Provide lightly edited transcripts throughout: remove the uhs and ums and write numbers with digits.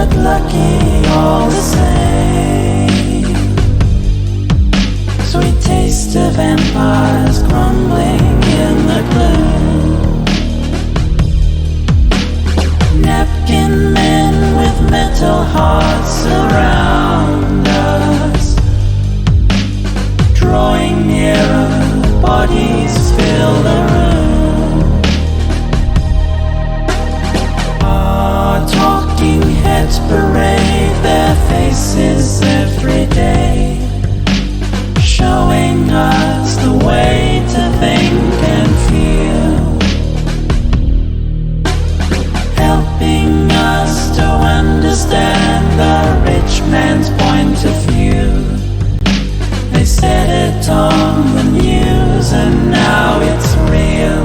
but lucky all the same. Sweet taste of empires crumbling in the gloom. Napkin men with metal hearts around us, drawing nearer, bodies fill the room. Our talking heads parade their faces every day, showing us the way to think and feel, helping us to understand the rich man's point of view. They said it on the news and now it's real.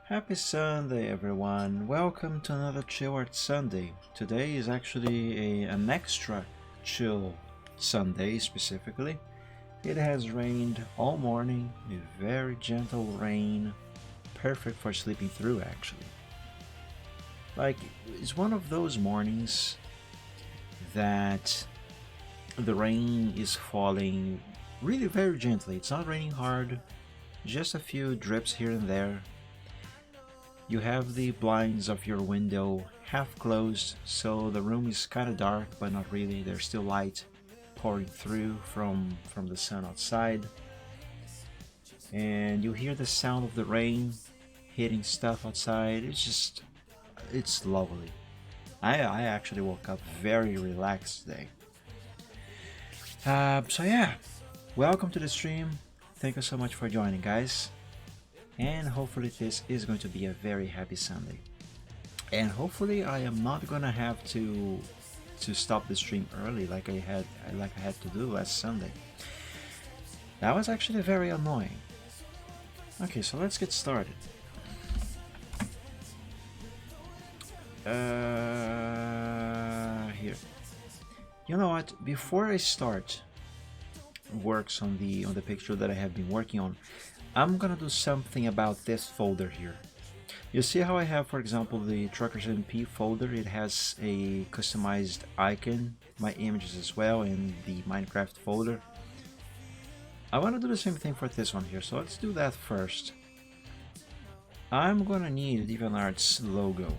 Happy Sunday, everyone. Welcome to another Chill Art Sunday. Today is actually an extra chill Sunday specifically. It has rained all morning, a very gentle rain, perfect for sleeping through actually. Like, it's one of those mornings that the rain is falling really very gently. It's not raining hard, just a few drips here and there. You have the blinds of your window half closed, so the room is kind of dark, but not really. There's still light pouring through from the sun outside. And you hear the sound of the rain hitting stuff outside. It's lovely. I actually woke up very relaxed today. So yeah, welcome to the stream. Thank you so much for joining, guys. And hopefully this is going to be a very happy Sunday. And hopefully I am not gonna have to stop the stream early like I had to do last Sunday. That was actually very annoying. Okay, so let's get started. Here. You know what? Before I start works on the picture that I have been working on, I'm gonna do something about this folder here. You see how I have, for example, the Truckers MP folder? It has a customized icon, my images as well, in the Minecraft folder. I want to do the same thing for this one here, so let's do that first. I'm gonna need DeviantArt's logo.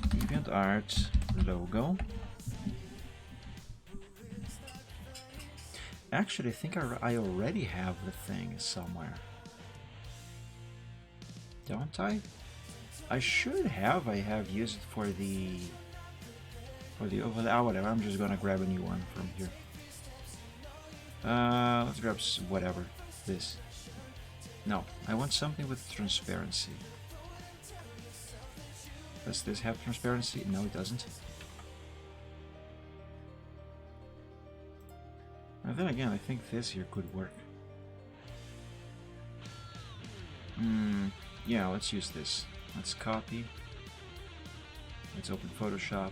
DeviantArt logo. Actually, I think I already have the thing somewhere. Don't I? I should have. I have used it for the overlay. Oh, whatever. I'm just gonna grab a new one from here. Let's grab whatever. This. No, I want something with transparency. Does this have transparency? No, it doesn't. And then again, I think this here could work. Yeah, let's use this. Let's copy. Let's open Photoshop.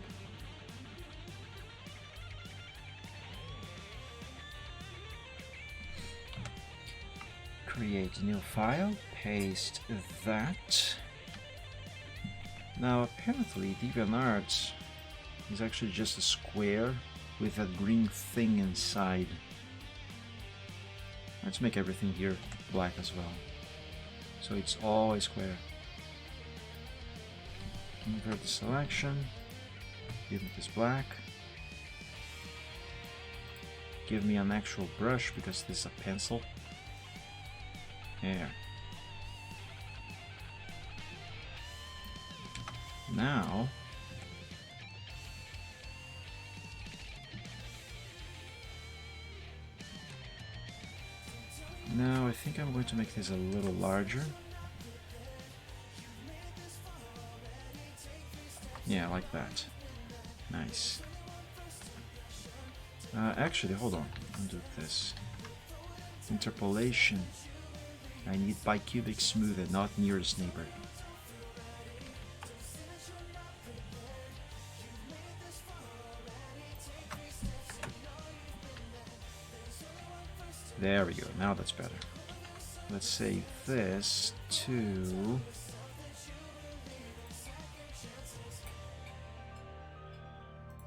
Create new file, paste that. Now apparently DeviantArt is actually just a square with a green thing inside. Let's make everything here black as well, so it's all a square. Invert the selection, give me this black, give me an actual brush because this is a pencil. There. Now I think I'm going to make this a little larger. Yeah, like that. Nice. Actually, hold on. I'll do this. Interpolation. I need bicubic smooth and not nearest neighbor. There we go, now that's better. Let's save this to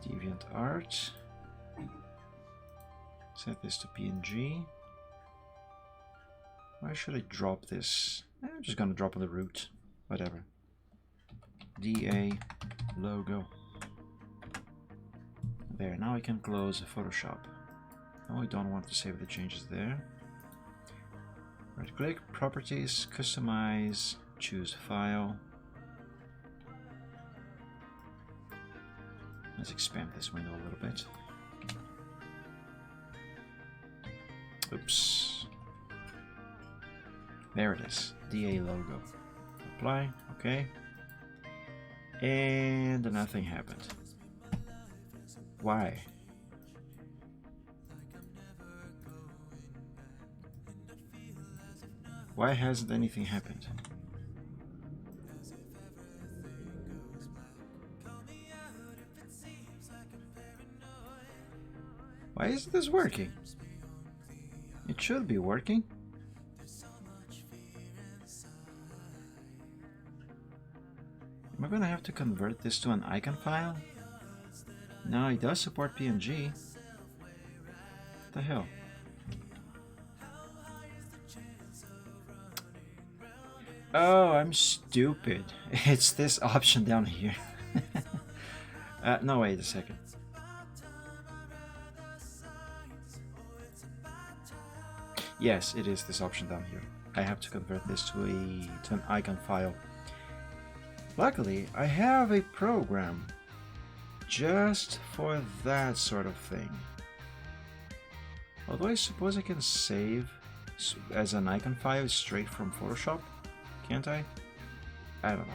DeviantArt. Set this to PNG. Why should I drop this? I'm just gonna drop on the root. Whatever. DA logo. There, now I can close Photoshop. No, I don't want to save the changes there. Right click, properties, customize, choose file. Let's expand this window a little bit. Oops. There it is, DA logo. Apply, okay. And nothing happened. Why? Why hasn't anything happened? Why isn't this working? It should be working. Am I gonna have to convert this to an icon file? No, it does support PNG. What the hell? Oh, I'm stupid. It's this option down here. No, wait a second. Yes, it is this option down here. I have to convert this to an icon file. Luckily, I have a program just for that sort of thing. Although I suppose I can save as an icon file straight from Photoshop, can't I? I don't know.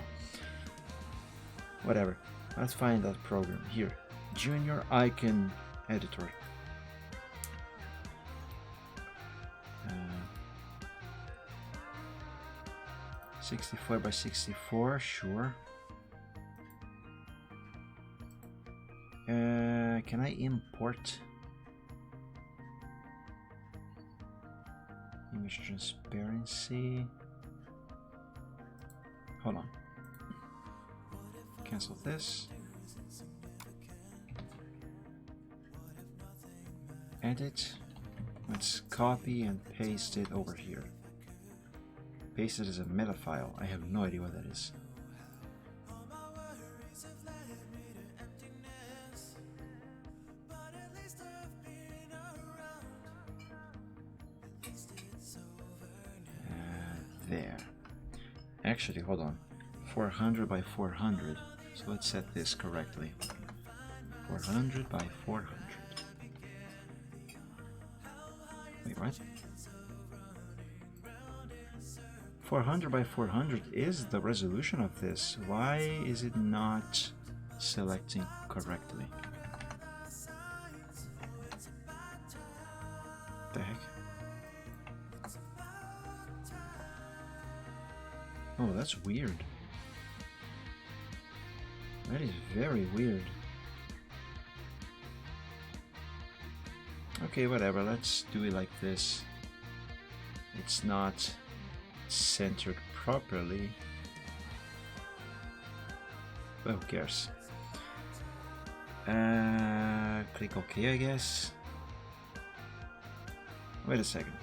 Whatever. Let's find that program here. Junior Icon Editor. 64 by 64, sure. Can I import image transparency? Hold on. Cancel this. Edit. Let's copy and paste it over here. Paste it as a meta file. I have no idea what that is. There. Actually, hold on. 400 by 400. So let's set this correctly. 400 by 400. Wait, what? 400 by 400 is the resolution of this. Why is it not selecting correctly? The heck? Oh, that's weird. That is very weird. Okay, whatever, let's do it like this. It's not centered properly. Well, who cares? Click OK, I guess. Wait a second.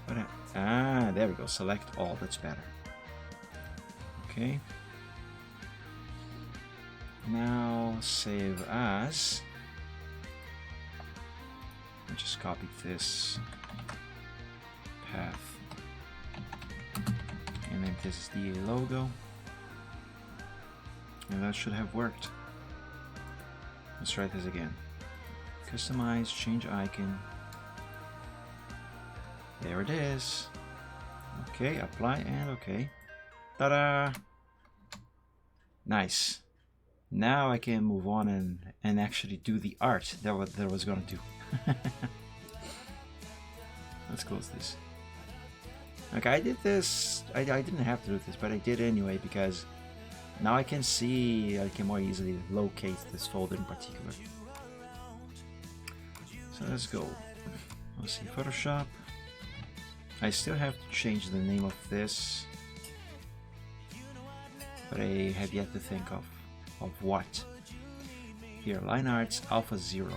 What? Ah, there we go. Select all. That's better. Okay. Now save as. I just copied this path. And then this is the logo. And that should have worked. Let's try this again. Customize, change icon. There it is. Okay, apply and okay. Ta-da! Nice. Now I can move on and actually do the art that I was gonna do. Let's close this. Okay, I did this. I didn't have to do this, but I did anyway because now I can see, I can more easily locate this folder in particular. So let's go. Let's see, Photoshop. I still have to change the name of this, but I have yet to think of what. Here, Line Arts Alpha 0.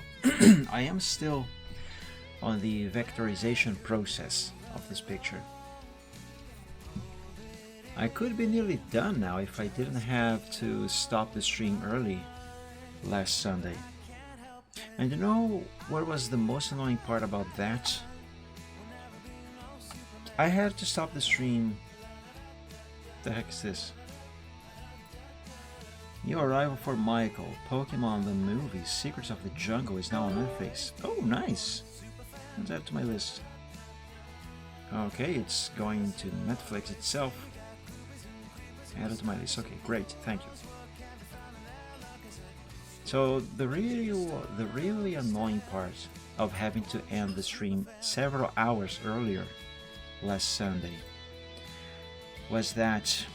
I am still on the vectorization process of this picture. I could be nearly done now if I didn't have to stop the stream early last Sunday. And you know what was the most annoying part about that? I had to stop the stream. The heck is this? New arrival for Michael. Pokemon the movie Secrets of the Jungle is now on Netflix. Oh, nice. Let's add to my list. Okay, it's going to Netflix itself. Add it to my list. Okay, great. Thank you. So the really annoying part of having to end the stream several hours earlier last Sunday was that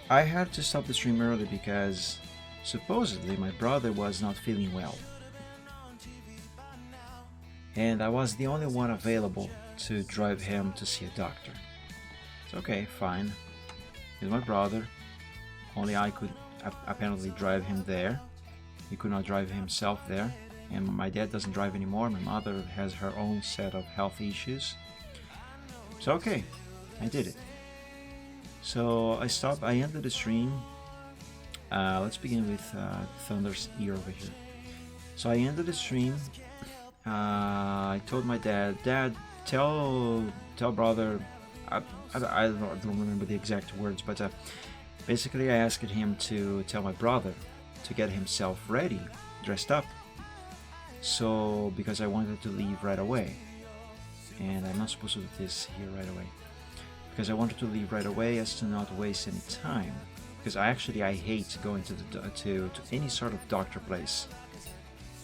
I had to stop the stream early because supposedly my brother was not feeling well. and I was the only one available to drive him to see a doctor. It's okay, fine. He's my brother. Only I could apparently drive him there. He could not drive himself there. And my dad doesn't drive anymore. My mother has her own set of health issues. So okay, I did it. So I ended the stream. Let's begin with Thunder's ear over here. So I ended the stream. I told my dad, Dad, tell brother, I don't remember the exact words, but basically I asked him to tell my brother to get himself ready, dressed up. So, because I wanted to leave right away. And I'm not supposed to do this here right away. Because I wanted to leave right away as to not waste any time. Because I hate going to any sort of doctor place.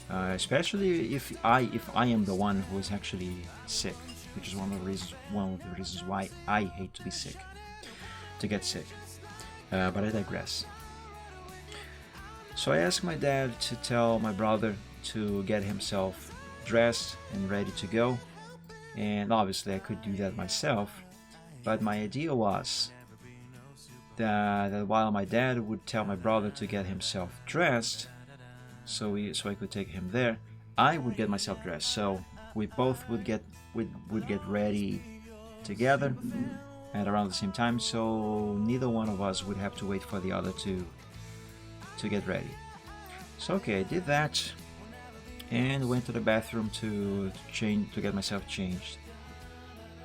Especially if I am the one who is actually sick, which is one of the reasons why I hate to get sick. But I digress. So I asked my dad to tell my brother to get himself dressed and ready to go, and obviously I could do that myself, but my idea was that while my dad would tell my brother to get himself dressed, so I could take him there, I would get myself dressed, so we both would get ready together at around the same time, so neither one of us would have to wait for the other to get ready. So okay, I did that and went to the bathroom to get myself changed.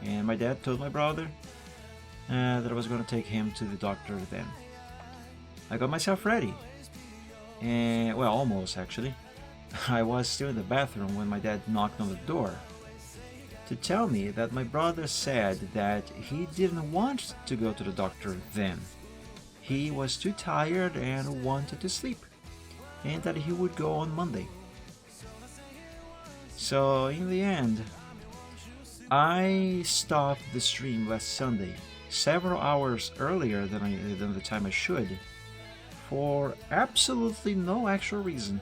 And my dad told my brother that I was going to take him to the doctor then. I got myself ready. And, well, almost actually. I was still in the bathroom when my dad knocked on the door to tell me that my brother said that he didn't want to go to the doctor then. He was too tired and wanted to sleep, and that he would go on Monday. So in the end, I stopped the stream last Sunday, several hours earlier than the time I should, for absolutely no actual reason.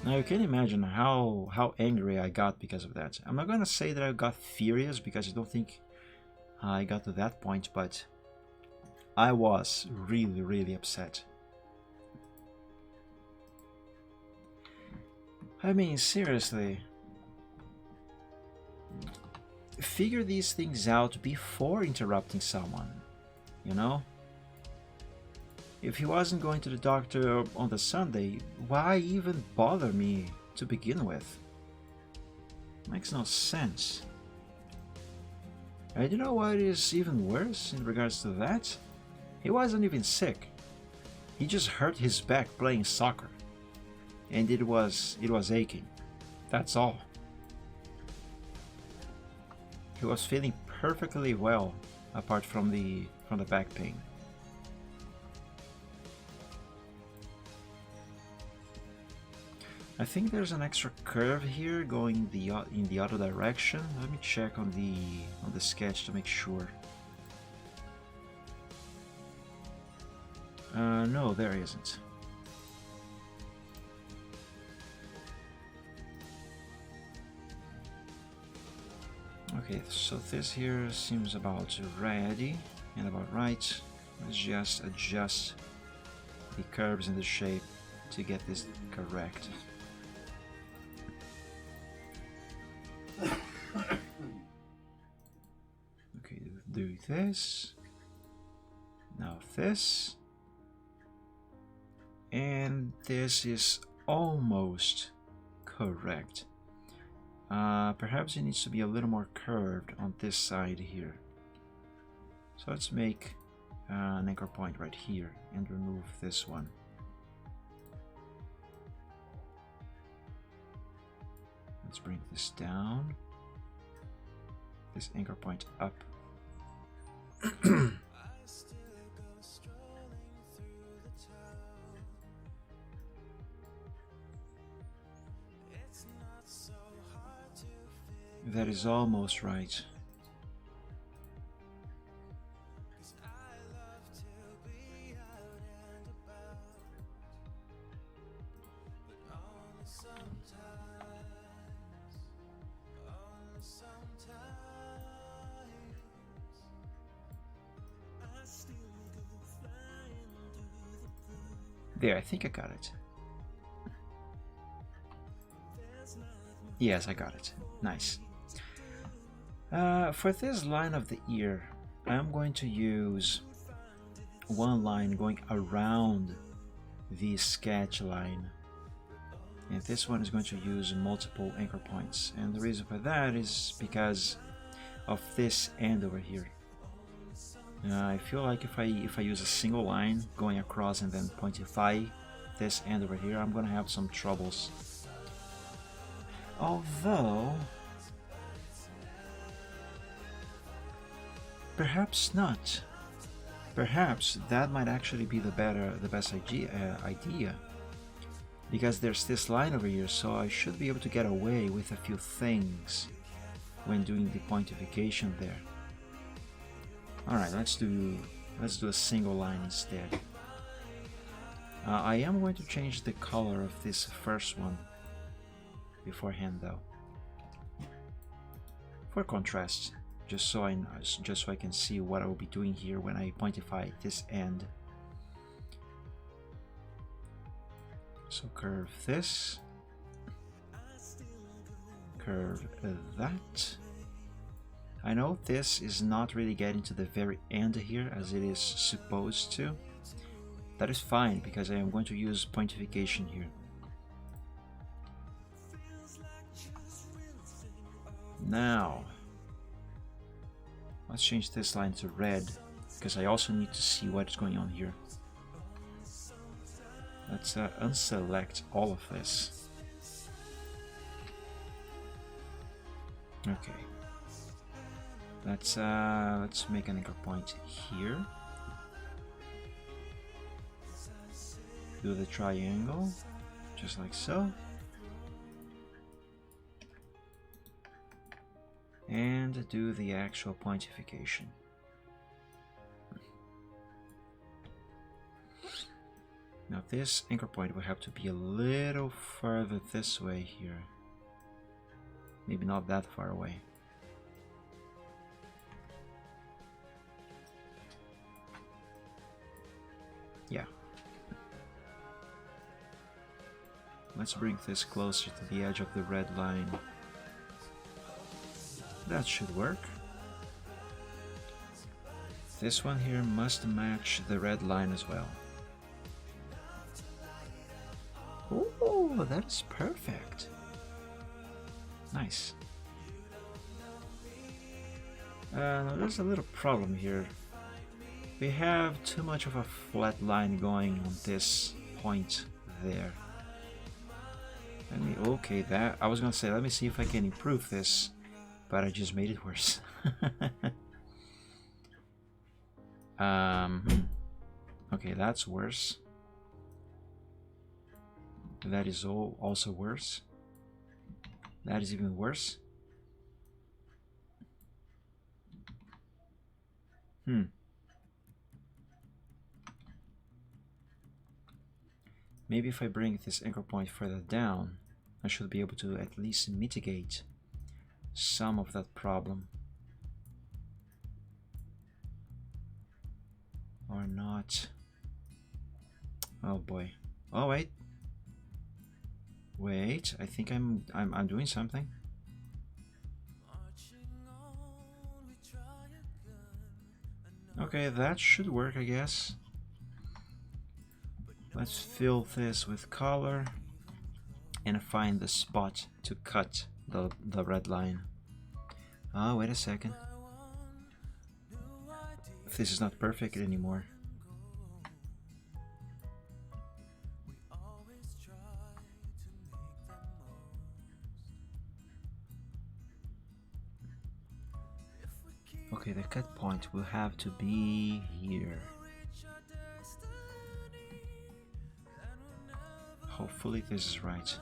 Now you can imagine how angry I got because of that. I'm not gonna say that I got furious, because I don't think I got to that point, but I was really, really upset. I mean, seriously. Figure these things out before interrupting someone, you know? If he wasn't going to the doctor on the Sunday, why even bother me to begin with? Makes no sense. And you know what is even worse in regards to that? He wasn't even sick. He just hurt his back playing soccer. And it was aching. That's all. He was feeling perfectly well, apart from the back pain. I think there's an extra curve here going in the other direction. Let me check on the sketch to make sure. No, there isn't. Okay, so this here seems about ready and about right. Let's just adjust the curves and the shape to get this correct. Okay, do this. Now this. And this is almost correct. Perhaps it needs to be a little more curved on this side here. So let's make an anchor point right here and remove this one. Let's bring this down. This anchor point up. That is almost right. There, I think I got it. Yes, I got it. Nice. For this line of the ear, I'm going to use one line going around the sketch line. And this one is going to use multiple anchor points. And the reason for that is because of this end over here. I feel like if I use a single line going across and then pointify this end over here, I'm gonna have some troubles. Although, perhaps not. Perhaps that might actually be the best idea, because there's this line over here, so I should be able to get away with a few things when doing the pointification there. Alright, let's do a single line instead. I am going to change the color of this first one beforehand though, for contrast, just so I can see what I will be doing here when I pointify this end. So curve this, curve that. I know this is not really getting to the very end here as it is supposed to. That is fine because I am going to use pointification here. Now, let's change this line to red because I also need to see what is going on here. Let's unselect all of this. Okay. Let's make an anchor point here. Do the triangle, just like so. And do the actual pointification. Now this anchor point will have to be a little further this way here. Maybe not that far away. Yeah. Let's bring this closer to the edge of the red line. That should work. This one here must match the red line as well. Oh, that is perfect. Nice. Now there's a little problem here. We have too much of a flat line going on this point there. Okay, that I was gonna say, let me see if I can improve this, but I just made it worse. Okay, that's worse. That is also worse. That is even worse. Maybe if I bring this anchor point further down, I should be able to at least mitigate some of that problem. Or not. Oh boy. Oh wait. Wait, I think I'm doing something. Okay, that should work, I guess. Let's fill this with color and find the spot to cut the red line. Oh, wait a second. This is not perfect anymore. Okay, the cut point will have to be here. Hopefully this is right.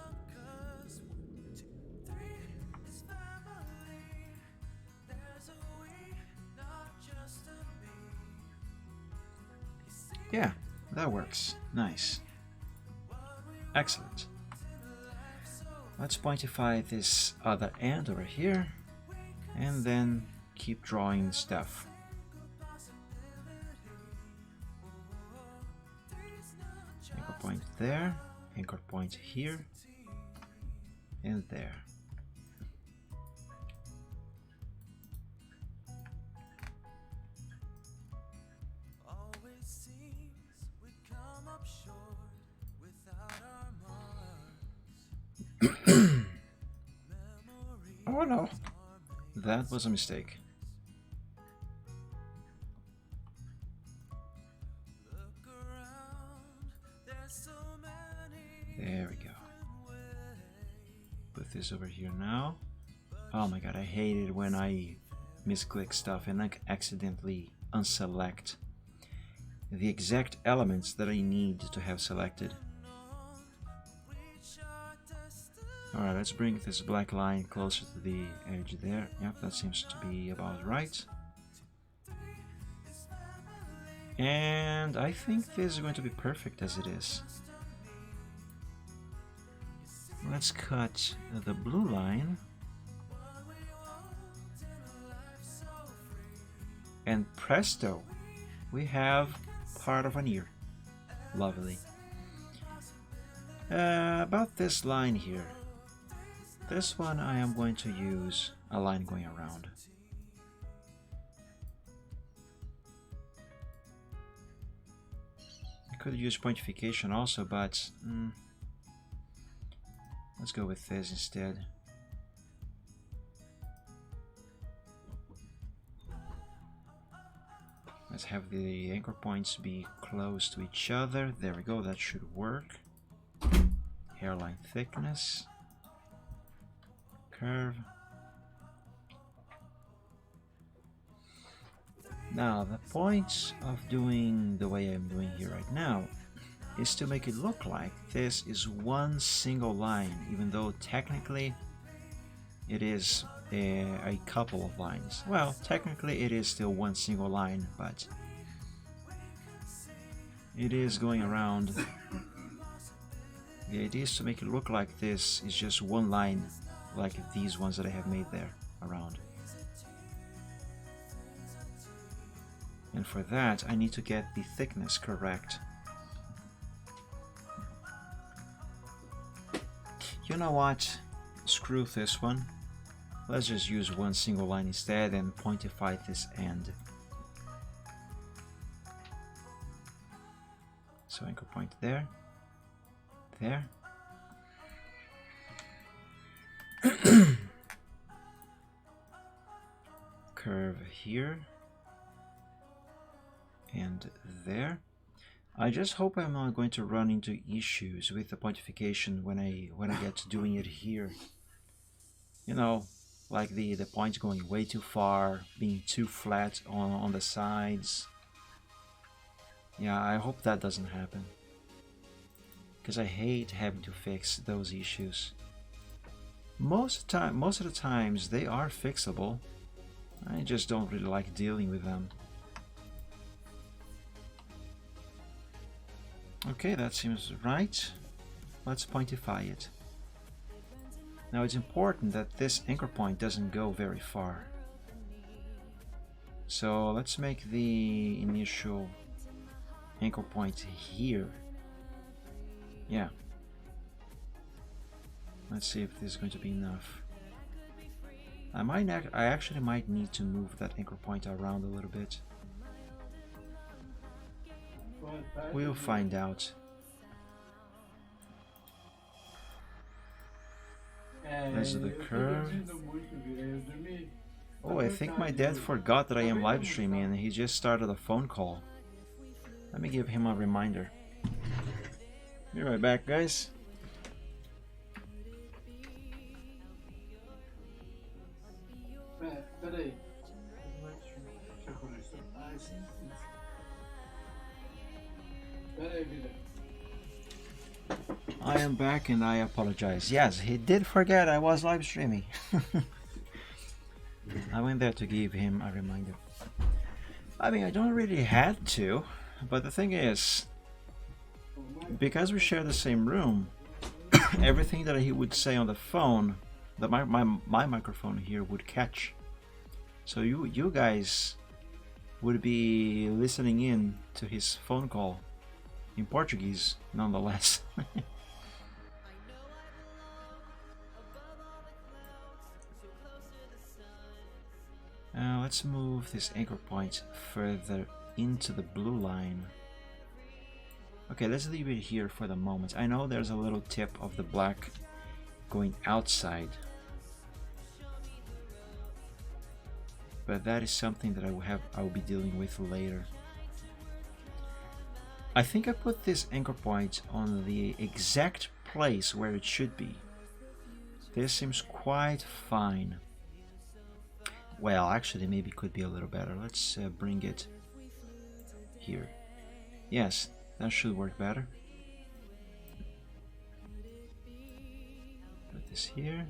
Yeah, that works. Nice. Excellent. Let's pointify this other end over here and then keep drawing stuff. Anchor point there, anchor point here, and there. Oh no, that was a mistake. There we go. Put this over here now. Oh my god, I hate it when I misclick stuff and like accidentally unselect the exact elements that I need to have selected. Alright, let's bring this black line closer to the edge there. Yep, that seems to be about right. And I think this is going to be perfect as it is. Let's cut the blue line. And presto, we have part of an ear. Lovely. About this line here. This one I am going to use a line going around. I could use pointification also, but let's go with this instead. Let's have the anchor points be close to each other. There we go, that should work. Hairline thickness. Curve. Now, the point of doing the way I'm doing here right now is to make it look like this is one single line, even though technically it is a couple of lines. Well, technically it is still one single line, but it is going around. The idea is to make it look like this is just one line, like these ones that I have made there around. And for that, I need to get the thickness correct. You know what? Screw this one. Let's just use one single line instead and pointify this end. So anchor point there. There. Curve here. And there. I just hope I'm not going to run into issues with the pointification when I get to doing it here. You know, like the points going way too far, being too flat on the sides. Yeah, I hope that doesn't happen, because I hate having to fix those issues. Most of the times they are fixable. I just don't really like dealing with them. Okay, that seems right. Let's pointify it. Now it's important that this anchor point doesn't go very far. So let's make the initial anchor point here. Yeah. Let's see if this is going to be enough. I actually might need to move that anchor point around a little bit. We'll find out. There's the curve. Oh, I think my dad forgot that I am live streaming and he just started a phone call. Let me give him a reminder. Be right back, guys. I am back and I apologize. Yes, he did forget I was live streaming. I went there to give him a reminder. I mean, I don't really had to, but the thing is, because we share the same room, everything that he would say on the phone, that my microphone here would catch. So you guys would be listening in to his phone call in Portuguese, nonetheless. Let's move this anchor point further into the blue line. Okay, let's leave it here for the moment. I know there's a little tip of the black going outside, but that is something that I'll be dealing with later. I think I put this anchor point on the exact place where it should be. This seems quite fine. Well, actually, maybe it could be a little better. Let's bring it here. Yes, that should work better. Put this here.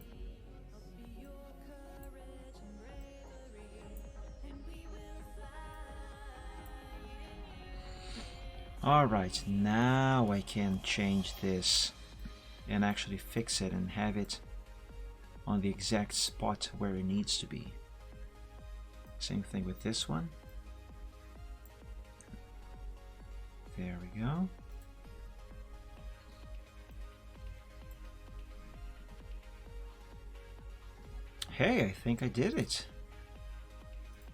Alright, now I can change this and actually fix it and have it on the exact spot where it needs to be. Same thing with this one. There we go. Hey, I think I did it.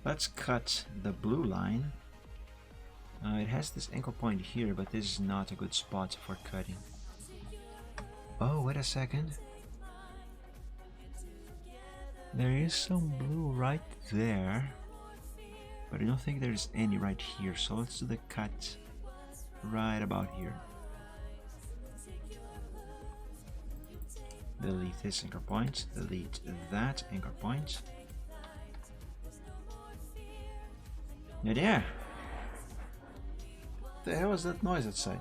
Let's cut the blue line. It has this anchor point here, but this is not a good spot for cutting. Oh, wait a second. There is some blue right there, but I don't think there's any right here, so let's do the cut right about here. Delete this anchor point, delete that anchor point. And yeah. What the hell is that noise outside?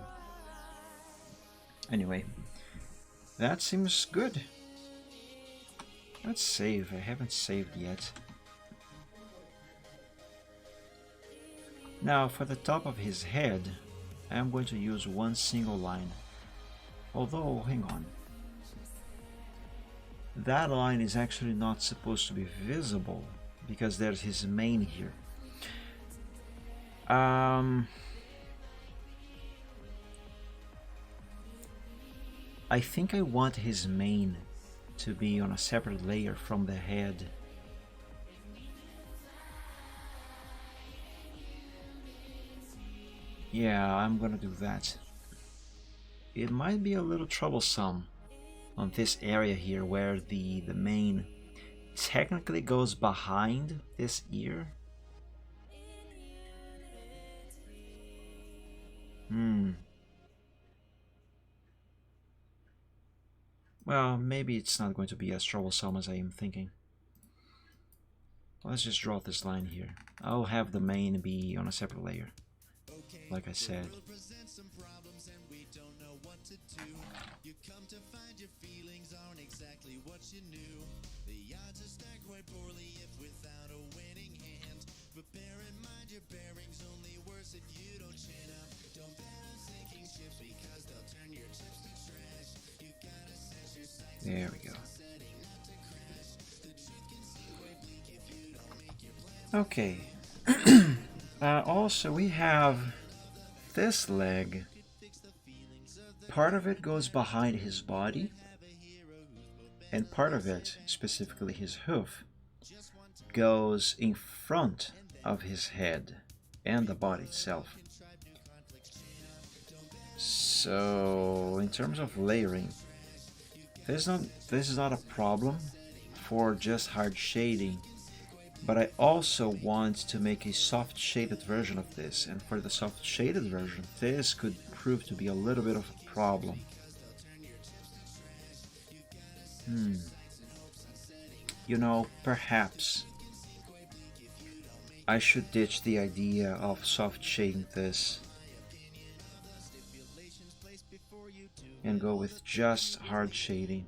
Anyway, that seems good. Let's save. I haven't saved yet. Now for the top of his head, I'm going to use one single line. Although, hang on. That line is actually not supposed to be visible because there's his mane here. I think I want his mane to be on a separate layer from the head. Yeah, I'm gonna do that. It might be a little troublesome on this area here where the mane technically goes behind this ear. Well, maybe it's not going to be as troublesome as I am thinking. Let's just draw this line here. I'll have the mane be on a separate layer, like I said. You come to find your feelings aren't exactly what you knew. The odds are stacked quite poorly if without a winning hand. But bear in mind your bearing's only worse if you don't chin up. Don't bet on sinking ships because they'll turn your chips to trash. You gotta set your sights. There we go. Okay. Also, we have this leg. Part of it goes behind his body, and part of it, specifically his hoof, goes in front of his head and the body itself. So, in terms of layering, this is not a problem for just hard shading, but I also want to make a soft shaded version of this, and for the soft shaded version, this could prove to be a little bit of a problem. You know, perhaps I should ditch the idea of soft shading this and go with just hard shading.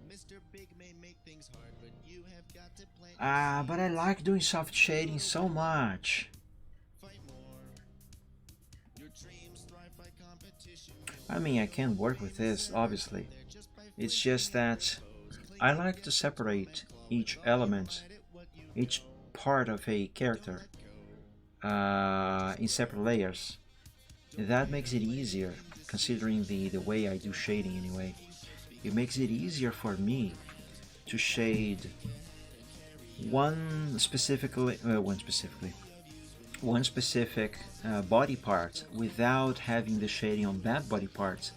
But I like doing soft shading so much. I mean, I can work with this, obviously. It's just that I like to separate each element, each part of a character, in separate layers. That makes it easier considering the way I do shading anyway, it makes it easier for me to shade one specific body part without having the shading on that body part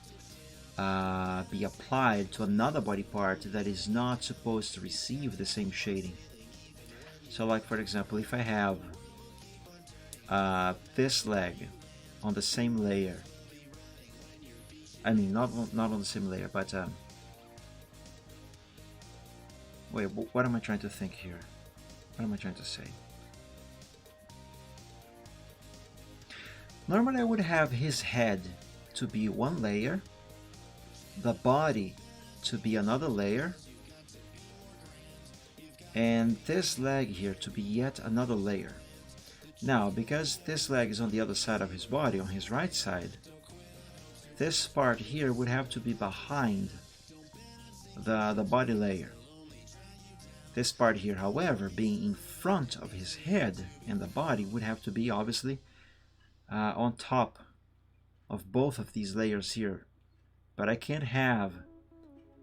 be applied to another body part that is not supposed to receive the same shading. So like for example, if I have this leg on the same layer, I mean not on the same layer, but wait, what am I trying to think here? What am I trying to say? Normally I would have his head to be one layer, the body to be another layer, and this leg here to be yet another layer. Now, because this leg is on the other side of his body, on his right side, this part here would have to be behind the body layer. This part here, however, being in front of his head and the body, would have to be obviously on top of both of these layers here. But I can't have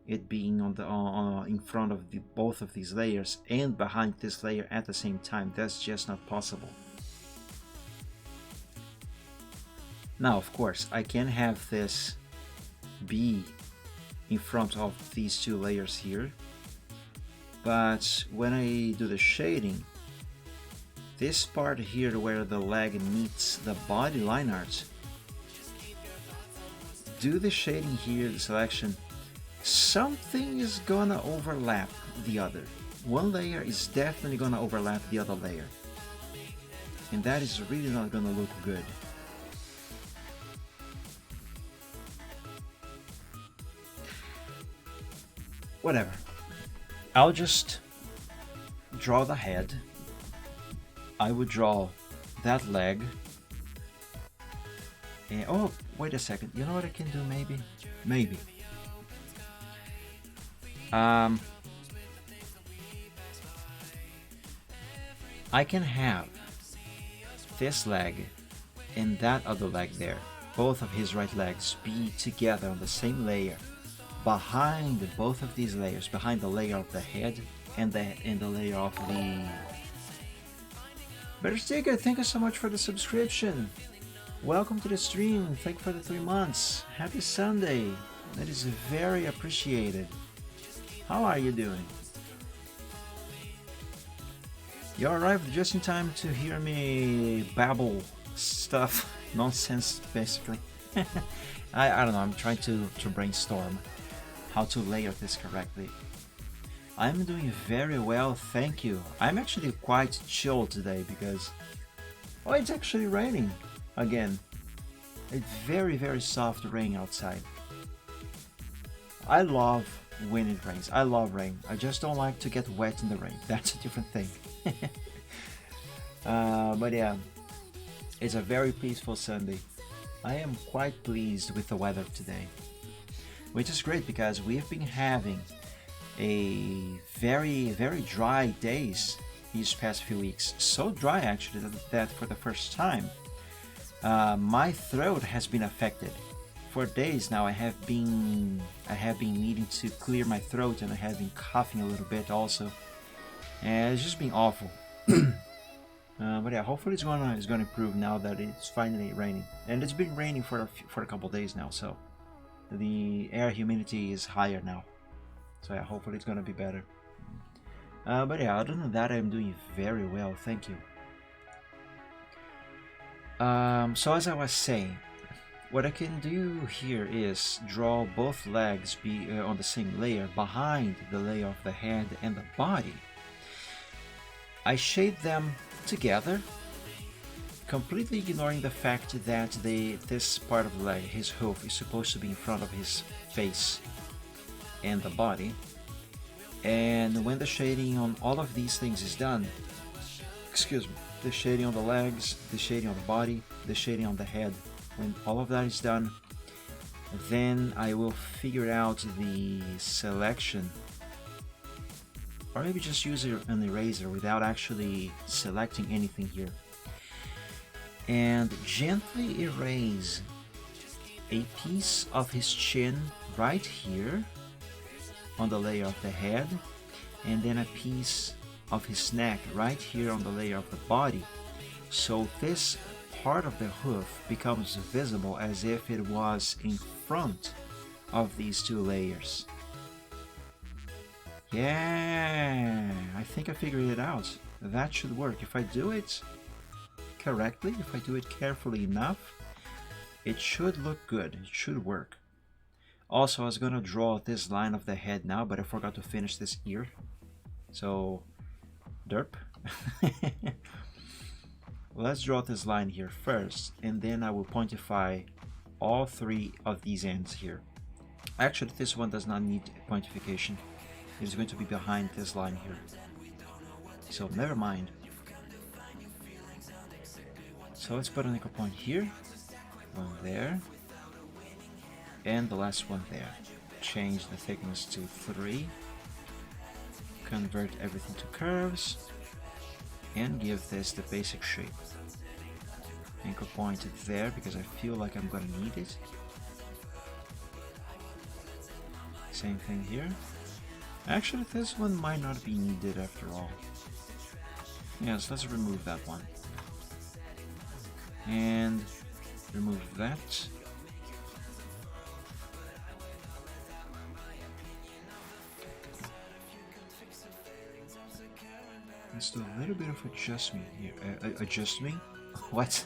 it being in front of both of these layers and behind this layer at the same time. That's just not possible. Now, of course, I can have this be in front of these two layers here, but when I do the shading, this part here where the leg meets the body line art, do the shading here, the selection, something is gonna overlap the other. One layer is definitely gonna overlap the other layer, and that is really not gonna look good. Whatever, I'll just draw the head. I would draw that leg, and oh, wait a second, you know what I can do? Maybe I can have this leg and that other leg there, both of his right legs, be together on the same layer, behind both of these layers, behind the layer of the head and the layer of the... Better Sticker, thank you so much for the subscription. Welcome to the stream. Thank you for the 3 months. Happy Sunday. That is very appreciated. How are you doing? You arrived just in time to hear me babble stuff, nonsense, basically. I don't know, I'm trying to brainstorm how to layer this correctly. I'm doing very well, thank you. I'm actually quite chill today because, oh, it's actually raining again. It's very, very soft rain outside. I love when it rains. I love rain. I just don't like to get wet in the rain. That's a different thing. But yeah, it's a very peaceful Sunday. I am quite pleased with the weather today, which is great because we've been having a very dry days these past few weeks. So dry actually that for the first time my throat has been affected. For days now I have been needing to clear my throat, and I have been coughing a little bit also, and it's just been awful. But yeah, hopefully it's gonna improve now that it's finally raining, and it's been raining for a couple days now, so the air humidity is higher now. So yeah, hopefully it's gonna be better. But yeah, other than that, I'm doing very well, thank you. So as I was saying, what I can do here is draw both legs be on the same layer behind the layer of the head and the body. I shade them together, completely ignoring the fact that this part of the leg, his hoof, is supposed to be in front of his face and the body. And when the shading on all of these things is done, excuse me, the shading on the legs, the shading on the body, the shading on the head, when all of that is done, then I will figure out the selection, or maybe just use an eraser without actually selecting anything here, and gently erase a piece of his chin right here on the layer of the head, and then a piece of his neck right here on the layer of the body. So this part of the hoof becomes visible as if it was in front of these two layers. Yeah, I think I figured it out. That should work. If I do it correctly, if I do it carefully enough, it should look good. It should work. Also, I was gonna draw this line of the head now, but I forgot to finish this ear. So, derp. Let's draw this line here first, and then I will pointify all three of these ends here. Actually, this one does not need pointification. It is going to be behind this line here. So never mind. So let's put an anchor point here, one there, and the last one there. Change the thickness to 3. Convert everything to curves, and give this the basic shape. Anchor point it there because I feel like I'm gonna need it. Same thing here. Actually, this one might not be needed after all. Yes, let's remove that one. And remove that. Let's do a little bit of adjustment here. Adjustment? What?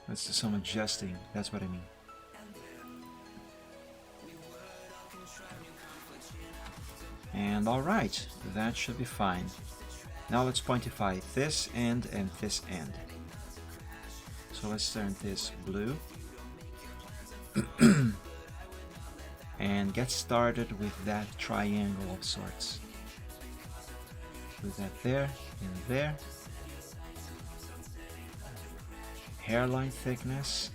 Let's do some adjusting. That's what I mean. And alright, that should be fine. Now let's pointify this end and this end. So let's turn this blue. And get started with that triangle of sorts. Put that there and there. Hairline thickness.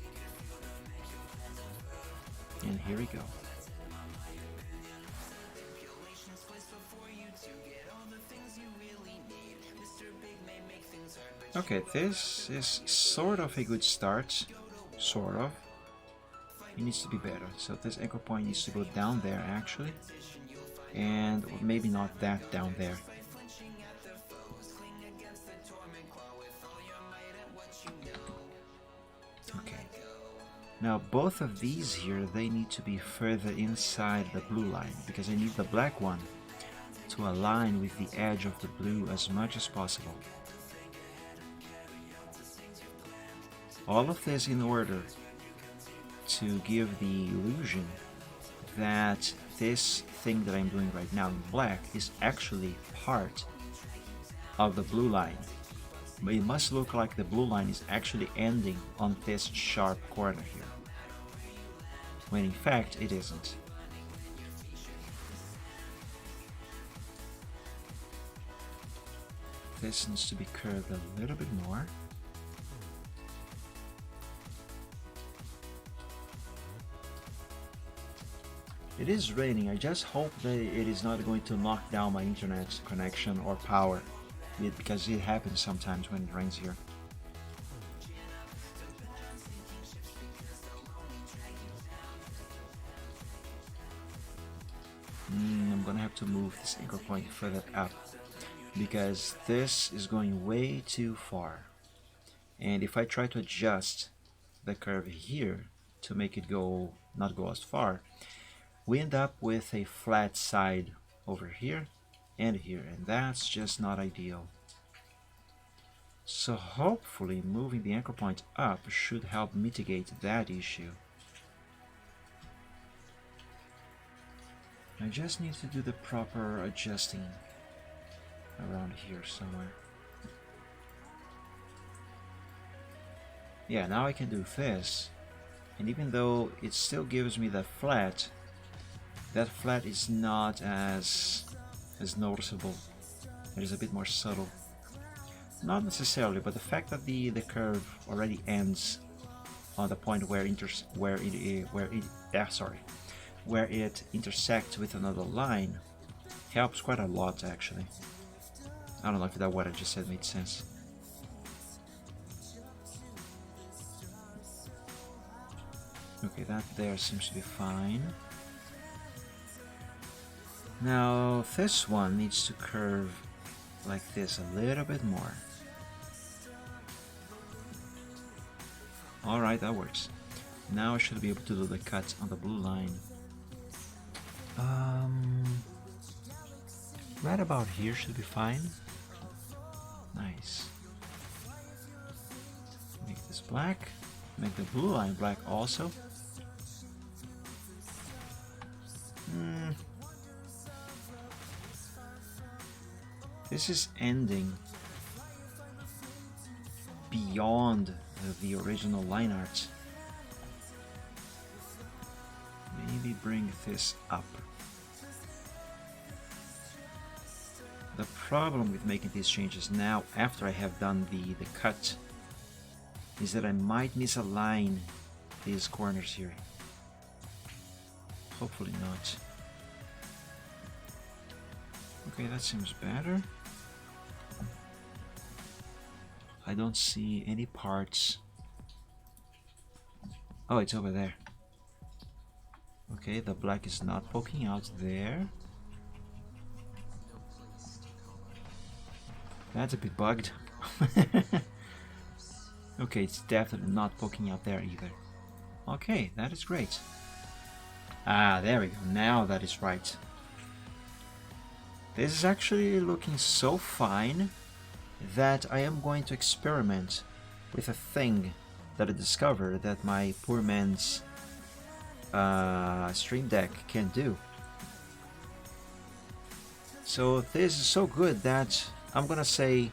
And here we go. Okay, this is sort of a good start. Sort of. It needs to be better. So this anchor point needs to go down there actually. And maybe not that down there. Okay. Now both of these here, they need to be further inside the blue line because I need the black one to align with the edge of the blue as much as possible. All of this in order to give the illusion that this thing that I'm doing right now in black is actually part of the blue line. But it must look like the blue line is actually ending on this sharp corner here, when in fact it isn't. This needs to be curved a little bit more. It is raining. I just hope that it is not going to knock down my internet connection or power, because it happens sometimes when it rains here. I'm gonna have to move this anchor point further up because this is going way too far. And if I try to adjust the curve here to make it not go as far, we end up with a flat side over here and here, and that's just not ideal. So hopefully moving the anchor point up should help mitigate that issue. I just need to do the proper adjusting around here somewhere. Yeah, now I can do this, and even though it still gives me the flat, that flat is not as noticeable. It is a bit more subtle. Not necessarily, but the fact that the curve already ends on the point where it intersects with another line helps quite a lot actually. I don't know if that what I just said made sense. Okay, that there seems to be fine. Now this one needs to curve like this a little bit more. Alright, that works. Now I should be able to do the cut on the blue line. Right about here should be fine. Nice. Make this black. Make the blue line black also. This is ending beyond the original line art. Maybe bring this up. The problem with making these changes now, after I have done the cut, is that I might misalign these corners here. Hopefully not. Okay, that seems better. I don't see any parts. Oh, it's over there. Okay, the black is not poking out there. That's a bit bugged. Okay, it's definitely not poking out there either. Okay, that is great. Ah, there we go. Now that is right. This is actually looking so fine that I am going to experiment with a thing that I discovered that my poor man's Stream Deck can do. So this is so good that I'm gonna say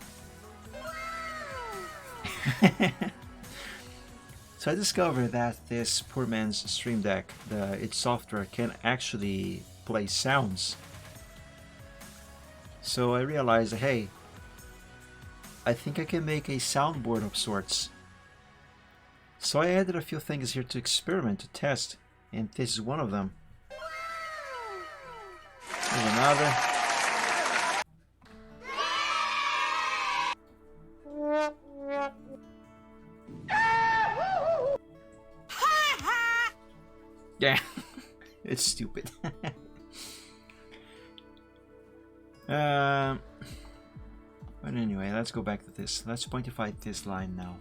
so I discovered that this poor man's Stream Deck, its software can actually play sounds. So I realized, hey, I think I can make a soundboard of sorts. So I added a few things here to experiment, to test, and this is one of them. Here's another. Yeah, it's stupid. But anyway, let's go back to this. Let's pointify this line now.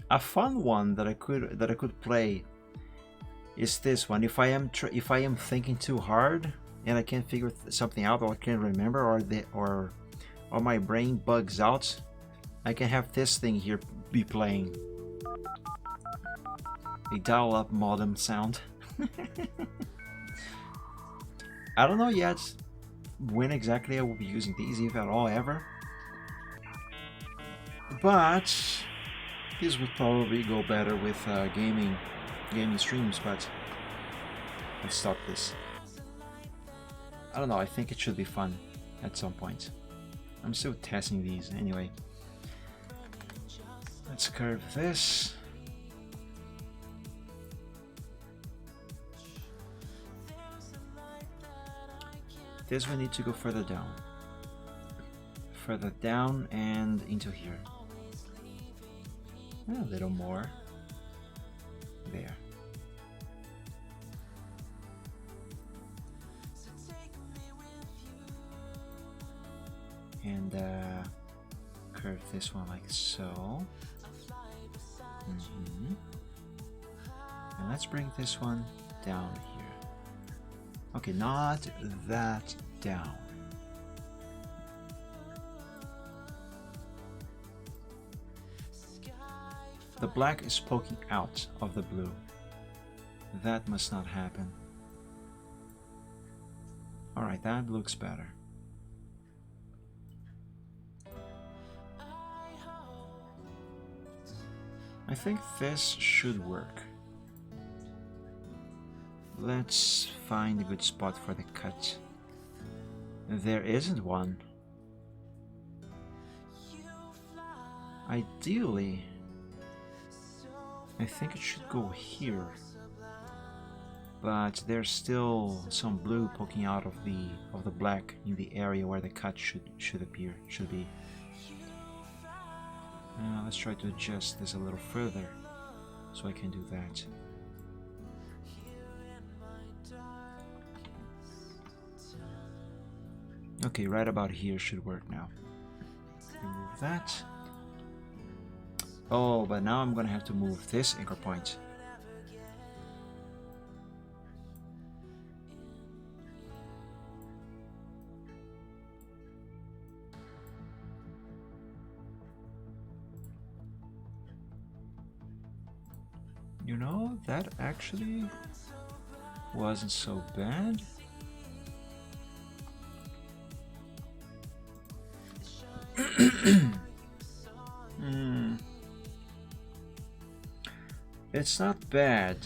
A fun one that I could play is this one. If I am thinking too hard and I can't figure something out, or I can't remember, or my brain bugs out, I can have this thing here be playing a dial-up modem sound. I don't know yet when exactly I will be using these, if at all ever, but this would probably go better with gaming streams. But let's stop this. I don't know, I think it should be fun at some point. I'm still testing these anyway. Let's curve this. This we need to go further down. Further down and into here. A little more. There. And curve this one like so. And let's bring this one down here. Okay, not that down. The black is poking out of the blue. That must not happen. Alright, that looks better. I think this should work. Let's find a good spot for the cut. There isn't one. Ideally, I think it should go here. But there's still some blue poking out of the black in the area where the cut should be. Let's try to adjust this a little further so I can do that. Okay, right about here should work now. Remove that. Oh, but now I'm gonna have to move this anchor point. You know, that actually wasn't so bad. It's not bad,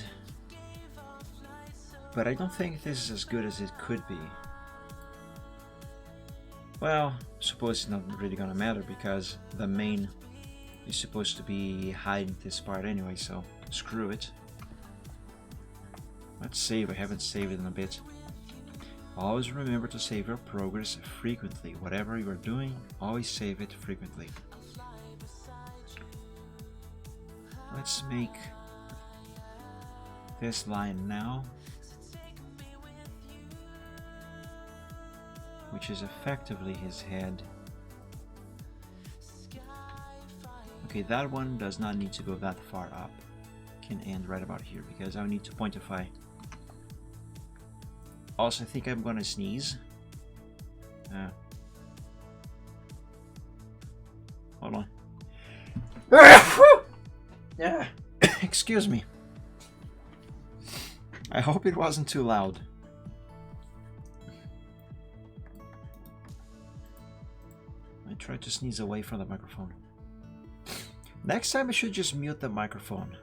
but I don't think this is as good as it could be. Well, I suppose it's not really gonna matter because the main is supposed to be hiding this part anyway, so screw it. Let's save. I haven't saved it in a bit. Always remember to save your progress frequently. Whatever you are doing, always save it frequently. Let's make this line now, which is effectively his head. Okay, that one does not need to go that far up. Can end right about here because I need to pointify. Also, I think I'm gonna sneeze. Hold on. Yeah. Excuse me. I hope it wasn't too loud. I tried to sneeze away from the microphone. Next time I should just mute the microphone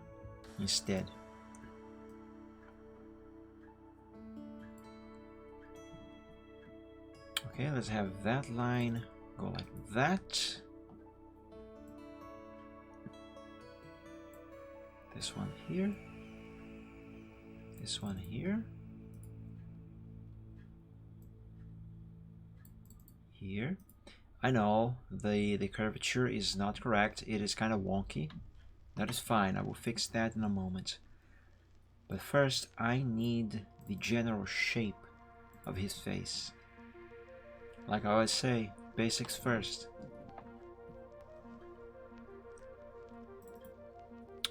instead. Okay, let's have that line go like that. This one here. This one here. Here. I know the curvature is not correct. It is kind of wonky. That is fine. I will fix that in a moment. But first, I need the general shape of his face. Like I always say, basics first.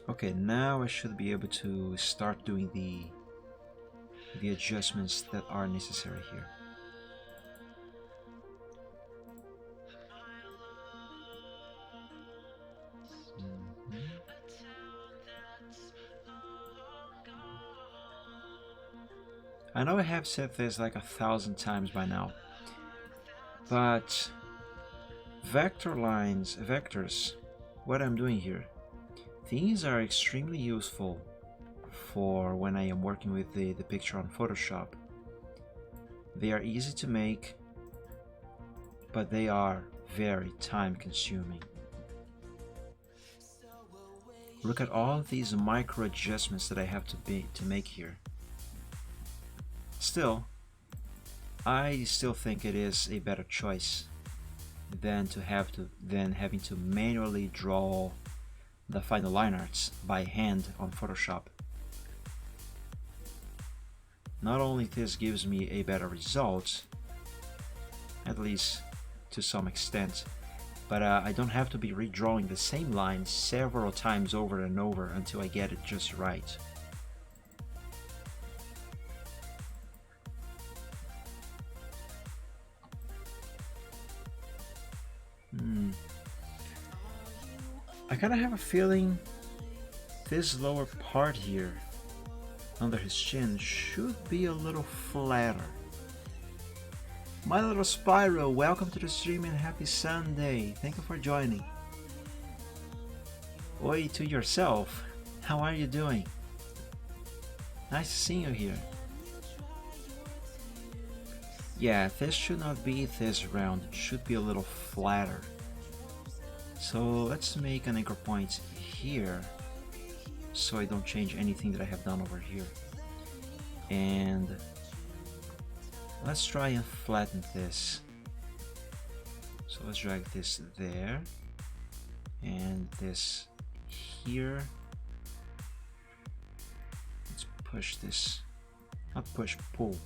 Okay, now I should be able to start doing the adjustments that are necessary here. I know I have said this like 1,000 times by now, but vectors, what I'm doing here, these are extremely useful for when I am working with the picture on Photoshop. They are easy to make, but they are very time consuming. Look at all these micro adjustments that I have to make here. Still, I still think it is a better choice than having to manually draw the final line arts by hand on Photoshop. Not only this gives me a better result, at least to some extent, but I don't have to be redrawing the same line several times over and over until I get it just right. I kind of have a feeling this lower part here under his chin should be a little flatter. My little Spyro, welcome to the stream and happy Sunday. Thank you for joining. Oi to yourself. How are you doing? Nice seeing you here. Yeah, this should not be this round. It should be a little flatter. So let's make an anchor point here so I don't change anything that I have done over here. And let's try and flatten this. So let's drag this there. and this here. Let's push this, not push, pull.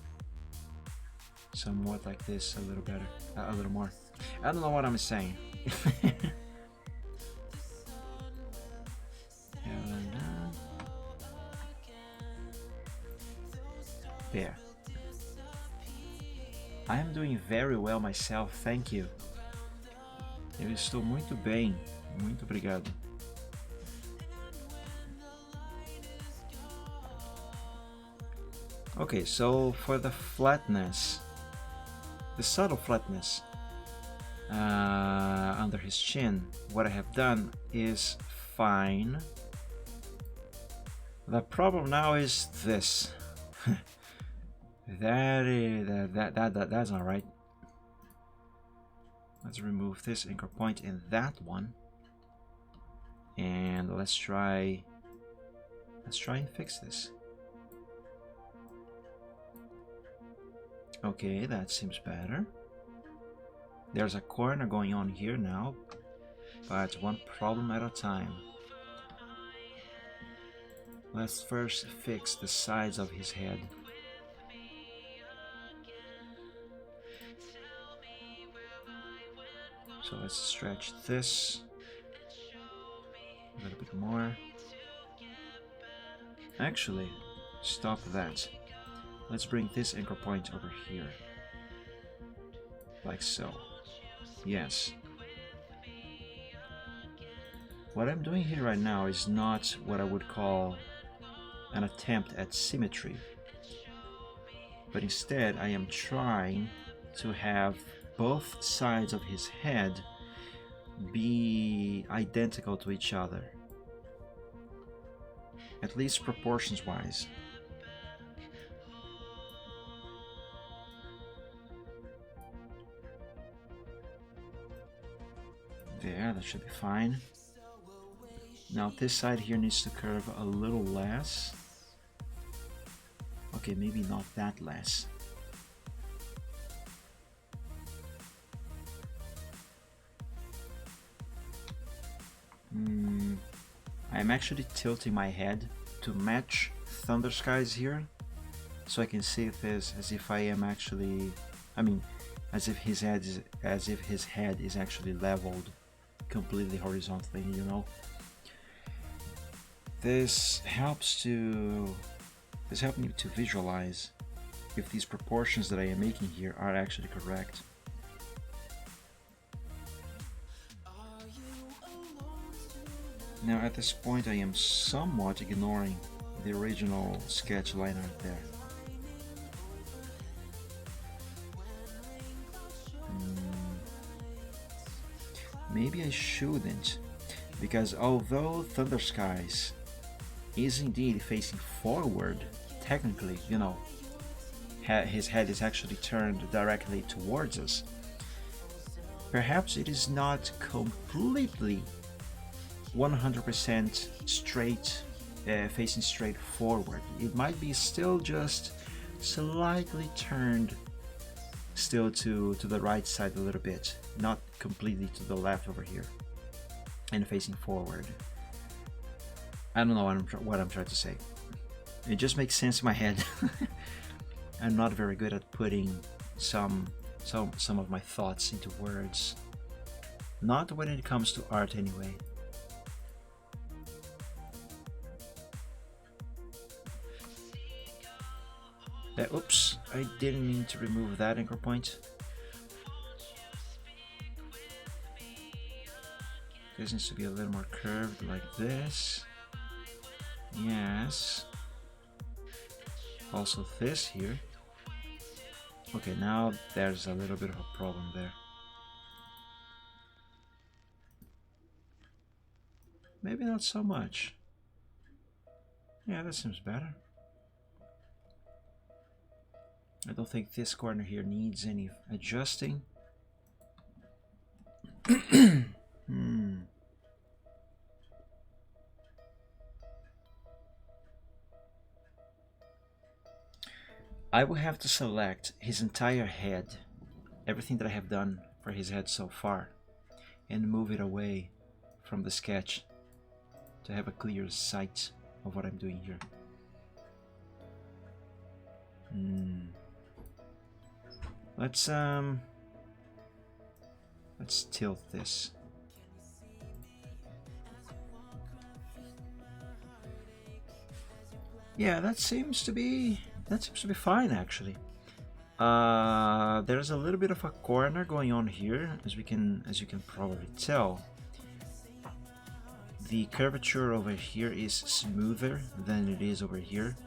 Somewhat like this, a little better, a little more. I don't know what I'm saying. There. I am doing very well myself, thank you. Eu estou muito bem, muito obrigado. Okay, so for the flatness, the subtle flatness under his chin, what I have done is fine. The problem now is this. That's not right. Let's remove this anchor point in that one, and let's try and fix this. Okay, that seems better. There's a corner going on here now, but one problem at a time. Let's first fix the sides of his head. So let's stretch this a little bit more. Actually, stop that. Let's bring this anchor point over here. Like so. Yes. What I'm doing here right now is not what I would call an attempt at symmetry. But instead, I am trying to have both sides of his head be identical to each other, at least proportions wise. There, that should be fine. Now this side here needs to curve a little less. Okay, maybe not that less. I'm actually tilting my head to match Thunder Skies here, so I can see this as if I am actually, as if his head is actually leveled completely horizontally, you know. This helps me to visualize if these proportions that I am making here are actually correct. Now at this point I am somewhat ignoring the original sketch line art there. Maybe I shouldn't, because although Thunder Skies is indeed facing forward, technically, you know, his head is actually turned directly towards us. Perhaps it is not completely 100% straight, facing straight forward. It might be still just slightly turned still to the right side a little bit, not completely to the left over here, and facing forward. I don't know what I'm trying to say. It just makes sense in my head. I'm not very good at putting some of my thoughts into words. Not when it comes to art anyway. Oops, I didn't mean to remove that anchor point. This needs to be a little more curved like this. Yes. Also this here. Okay, now there's a little bit of a problem there. Maybe not so much. Yeah, that seems better. I don't think this corner here needs any adjusting. I will have to select his entire head, everything that I have done for his head so far, and move it away from the sketch to have a clear sight of what I'm doing here. Let's tilt this. Yeah, that seems to be fine actually. There's a little bit of a corner going on here, as you can probably tell. The curvature over here is smoother than it is over here,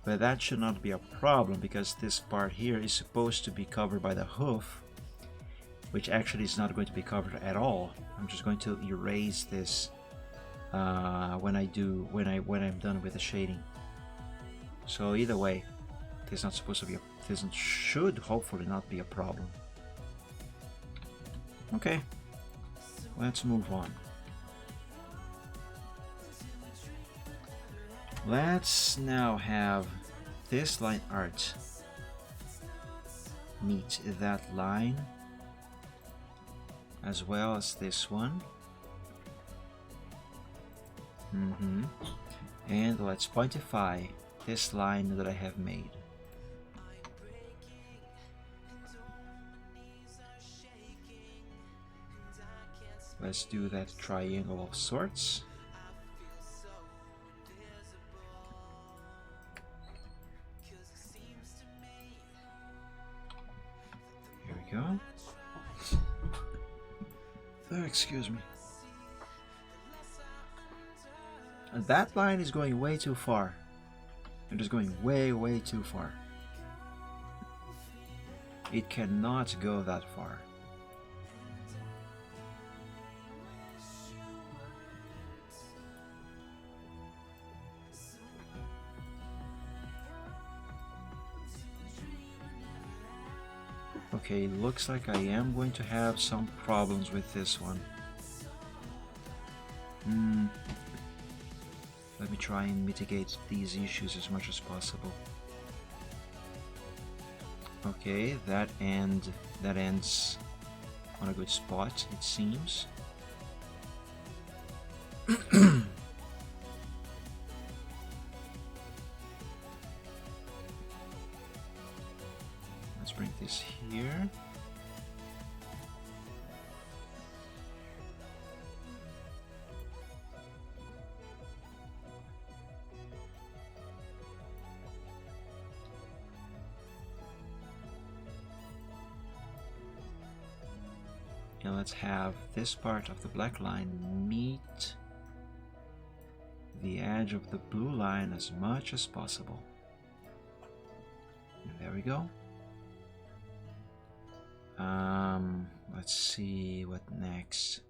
but that should not be a problem because this part here is supposed to be covered by the hoof, which actually is not going to be covered at all. I'm just going to erase this when I'm done with the shading. So either way, this should hopefully not be a problem. Okay, let's move on. Let's now have this line art meet that line as well as this one. And let's pointify this line that I have made. Let's do that triangle of sorts. Here we go. Oh, excuse me. And that line is going way too far. It is going way too far. It cannot go that far. Okay, looks like I am going to have some problems with this one. Let me try and mitigate these issues as much as possible. Okay, that ends on a good spot, it seems. Let's bring this here. And let's have this part of the black line meet the edge of the blue line as much as possible. And there we go. Let's see what next.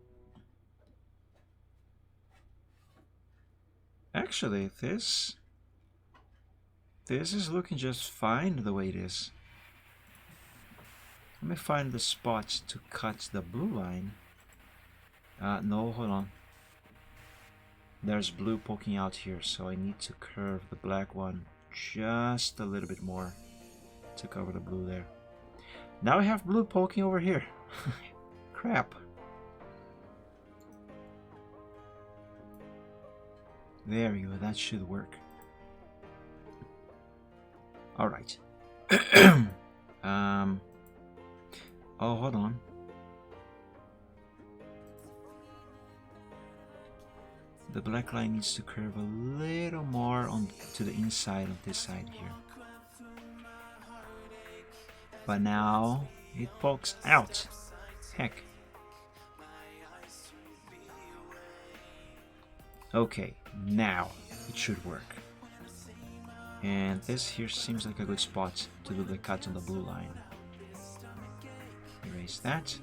Actually, this is looking just fine the way it is. Let me find the spot to cut the blue line. No, hold on. There's blue poking out here, so I need to curve the black one just a little bit more to cover the blue there. Now I have blue poking over here. Crap. There we go, that should work. Alright. Oh, hold on. The black line needs to curve a little more on to the inside of this side here. But now it pokes out. Heck. Okay, now it should work. And this here seems like a good spot to do the cut on the blue line. Erase that.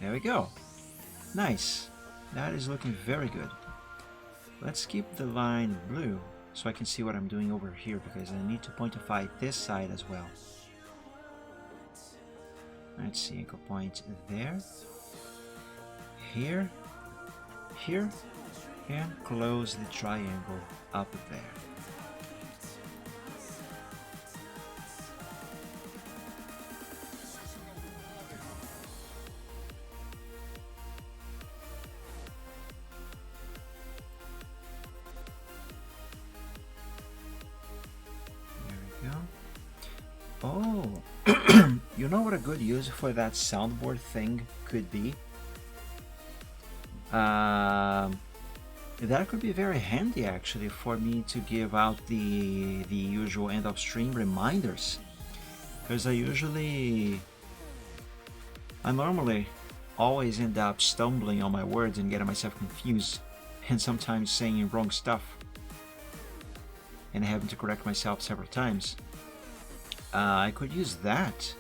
There we go. Nice. That is looking very good. Let's keep the line blue so I can see what I'm doing over here, because I need to pointify this side as well. Let's see, anchor point there, here, here, and close the triangle up there. Oh, you know what a good use for that soundboard thing could be? That could be very handy actually for me to give out the usual end of stream reminders, because I normally always end up stumbling on my words and getting myself confused, and sometimes saying wrong stuff and having to correct myself several times. I could use that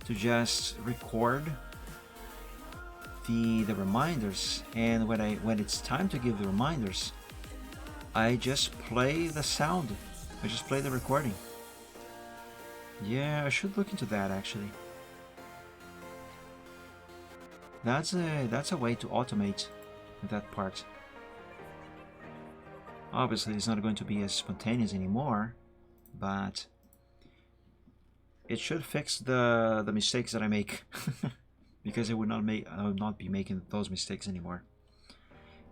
to just record the reminders, and when it's time to give the reminders, I just play the sound. I just play the recording. Yeah, I should look into that actually. That's a way to automate that part. Obviously, it's not going to be as spontaneous anymore, but it should fix the mistakes that I make. Because I would not be making those mistakes anymore.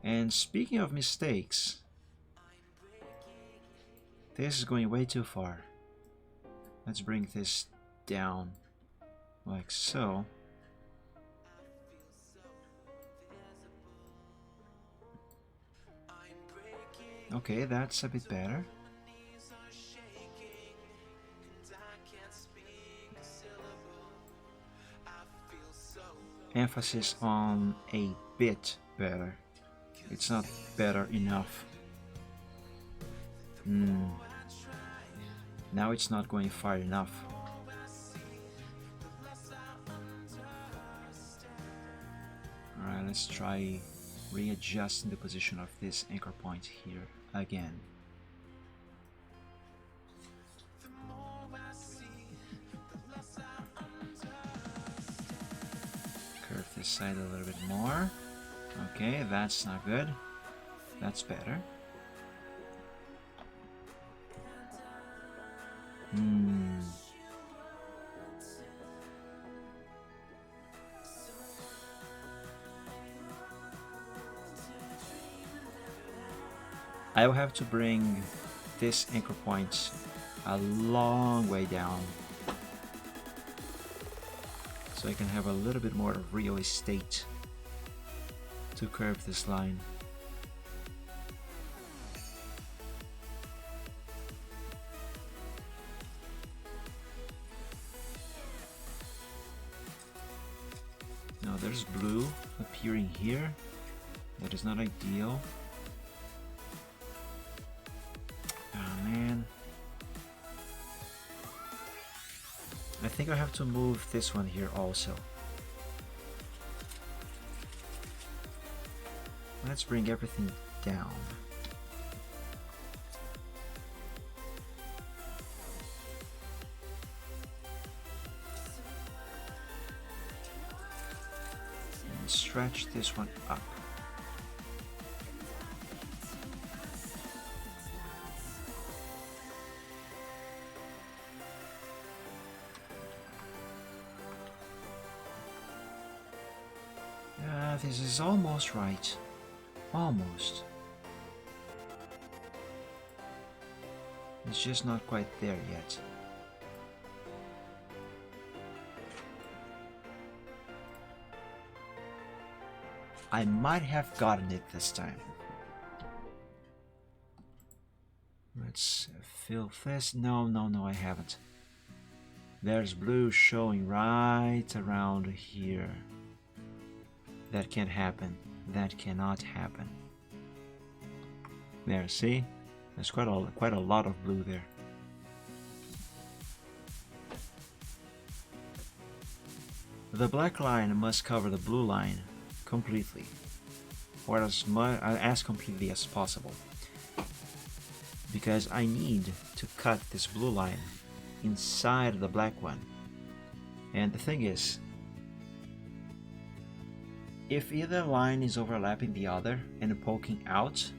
And speaking of mistakes, this is going way too far. Let's bring this down like so. Okay, that's a bit better. Emphasis on a bit better. It's not better enough. Now it's not going far enough. Alright, let's try readjusting the position of this anchor point here again. Curve this side a little bit more. Okay, that's not good. That's better. I will have to bring this anchor point a long way down so I can have a little bit more of real estate to curve this line. Now there's blue appearing here. That is not ideal. Oh man. I think I have to move this one here also. Let's bring everything down. And stretch this one up. This is almost right. Almost. It's just not quite there yet. I might have gotten it this time. Let's fill this. No, I haven't. There's blue showing right around here. That can't happen. That cannot happen. There, see? There's quite a lot of blue there. The black line must cover the blue line completely, or as completely as possible, because I need to cut this blue line inside the black one. And the thing is, if either line is overlapping the other and poking out,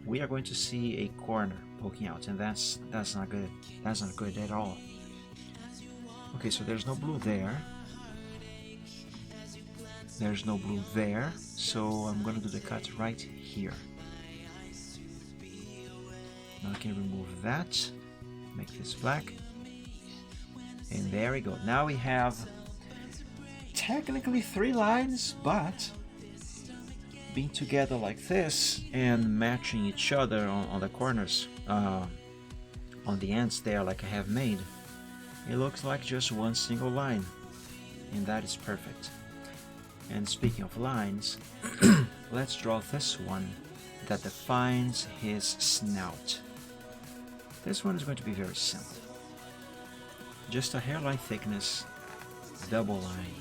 we are going to see a corner poking out, and that's not good. That's not good at all. Okay, so there's no blue there. There's no blue there, so I'm gonna do the cut right here. Now I can remove that, make this black. And there we go. Now we have technically 3 lines, but being together like this and matching each other on the corners, on the ends there like I have made, it looks like just one single line, and that is perfect. And speaking of lines, let's draw this one that defines his snout. This one is going to be very simple. Just a hairline thickness, double line.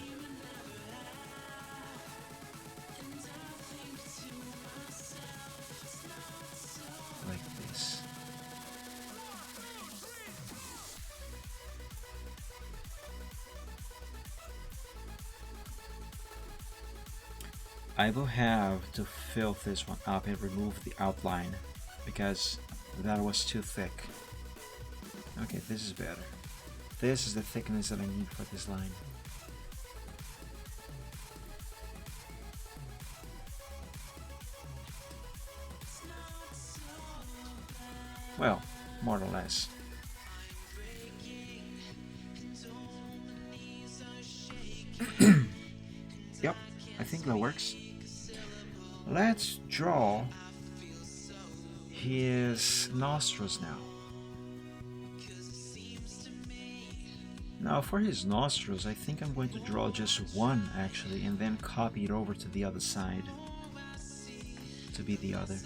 Like this. I will have to fill this one up and remove the outline because that was too thick. Okay, this is better. This is the thickness that I need for this line. Well, more or less. Yep, I think that works. Let's draw his nostrils now. Now for his nostrils, I think I'm going to draw just one actually, and then copy it over to the other side to be the other.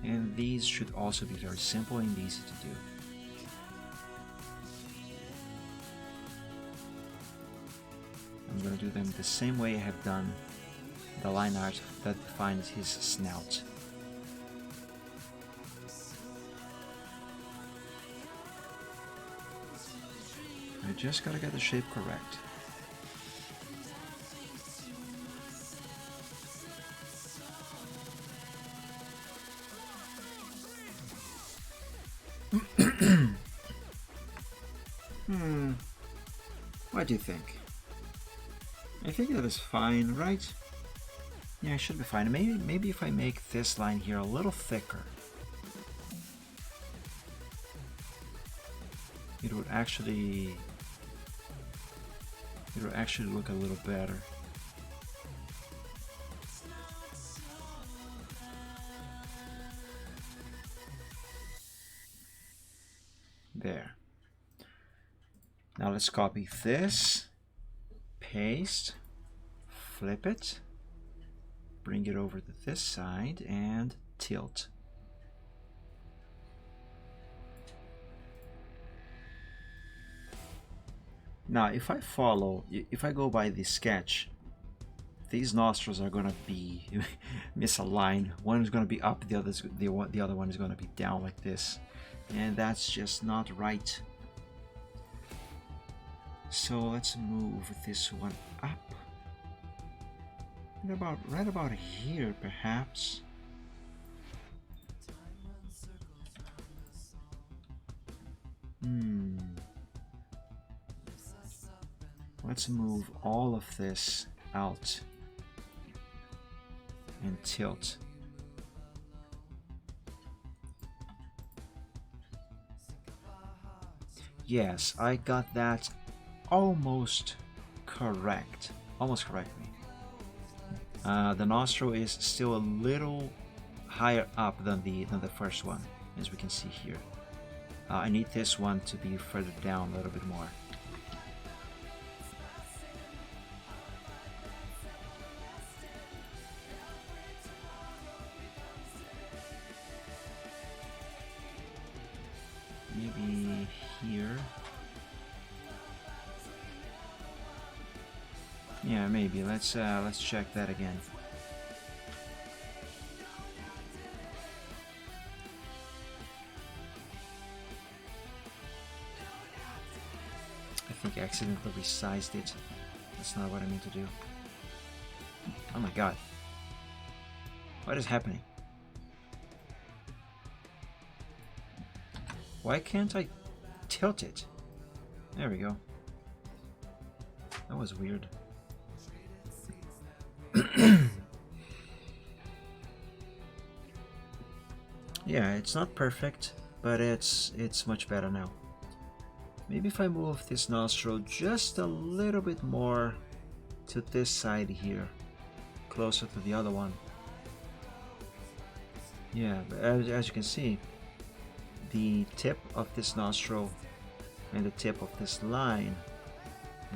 And these should also be very simple and easy to do. I'm going to do them the same way I have done the line art that defines his snout. I just gotta get the shape correct. What do you think? I think that is fine, right? Yeah, it should be fine. Maybe if I make this line here a little thicker, it would actually look a little better. There. Now let's copy this, paste, flip it, bring it over to this side and tilt. Now if I go by the sketch, these nostrils are gonna be misaligned. One is gonna be up, the other one is gonna be down like this, and that's just not right. So let's move this one up, right about here perhaps. Let's move all of this out and tilt. Yes, I got that almost correct. Almost correctly. The nostril is still a little higher up than the first one, as we can see here. I need this one to be further down a little bit more. Maybe here. Yeah, maybe. Let's check that again. I think I accidentally resized it. That's not what I meant to do. Oh my god. What is happening? Why can't I tilt it? There we go. That was weird. Yeah, it's not perfect, but it's much better now. Maybe if I move this nostril just a little bit more to this side here, closer to the other one. Yeah, as you can see, the tip of this nostril and the tip of this line,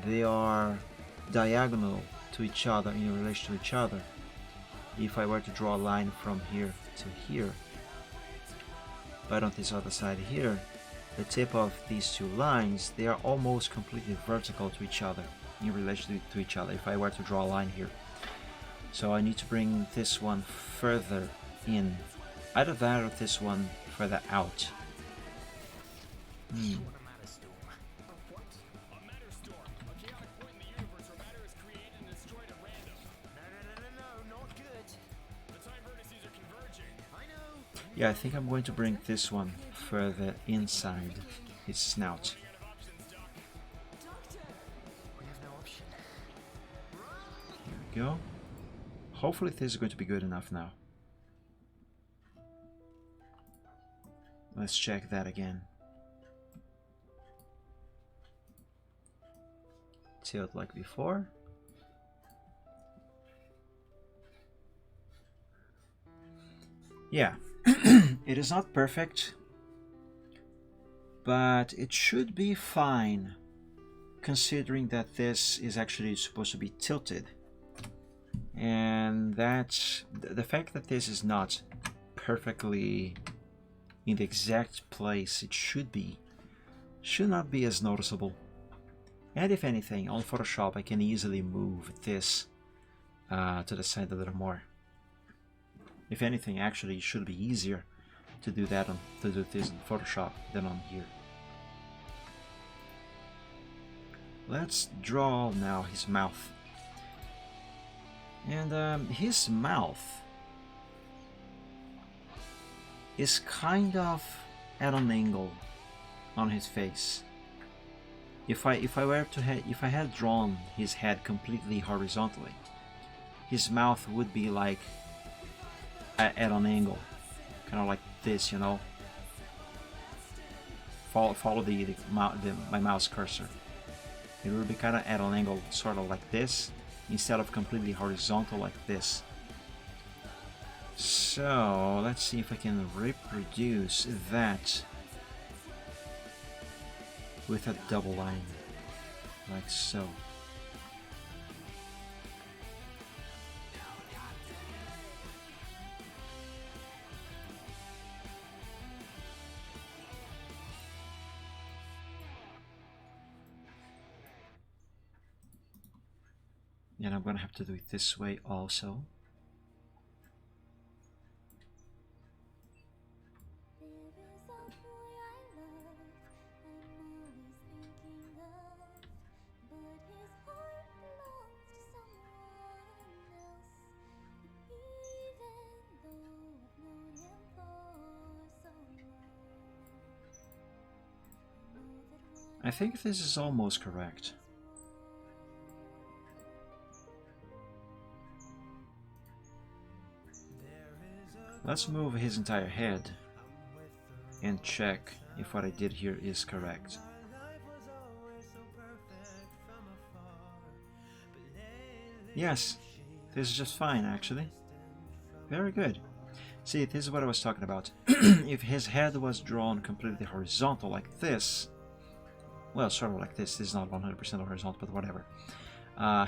they are diagonal to each other, in relation to each other. If I were to draw a line from here to here, but on this other side here, the tip of these two lines, they are almost completely vertical to each other, in relation to each other, if I were to draw a line here. So I need to bring this one further in, either that or this one further out. Yeah, I think I'm going to bring this one further inside his snout. Here we go. Hopefully this is going to be good enough now. Let's check that again. Tilt like before. Yeah, it is not perfect, but it should be fine, considering that this is actually supposed to be tilted. And that's the fact that this is not perfectly in the exact place it should not be as noticeable. And if anything, on Photoshop I can easily move this to the side a little more. If anything, actually it should be easier to do this in Photoshop than on here. Let's draw now his mouth. And his mouth is kind of at an angle on his face. If I had drawn his head completely horizontally, his mouth would be like at an angle, kind of like this, you know. Follow my mouse cursor. It would be kind of at an angle, sort of like this, instead of completely horizontal like this. So let's see if I can reproduce that with a double line, like so. And I'm gonna have to do it this way also. I think this is almost correct. Let's move his entire head and check if what I did here is correct. Yes, this is just fine actually. Very good. See, this is what I was talking about. If his head was drawn completely horizontal like this, well, sort of like this is not 100% horizontal, but whatever.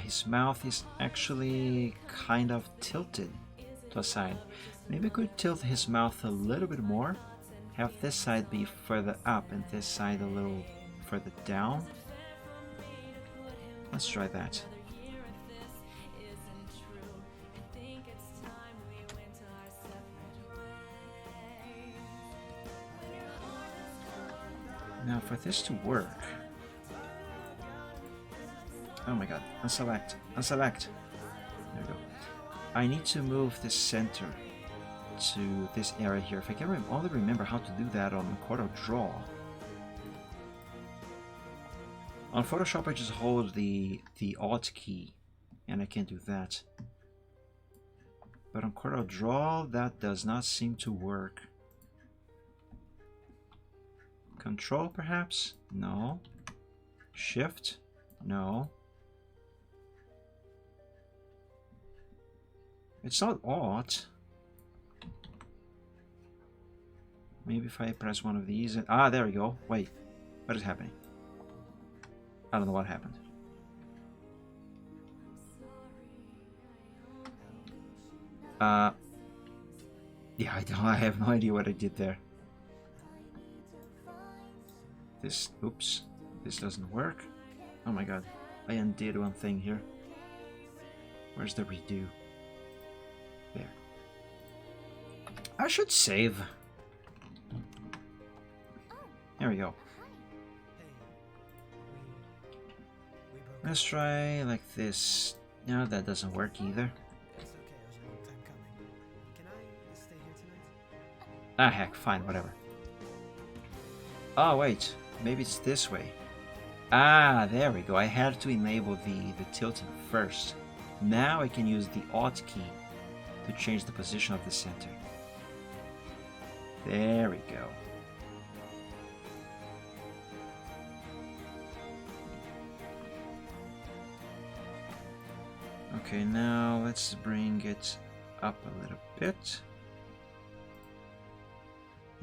His mouth is actually kind of tilted to a side. Maybe I could tilt his mouth a little bit more, have this side be further up and this side a little further down. Let's try that. Now for this to work, oh my god, unselect. There we go. I need to move the center to this area here. If I can only remember how to do that on CorelDRAW. On Photoshop I just hold the Alt key and I can do that. But on CorelDRAW that does not seem to work. Control, perhaps? No. Shift? No. It's not Alt. Maybe if I press one of these... Ah, there we go. Wait. What is happening? I don't know what happened. Yeah, I have no idea what I did there. This... Oops. This doesn't work. Oh my god. I undid one thing here. Where's the redo? There. I should save. There we go. Let's try like this. No, that doesn't work either. Ah, heck, fine, whatever. Oh, wait. Maybe it's this way. Ah, there we go. I had to enable the tilting first. Now I can use the Alt key to change the position of the center. There we go. Okay, now let's bring it up a little bit.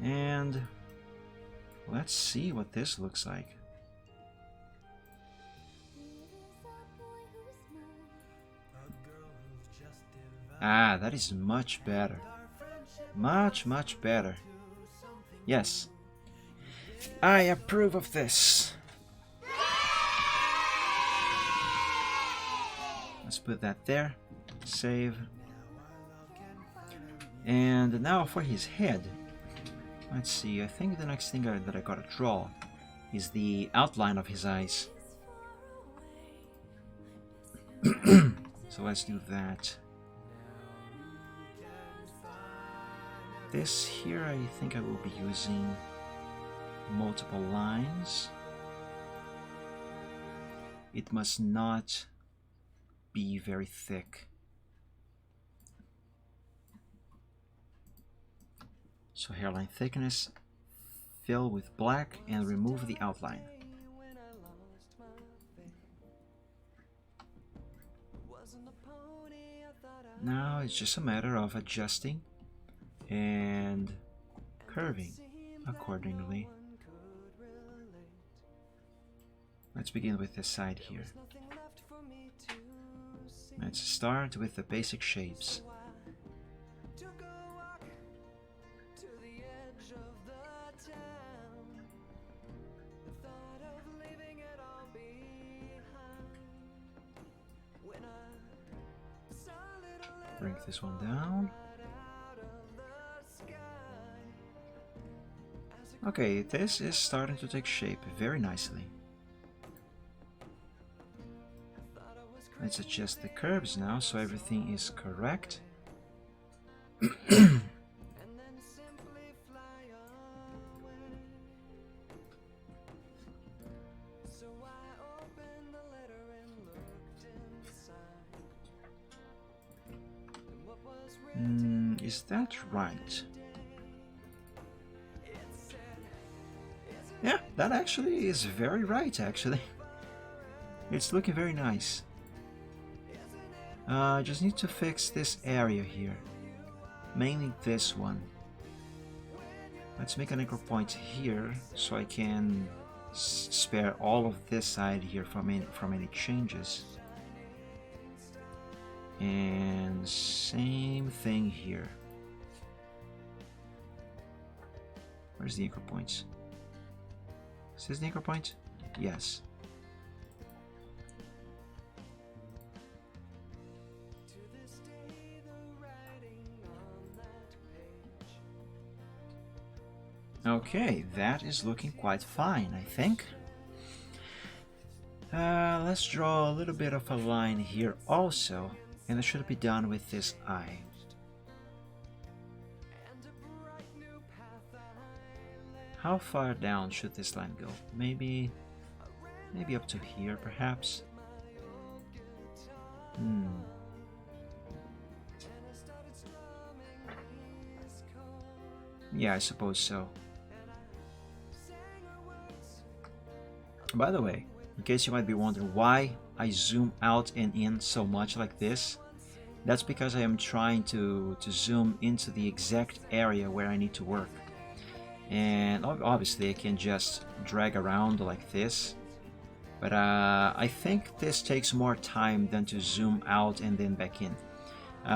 And let's see what this looks like. Ah, that is much better. Much, much better. Yes. I approve of this. Let's put that there. Save. And now for his head. Let's see, I think the next thing that I gotta draw is the outline of his eyes. So let's do that. This here, I think I will be using multiple lines. It must not be very thick. So hairline thickness, fill with black and remove the outline. Now it's just a matter of adjusting and curving accordingly. Let's begin with this side here. Let's start with the basic shapes. Bring this one down. Okay, this is starting to take shape very nicely. Let's adjust the curves now so everything is correct. Is that right? Yeah, that actually is very right, actually. It's looking very nice. I just need to fix this area here. Mainly this one. Let's make an anchor point here so I can spare all of this side here from any changes. And same thing here. Where's the anchor points? Is this the anchor point? Yes. Okay, that is looking quite fine, I think. Let's draw a little bit of a line here also, and it should be done with this eye. How far down should this line go? Maybe up to here, perhaps? Yeah, I suppose so. By the way, in case you might be wondering why I zoom out and in so much like this, that's because I am trying to zoom into the exact area where I need to work. And obviously I can just drag around like this, but I think this takes more time than to zoom out and then back in.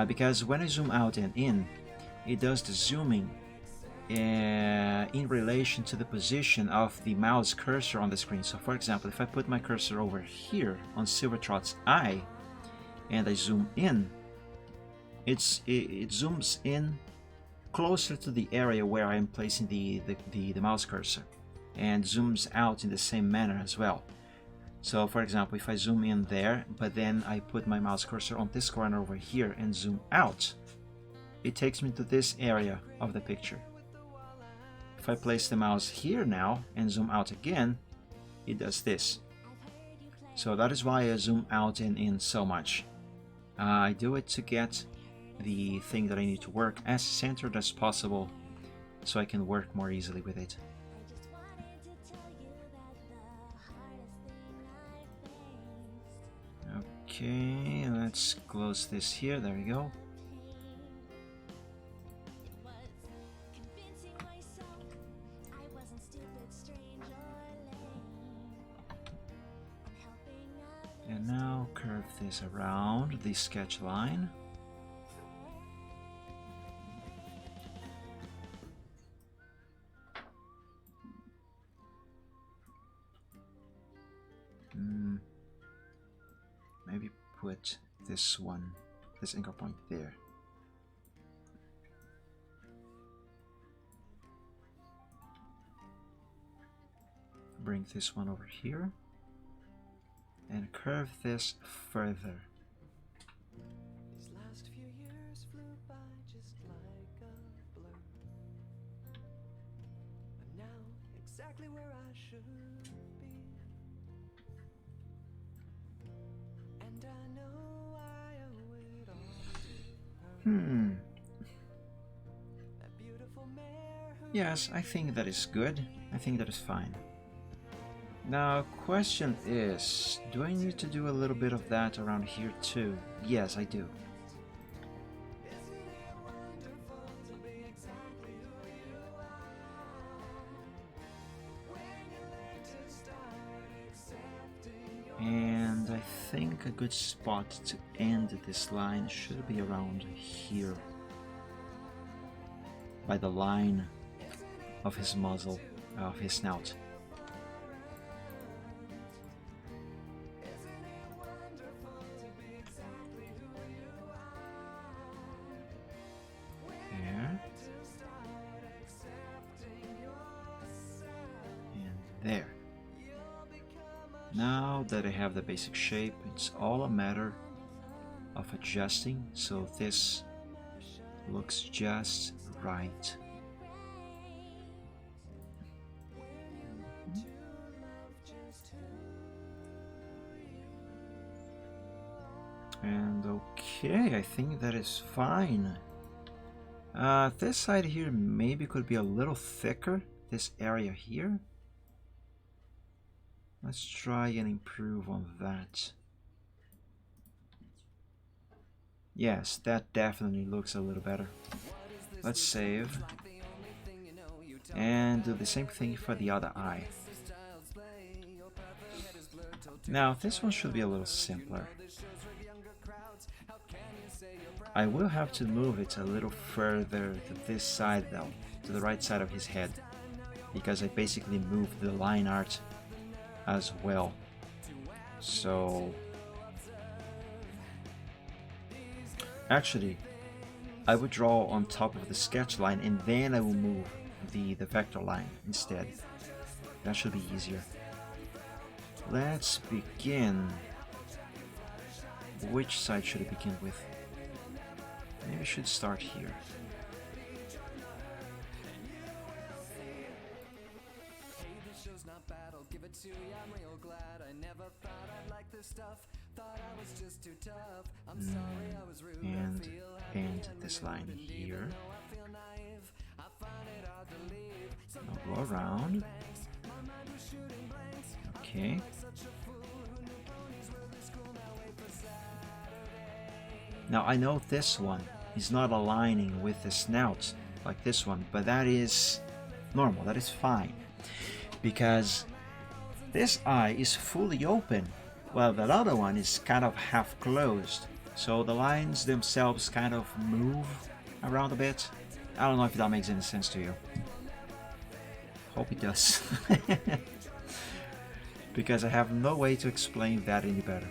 Because when I zoom out and in, it does the zooming in relation to the position of the mouse cursor on the screen. So for example, if I put my cursor over here on Silvertrot's eye and I zoom in, it zooms in closer to the area where I am placing the mouse cursor, and zooms out in the same manner as well. So for example, if I zoom in there, but then I put my mouse cursor on this corner over here and zoom out, it takes me to this area of the picture. If I place the mouse here now and zoom out again, it does this. So that is why I zoom out and in so much. I do it to get the thing that I need to work as centered as possible so I can work more easily with it. Okay, let's close this here. There we go. And now curve this around the sketch line. Maybe put this anchor point there. Bring this one over here and curve this further. These last few years flew by just like a blur. I'm now exactly where I should be. And I know I owe it all to her. That beautiful mare who Yes, I think that is good. I think that is fine. Now, question is, do I need to do a little bit of that around here too? Yes, I do. And I think a good spot to end this line should be around here, by the line of his muzzle, of his snout. There. And there. Now that I have the basic shape, it's all a matter of adjusting so this looks just right. And okay, I think that is fine. This side here maybe could be a little thicker, this area here. Let's try and improve on that. Yes, that definitely looks a little better. Let's save. And do the same thing for the other eye. Now, this one should be a little simpler. I will have to move it a little further to this side though, to the right side of his head, because I basically moved the line art as well. So actually I would draw on top of the sketch line and then I will move the vector line instead. That should be easier. Let's begin. Which side should I begin with? Maybe I should start here. And bend this line here. I'll go around. Okay. Now I know this one is not aligning with the snout like this one, but that is normal, that is fine. Because this eye is fully open, while that other one is kind of half closed. So the lines themselves kind of move around a bit. I don't know if that makes any sense to you. Hope it does. Because I have no way to explain that any better.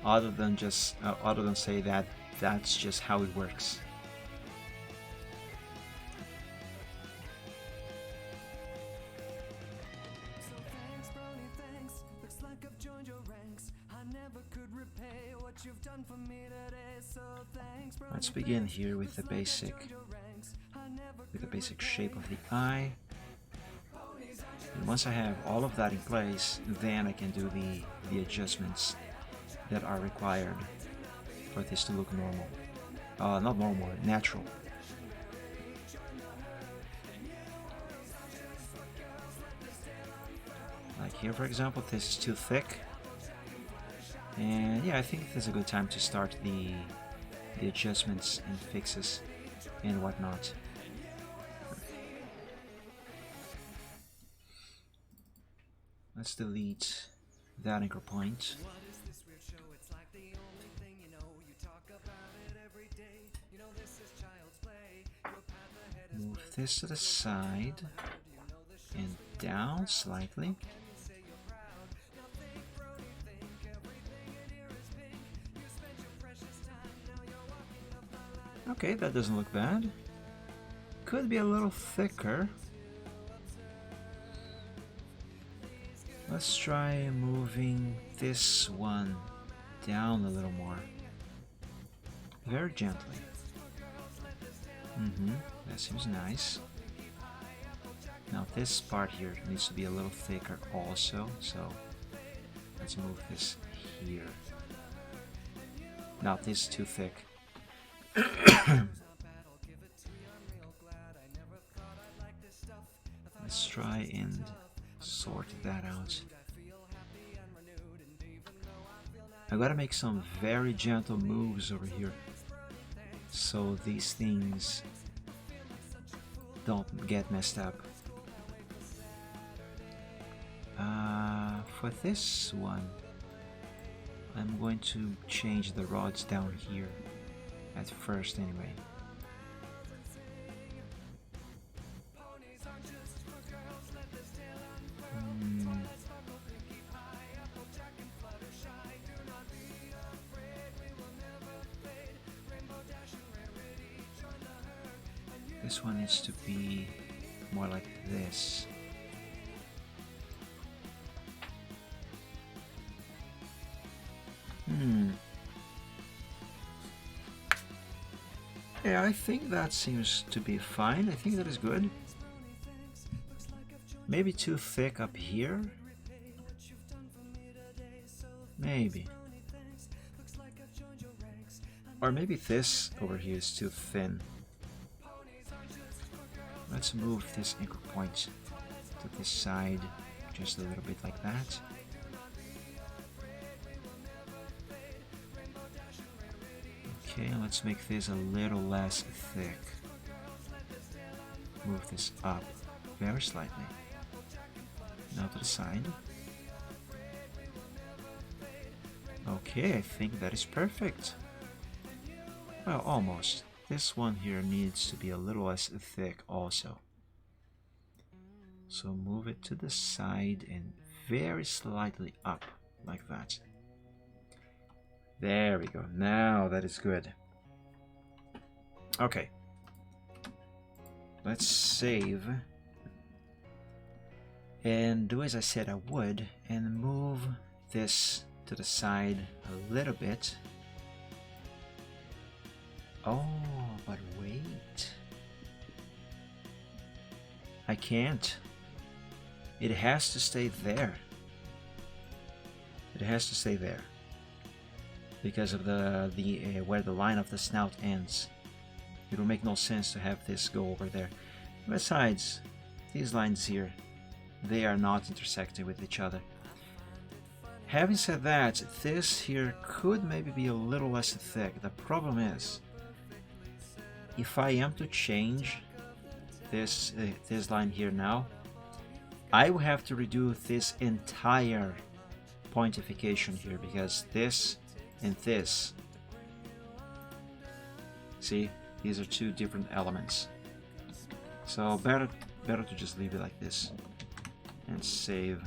Other than say that that's just how it works. Let's begin here with the basic shape of the eye. And once I have all of that in place, then I can do the adjustments that are required for this to look normal. Not normal, natural. Like here, for example, this is too thick. And yeah, I think this is a good time to start the adjustments and fixes and whatnot. Let's delete that anchor point. Move this to the side and down slightly. Okay, that doesn't look bad. Could be a little thicker. Let's try moving this one down a little more. Very gently. That seems nice. Now this part here needs to be a little thicker also, so let's move this here. Now this is too thick. Let's try and sort that out. I gotta make some very gentle moves over here so these things don't get messed up. For this one, I'm going to change the rods down here at first anyway. This one needs to be more like this. Yeah, I think that seems to be fine. I think that is good. Maybe too thick up here. Maybe. Or maybe this over here is too thin. Let's move this anchor point to this side just a little bit like that. Okay, let's make this a little less thick. Move this up very slightly. Now to the side. Okay, I think that is perfect. Well, almost. This one here needs to be a little less thick also. So move it to the side and very slightly up, like that. There we go. Now that is good. Okay. Let's save. And do as I said I would, and move this to the side a little bit. Oh, but wait. I can't. It has to stay there. It has to stay there. Because of the where the line of the snout ends. It will make no sense to have this go over there. Besides, these lines here they are not intersecting with each other. Having said that, this here could maybe be a little less thick. The problem is, if I am to change this line here now, I will have to redo this entire pointification here, because this and this, see, these are two different elements. So better to just leave it like this and save.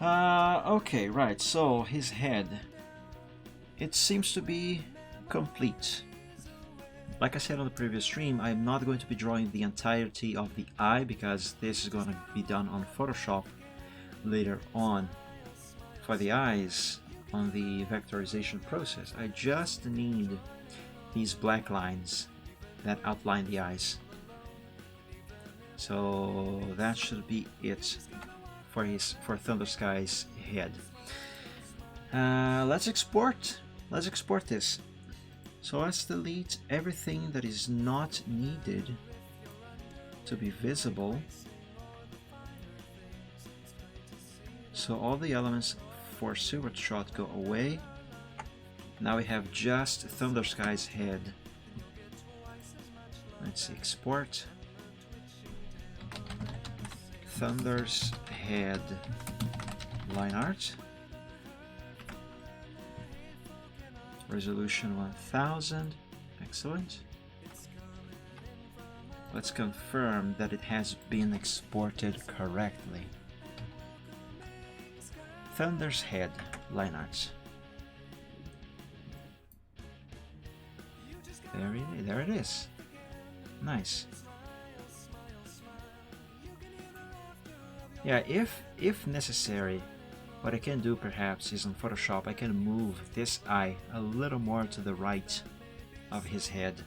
Okay, right, so his head, it seems to be complete. Like I said on the previous stream, I'm not going to be drawing the entirety of the eye, because this is going to be done on Photoshop later on for the eyes on the vectorization process. I just need these black lines that outline the eyes. So that should be it for Thunder Sky's head. Let's export this. So let's delete everything that is not needed to be visible. So all the elements for Silvertrot go away. Now we have just Thunder Sky's head. Let's see, export. Thunder's head line art. Resolution 1000. Excellent. Let's confirm that it has been exported correctly. Thunder's head line art. There it is. Nice. Yeah, if necessary, what I can do perhaps is on Photoshop I can move this eye a little more to the right of his head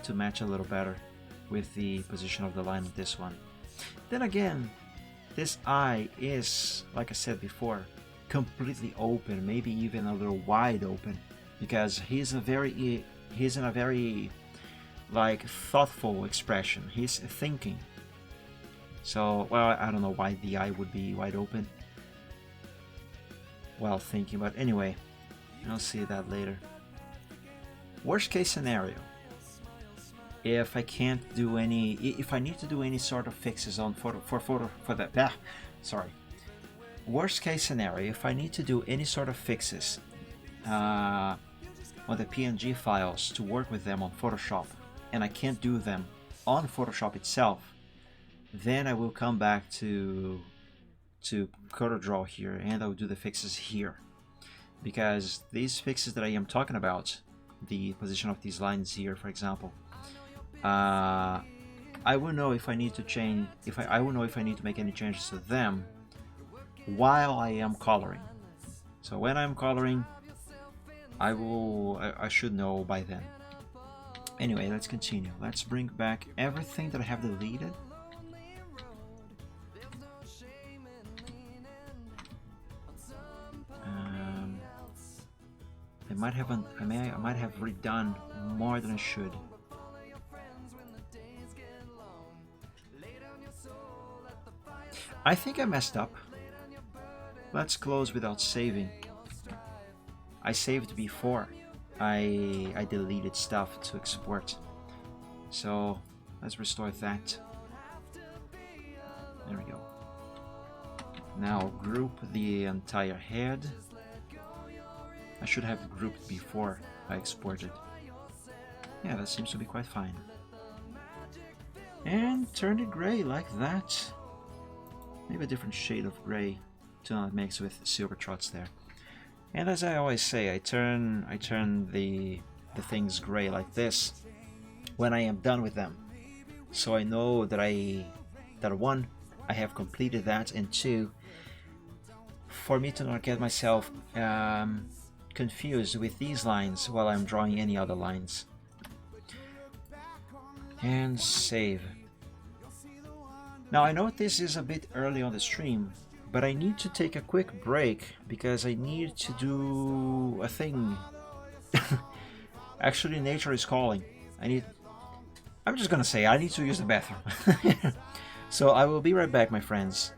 to match a little better with the position of the line of this one. Then again, this eye is, like I said before, completely open, maybe even a little wide open, because he's in a very like thoughtful expression. He's thinking. So, well, I don't know why the eye would be wide open while thinking, but anyway, I'll see that later. Worst case scenario, if I need to do any sort of fixes on worst case scenario, if I need to do any sort of fixes on the PNG files to work with them on Photoshop, and I can't do them on Photoshop itself, then I will come back to CorelDRAW here, and I will do the fixes here, because these fixes that I am talking about, the position of these lines here, for example, I will know if I need to change, I will know if I need to make any changes to them while I am coloring. So when I'm coloring, I should know by then. Anyway, let's continue. Let's bring back everything that I have deleted. I might have redone more than I should. I think I messed up. Let's close without saving. I saved before I deleted stuff to export. So let's restore that. There we go. Now group the entire head. I should have grouped before I exported. Yeah, that seems to be quite fine. And turn it gray like that. Maybe a different shade of gray to not mix with Silvertrots there. And as I always say, I turn the things gray like this when I am done with them. So I know that one, I have completed that, and two, for me to not get myself confused with these lines while I'm drawing any other lines. And save. Now I know this is a bit early on the stream, but I need to take a quick break because I need to do a thing. Actually, nature is calling. I'm just gonna say I need to use the bathroom. So I will be right back, my friends.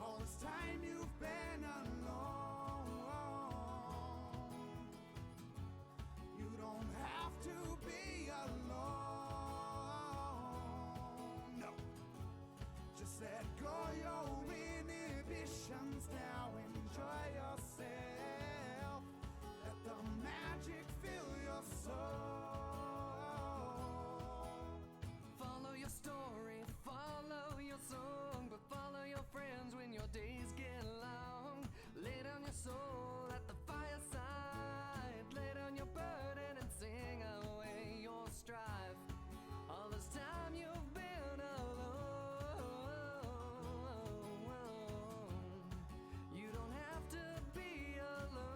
All this time you've been alone. You don't have to be alone. No. Just let go your inhibitions now. Enjoy yourself. Let the magic fill your soul. Follow your story, follow your song, but follow your friends when your days get long. Lay down your soul at the fireside, lay down your burden and sing away your strife. All this time you've been alone. You don't have to be alone.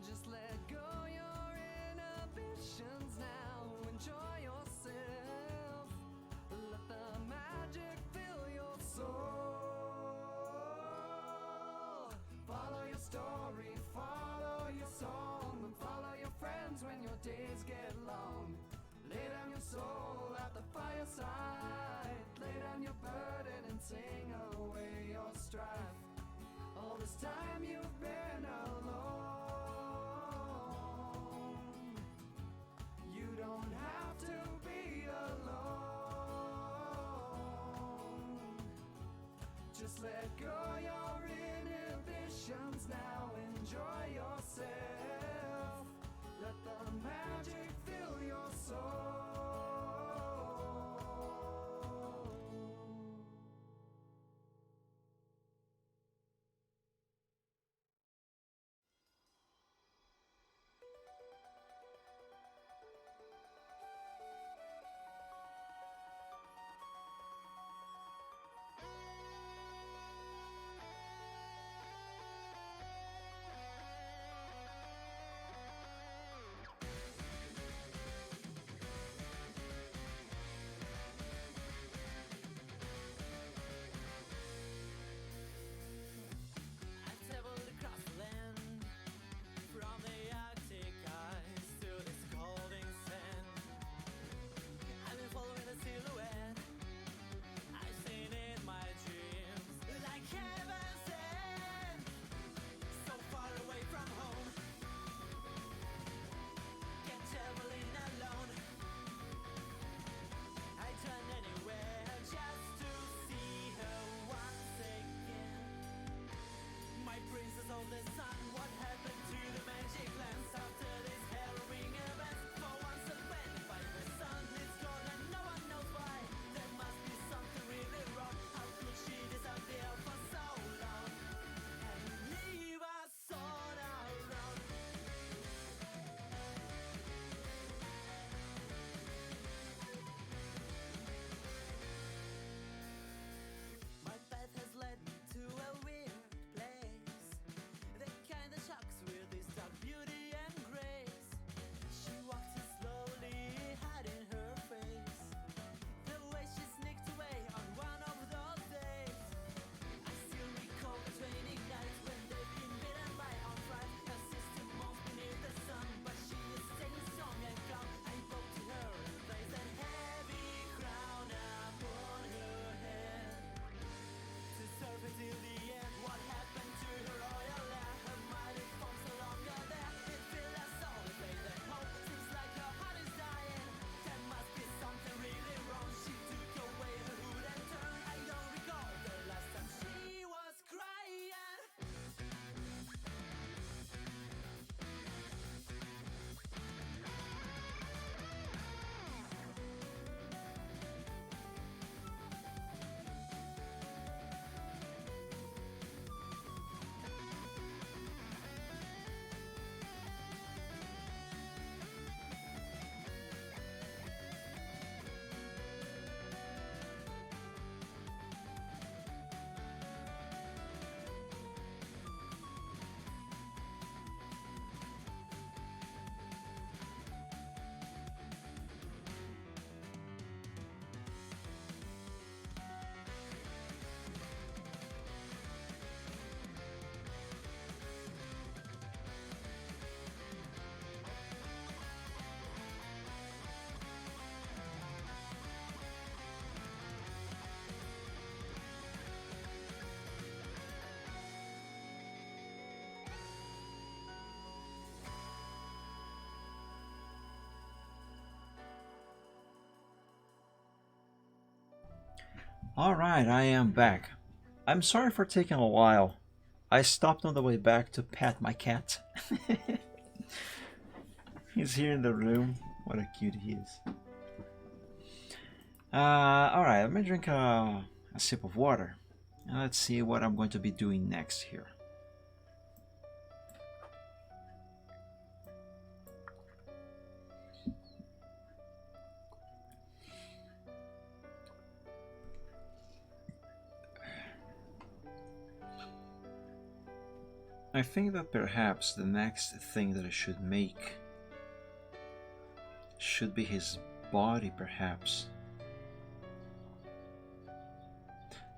Just let go your inhibitions now. Enjoy yourself. Let the magic fill your soul. Follow your story, follow your song, and follow your friends when your days get long. Lay down your soul at the fireside. Lay down your burden and sing away your strife. All this time you've been alone. You don't have to be alone. Just let go your inhibitions now. Enjoy yourself. Let the magic fill your soul. Alright, I am back. I'm sorry for taking a while. I stopped on the way back to pet my cat. He's here in the room. What a cute he is. Alright, let me drink a sip of water. And let's see what I'm going to be doing next here. I think that perhaps the next thing that I should make should be his body, perhaps.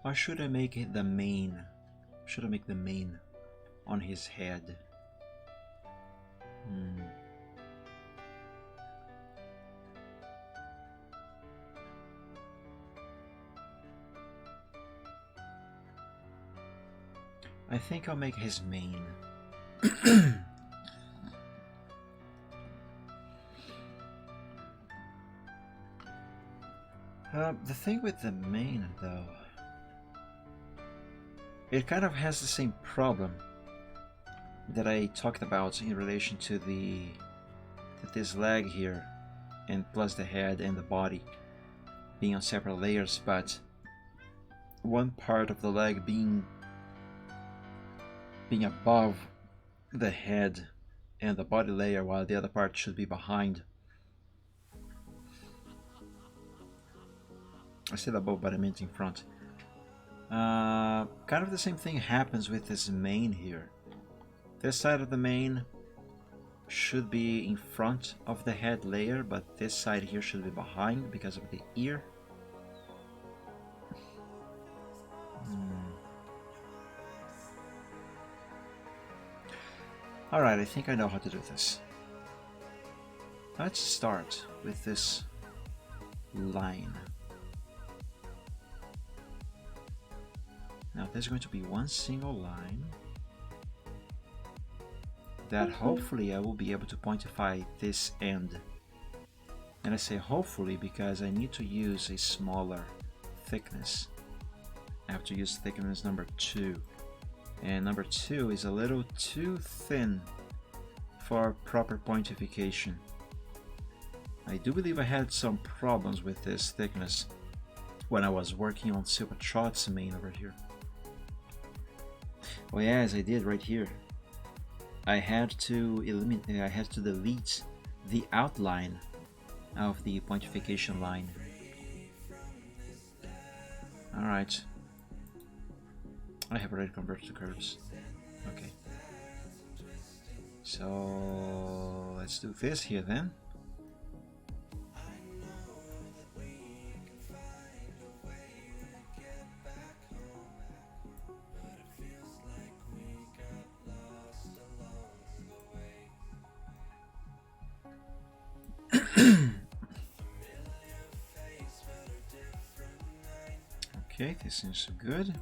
Or should I make it the mane? Should I make the mane on his head? I think I'll make his mane. The thing with the mane, though, it kind of has the same problem that I talked about in relation to this leg here, and plus the head and the body being on separate layers, but one part of the leg being above the head and the body layer, while the other part should be behind. I said above, but I meant in front. Kind of the same thing happens with this mane here. This side of the mane should be in front of the head layer, but this side here should be behind because of the ear. Alright, I think I know how to do this. Let's start with this line. Now there's going to be one single line that hopefully I will be able to pointify this end. And I say hopefully because I need to use a smaller thickness. I have to use thickness number 2. And number 2 is a little too thin for proper pointification. I do believe I had some problems with this thickness when I was working on Silver Trot's mane over here. Oh yes, I did right here. I had to delete the outline of the pointification line. Alright. I have already converted to curves. Okay. So let's do this here then. Okay, this seems good.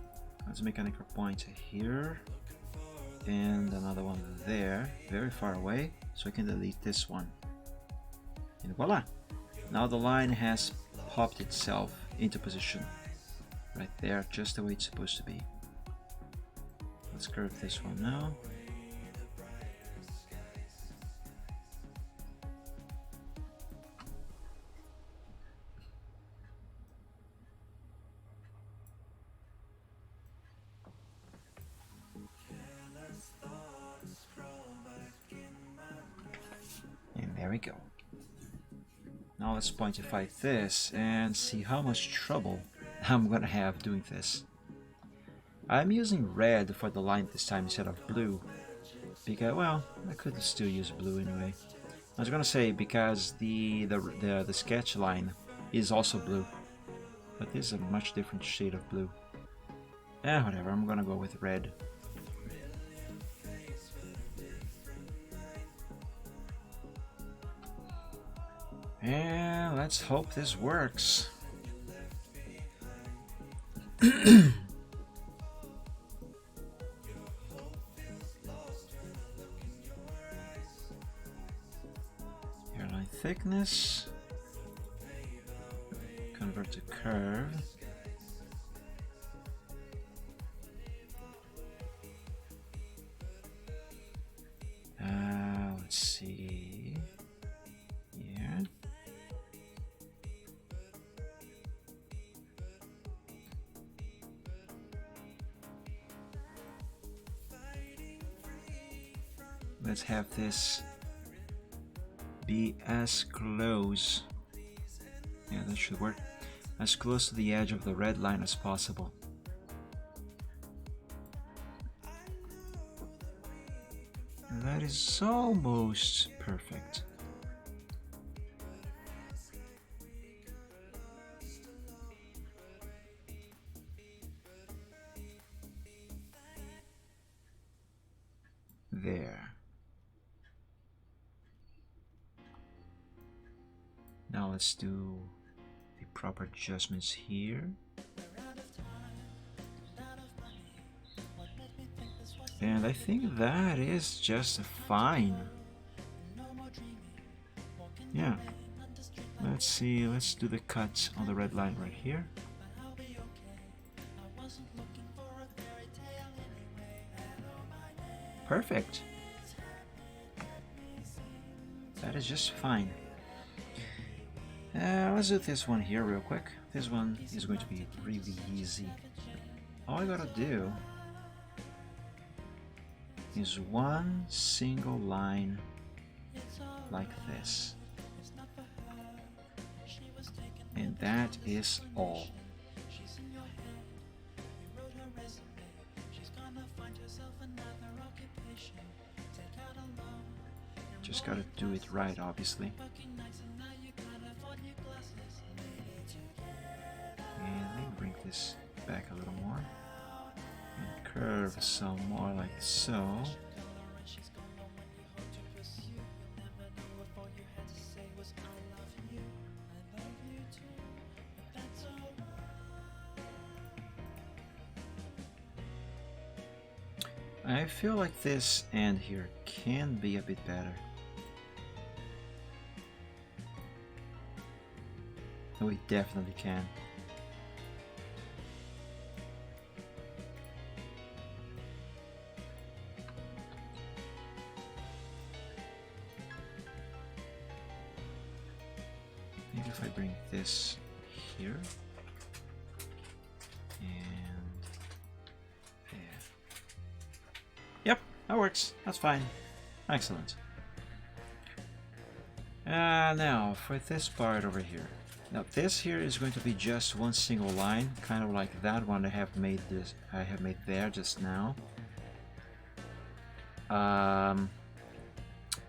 Let's make an anchor point here and another one there, very far away, so I can delete this one. And voila! Now the line has popped itself into position right there, just the way it's supposed to be. Let's curve this one now. There we go. Now let's pointify this and see how much trouble I'm gonna have doing this. I'm using red for the line this time instead of blue. Because, well, I could still use blue anyway. I was gonna say because the sketch line is also blue. But this is a much different shade of blue. Whatever, I'm gonna go with red. And let's hope this works. Hairline thickness. Convert to curve. let's have this be as close. Yeah, that should work. As close to the edge of the red line as possible. That is almost perfect. There. Now let's do the proper adjustments here. And I think that is just fine. Yeah. Let's see, let's do the cut on the red line right here. Perfect. That is just fine. Let's do this one here real quick. This one is going to be really easy. All I gotta do is one single line like this. And that is all. Just gotta do it right, obviously. And let me bring this back a little more. And curve some more like so. I feel like this end here can be a bit better. Oh, it definitely can. Maybe if I bring this here and there. Yep, that works. That's fine. Excellent. Now for this part over here. Now this here is going to be just one single line, kind of like that one I have made there just now.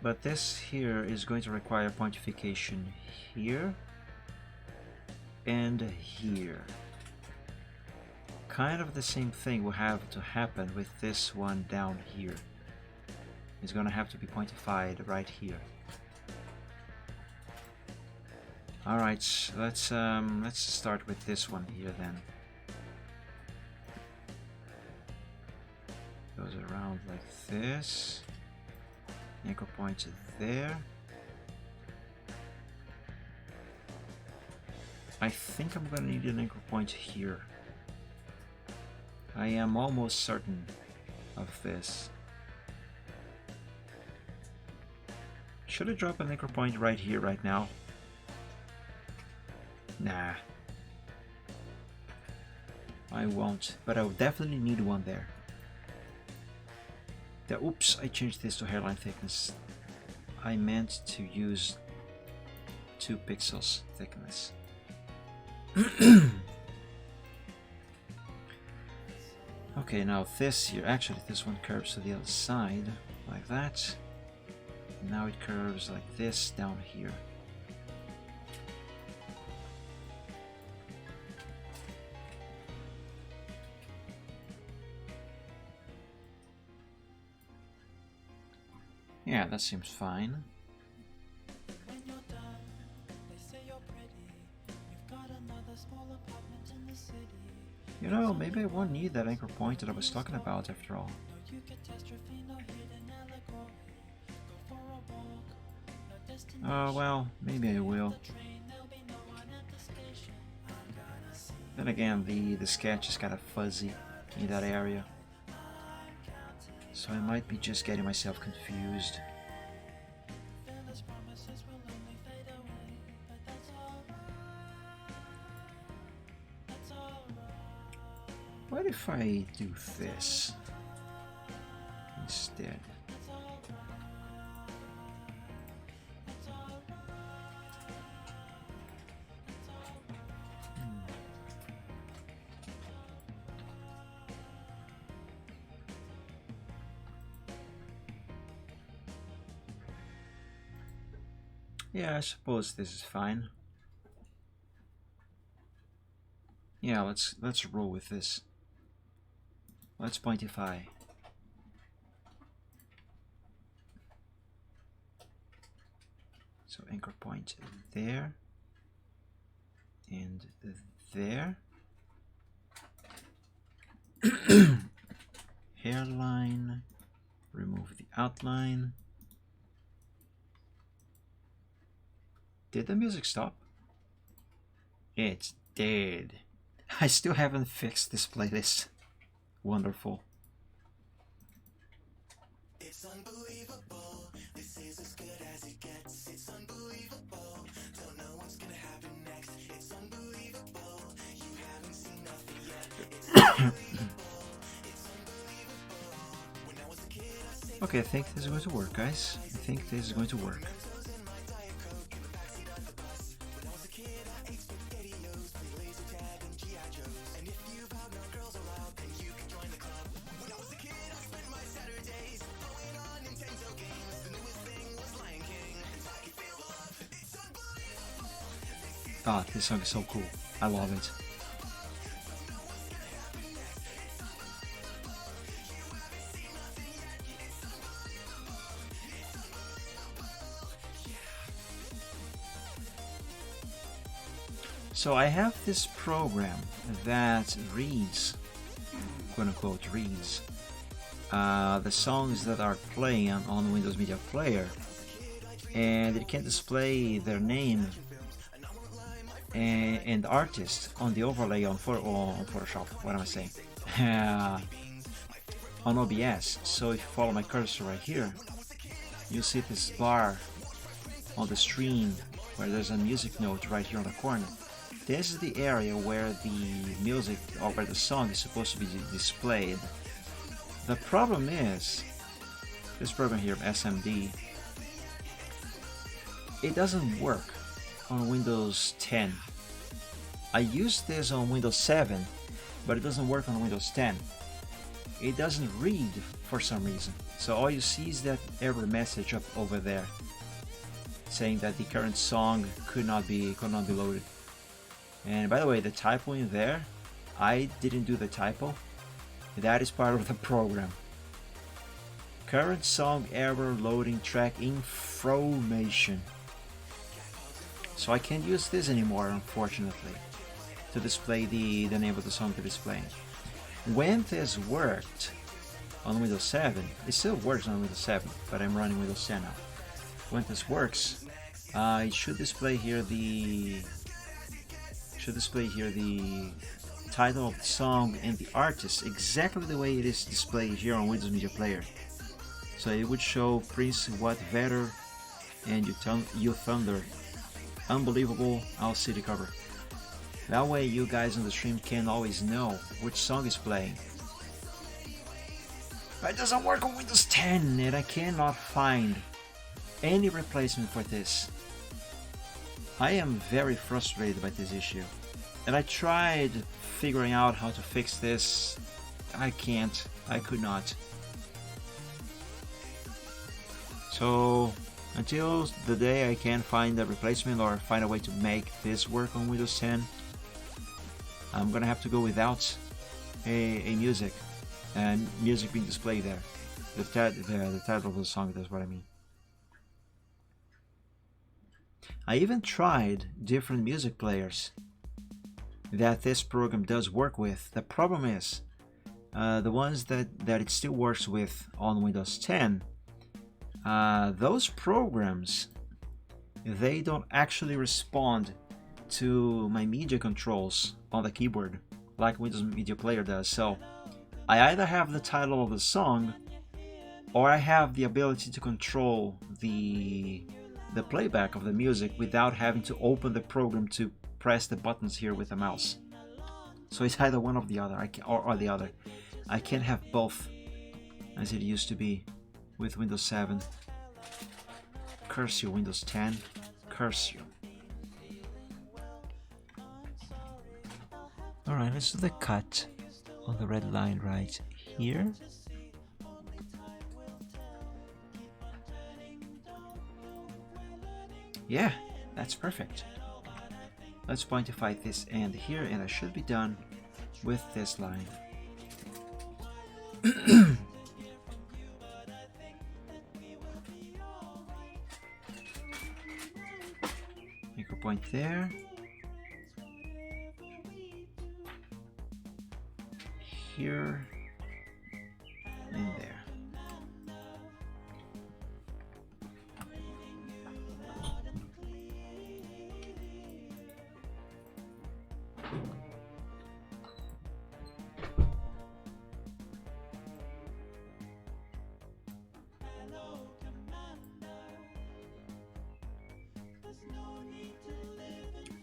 But this here is going to require pointification here and here. Kind of the same thing will have to happen with this one down here. It's going to have to be pointified right here. Alright, let's start with this one here then. Goes around like this. Anchor point there. I think I'm gonna need an anchor point here. I am almost certain of this. Should I drop an anchor point right here, right now? Nah. I won't, but I will definitely need one there. Oops, I changed this to hairline thickness. I meant to use 2 pixels thickness. Okay, now this here, actually this one curves to the other side, like that. Now it curves like this down here. Yeah, that seems fine. You know, maybe I won't need that anchor point that I was talking about after all. Well, maybe I will. Then again, the sketch is kind of fuzzy in that area. So I might be just getting myself confused. What if I do this instead? Yeah, I suppose this is fine. Yeah, let's roll with this. Let's pointify. So anchor point there and there. Hairline, remove the outline. Did the music stop? It's dead. I still haven't fixed this playlist. Wonderful. It's unbelievable. This is as good as it gets. It's unbelievable. Don't know what's gonna happen next. It's unbelievable. You haven't seen nothing yet. It's unbelievable. It's unbelievable. When I was a kid, I saved Okay, I think this is going to work, guys. I think this is going to work. Mentos in my Diet Coke in the backseat of the bus. When I was a kid, I ate SpaghettiOs, played laser tag and G.I. Joes. And if you've out now girls allowed, then you can join the club. When I was a kid, I spent my Saturdays blowing on Nintendo games. The newest thing was Lion King. And I can feel the love. It's unbelievable. Ah, this song is so cool. I love it. So I have this program that reads, quote unquote, reads the songs that are playing on Windows Media Player, and it can display their name and artist on the overlay on Photoshop. What am I saying? On OBS. So if you follow my cursor right here, you see this bar on the stream where there's a music note right here on the corner. This is the area where the music or where the song is supposed to be displayed. The problem is, this program here, SMD, it doesn't work on Windows 10. I used this on Windows 7, but it doesn't work on Windows 10. It doesn't read for some reason. So all you see is that error message up over there saying that the current song could not be loaded. And by the way, the typo in there, I didn't do the typo. That is part of the program. Current song error loading track information. So I can't use this anymore, unfortunately, to display the name of the song to display. When this worked on Windows 7, it still works on Windows 7, but I'm running Windows 10 now. When this works, it should display here the title of the song and the artist exactly the way it is displayed here on Windows Media Player. So it would show Prince, What Better, and You Thunder. Unbelievable, I'll see the cover. That way you guys on the stream can always know which song is playing. But it doesn't work on Windows 10 and I cannot find any replacement for this. I am very frustrated by this issue, and I tried figuring out how to fix this. I could not. So until the day I can find a replacement or find a way to make this work on Windows 10, I'm gonna have to go without a music and music being displayed there. The title of the song, that's what I mean. I even tried different music players that this program does work with. The problem is the ones that it still works with on Windows 10, those programs, they don't actually respond to my media controls on the keyboard like Windows Media Player does. So I either have the title of the song or I have the ability to control the playback of the music without having to open the program to press the buttons here with the mouse. So it's either one or the other, or the other. I can't have both as it used to be with Windows 7. Curse you, Windows 10. Curse you. Alright, let's do the cut on the red line right here. Yeah, that's perfect. Let's pointify this end here, and I should be done with this line. Anchor point there. Here and there.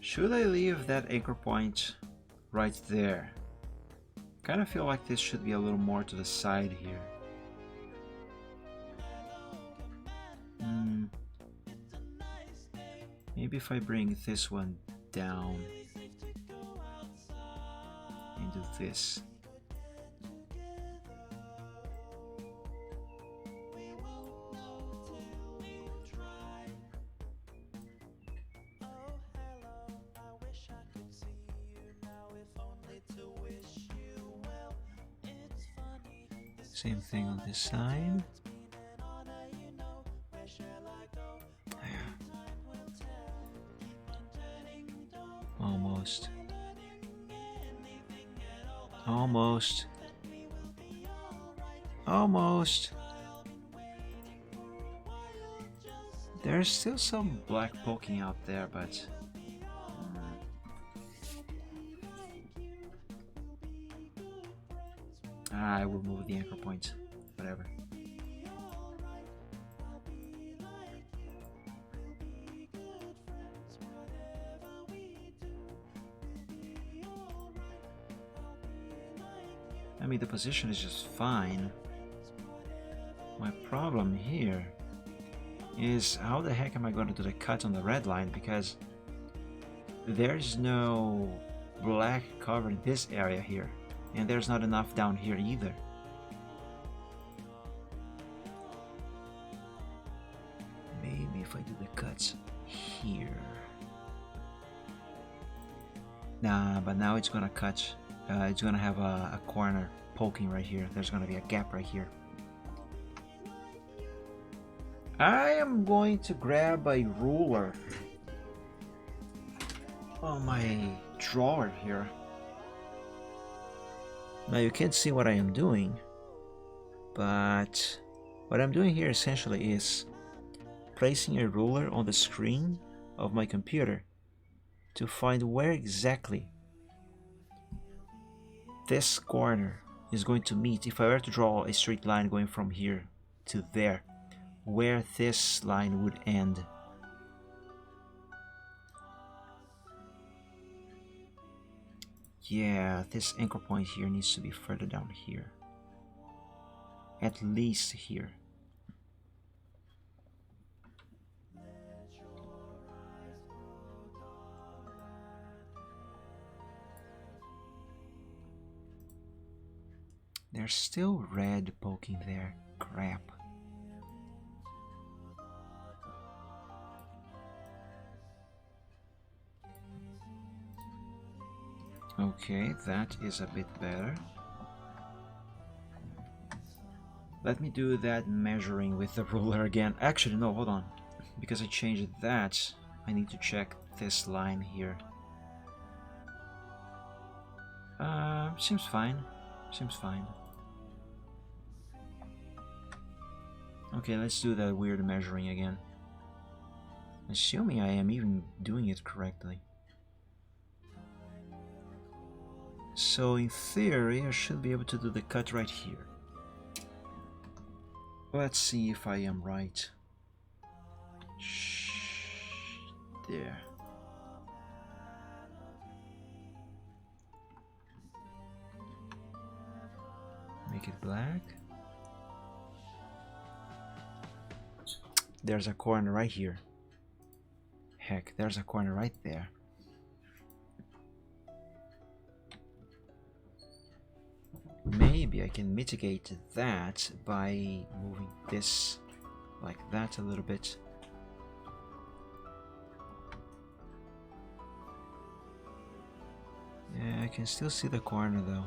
Should I leave that anchor point right there? Kind of feel like this should be a little more to the side here. Maybe if I bring this one down and do this. Same thing on this side. Almost. Almost. Almost. There's still some black poking out there, but I will move the anchor point. Whatever. I mean, the position is just fine. My problem here is how the heck am I going to do the cut on the red line, because there's no black covering this area here, and there's not enough down here either. Maybe if I do the cuts here. Nah, but now it's gonna cut. It's gonna have a corner poking right here. There's gonna be a gap right here. I am going to grab a ruler on my drawer here. Now you can't see what I am doing, but what I'm doing here essentially is placing a ruler on the screen of my computer to find where exactly this corner is going to meet. If I were to draw a straight line going from here to there, where this line would end. Yeah, this anchor point here needs to be further down here. At least here. There's still red poking there. Crap. Okay, that is a bit better. Let me do that measuring with the ruler again. Actually, no, hold on. Because I changed that, I need to check this line here. Seems fine. Seems fine. Okay, let's do that weird measuring again. Assuming I am even doing it correctly. So in theory, I should be able to do the cut right here. Let's see if I am right. There. Make it black. There's a corner right here. Heck, there's a corner right there. Maybe I can mitigate that by moving this like that a little bit. can still see the corner though.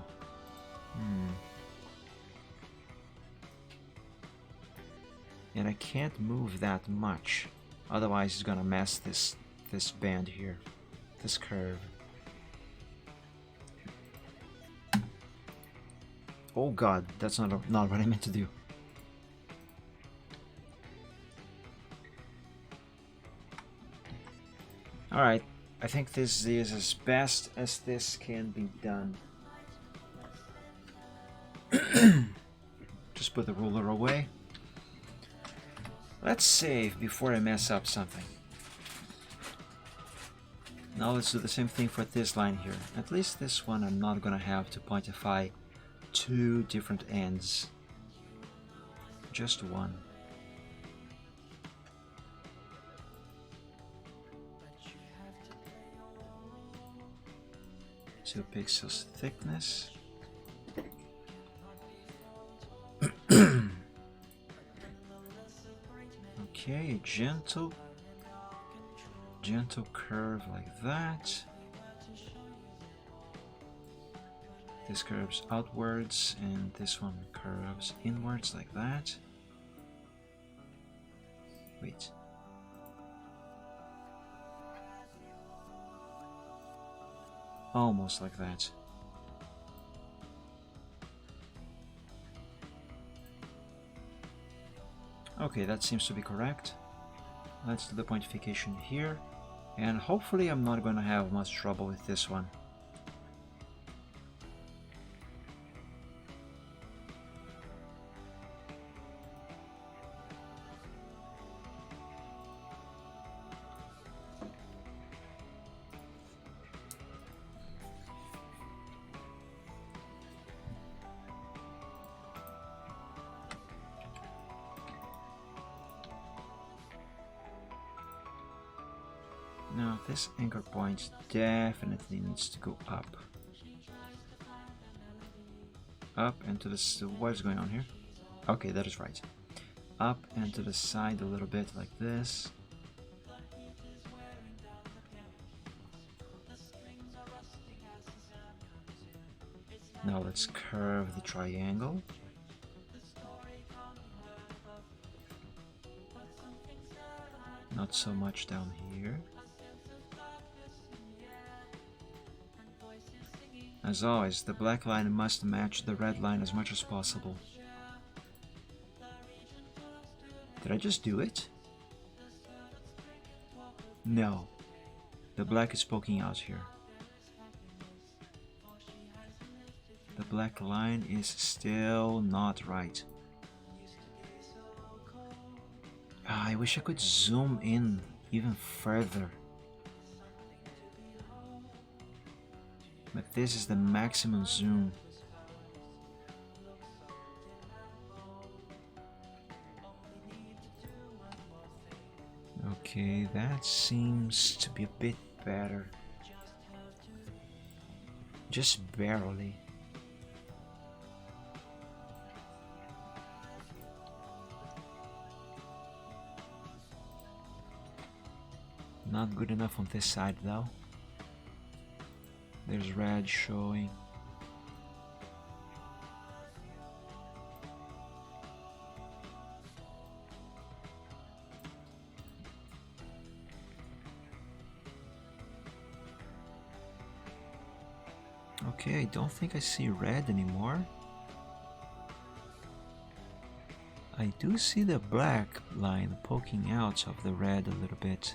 And I can't move that much, otherwise it's gonna mess this band here, this curve. Oh god, that's not what I meant to do. Alright, I think this is as best as this can be done. Just put the ruler away. Let's save before I mess up something. Now let's do the same thing for this line here. At least this one I'm not gonna have to pointify two different ends. Just one. 2 pixels thickness. Okay, gentle curve like that. This curves outwards and this one curves inwards like that. Wait. Almost like that. Okay, that seems to be correct. Let's do the pointification here, and hopefully I'm not going to have much trouble with this one. Now this anchor point definitely needs to go up. Up and to the... what is going on here? Okay, that is right. Up and to the side a little bit like this. Now let's curve the triangle. Not so much down here. As always, the black line must match the red line as much as possible. Did I just do it? No. The black is poking out here. The black line is still not right. I wish I could zoom in even further. But this is the maximum zoom. Okay, that seems to be a bit better. Just barely. Not good enough on this side though. There's red showing. Okay, I don't think I see red anymore. I do see the black line poking out of the red a little bit.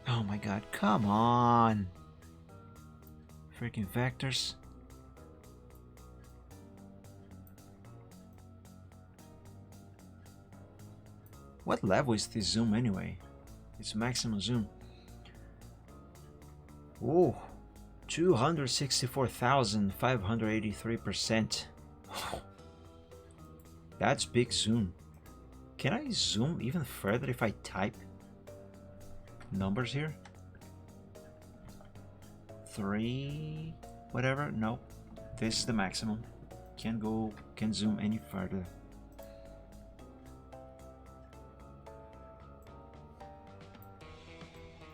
Oh my god, come on! Freaking vectors. What level is this zoom anyway? It's maximum zoom. Oh, 264,583%. That's big zoom. Can I zoom even further if I type numbers here? 3 whatever? No, this is the maximum. Can't zoom any further.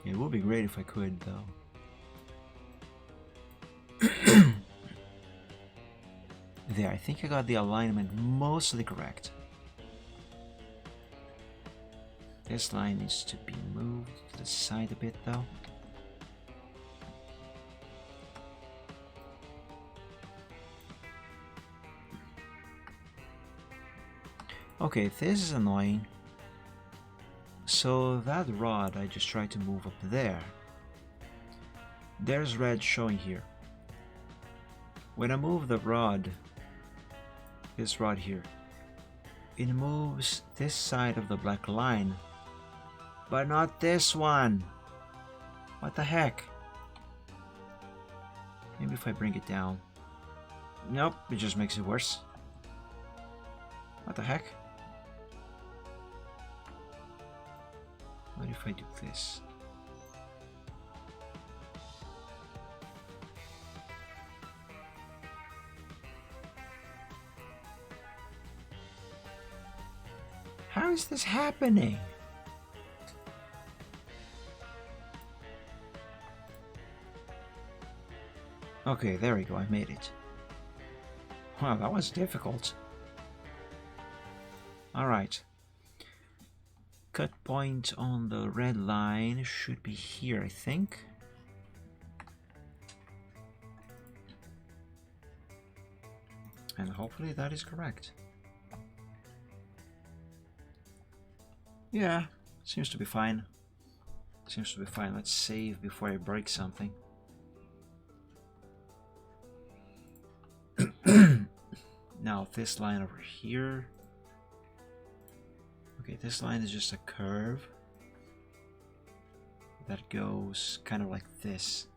It would be great if I could, though. There, I think I got the alignment mostly correct. This line needs to be moved to the side a bit, though. Okay, this is annoying. So that rod I just tried to move up there. There's red showing here. When I move the rod, this rod here, it moves this side of the black line, but not this one. What the heck? Maybe if I bring it down. Nope, it just makes it worse. What the heck? What if I do this? How is this happening? Okay, there we go, I made it. Wow, that was difficult. Alright. Cut point on the red line should be here, I think. And hopefully that is correct. Yeah, seems to be fine. Seems to be fine. Let's save before I break something. Now this line over here. Okay, this line is just a curve that goes kind of like this.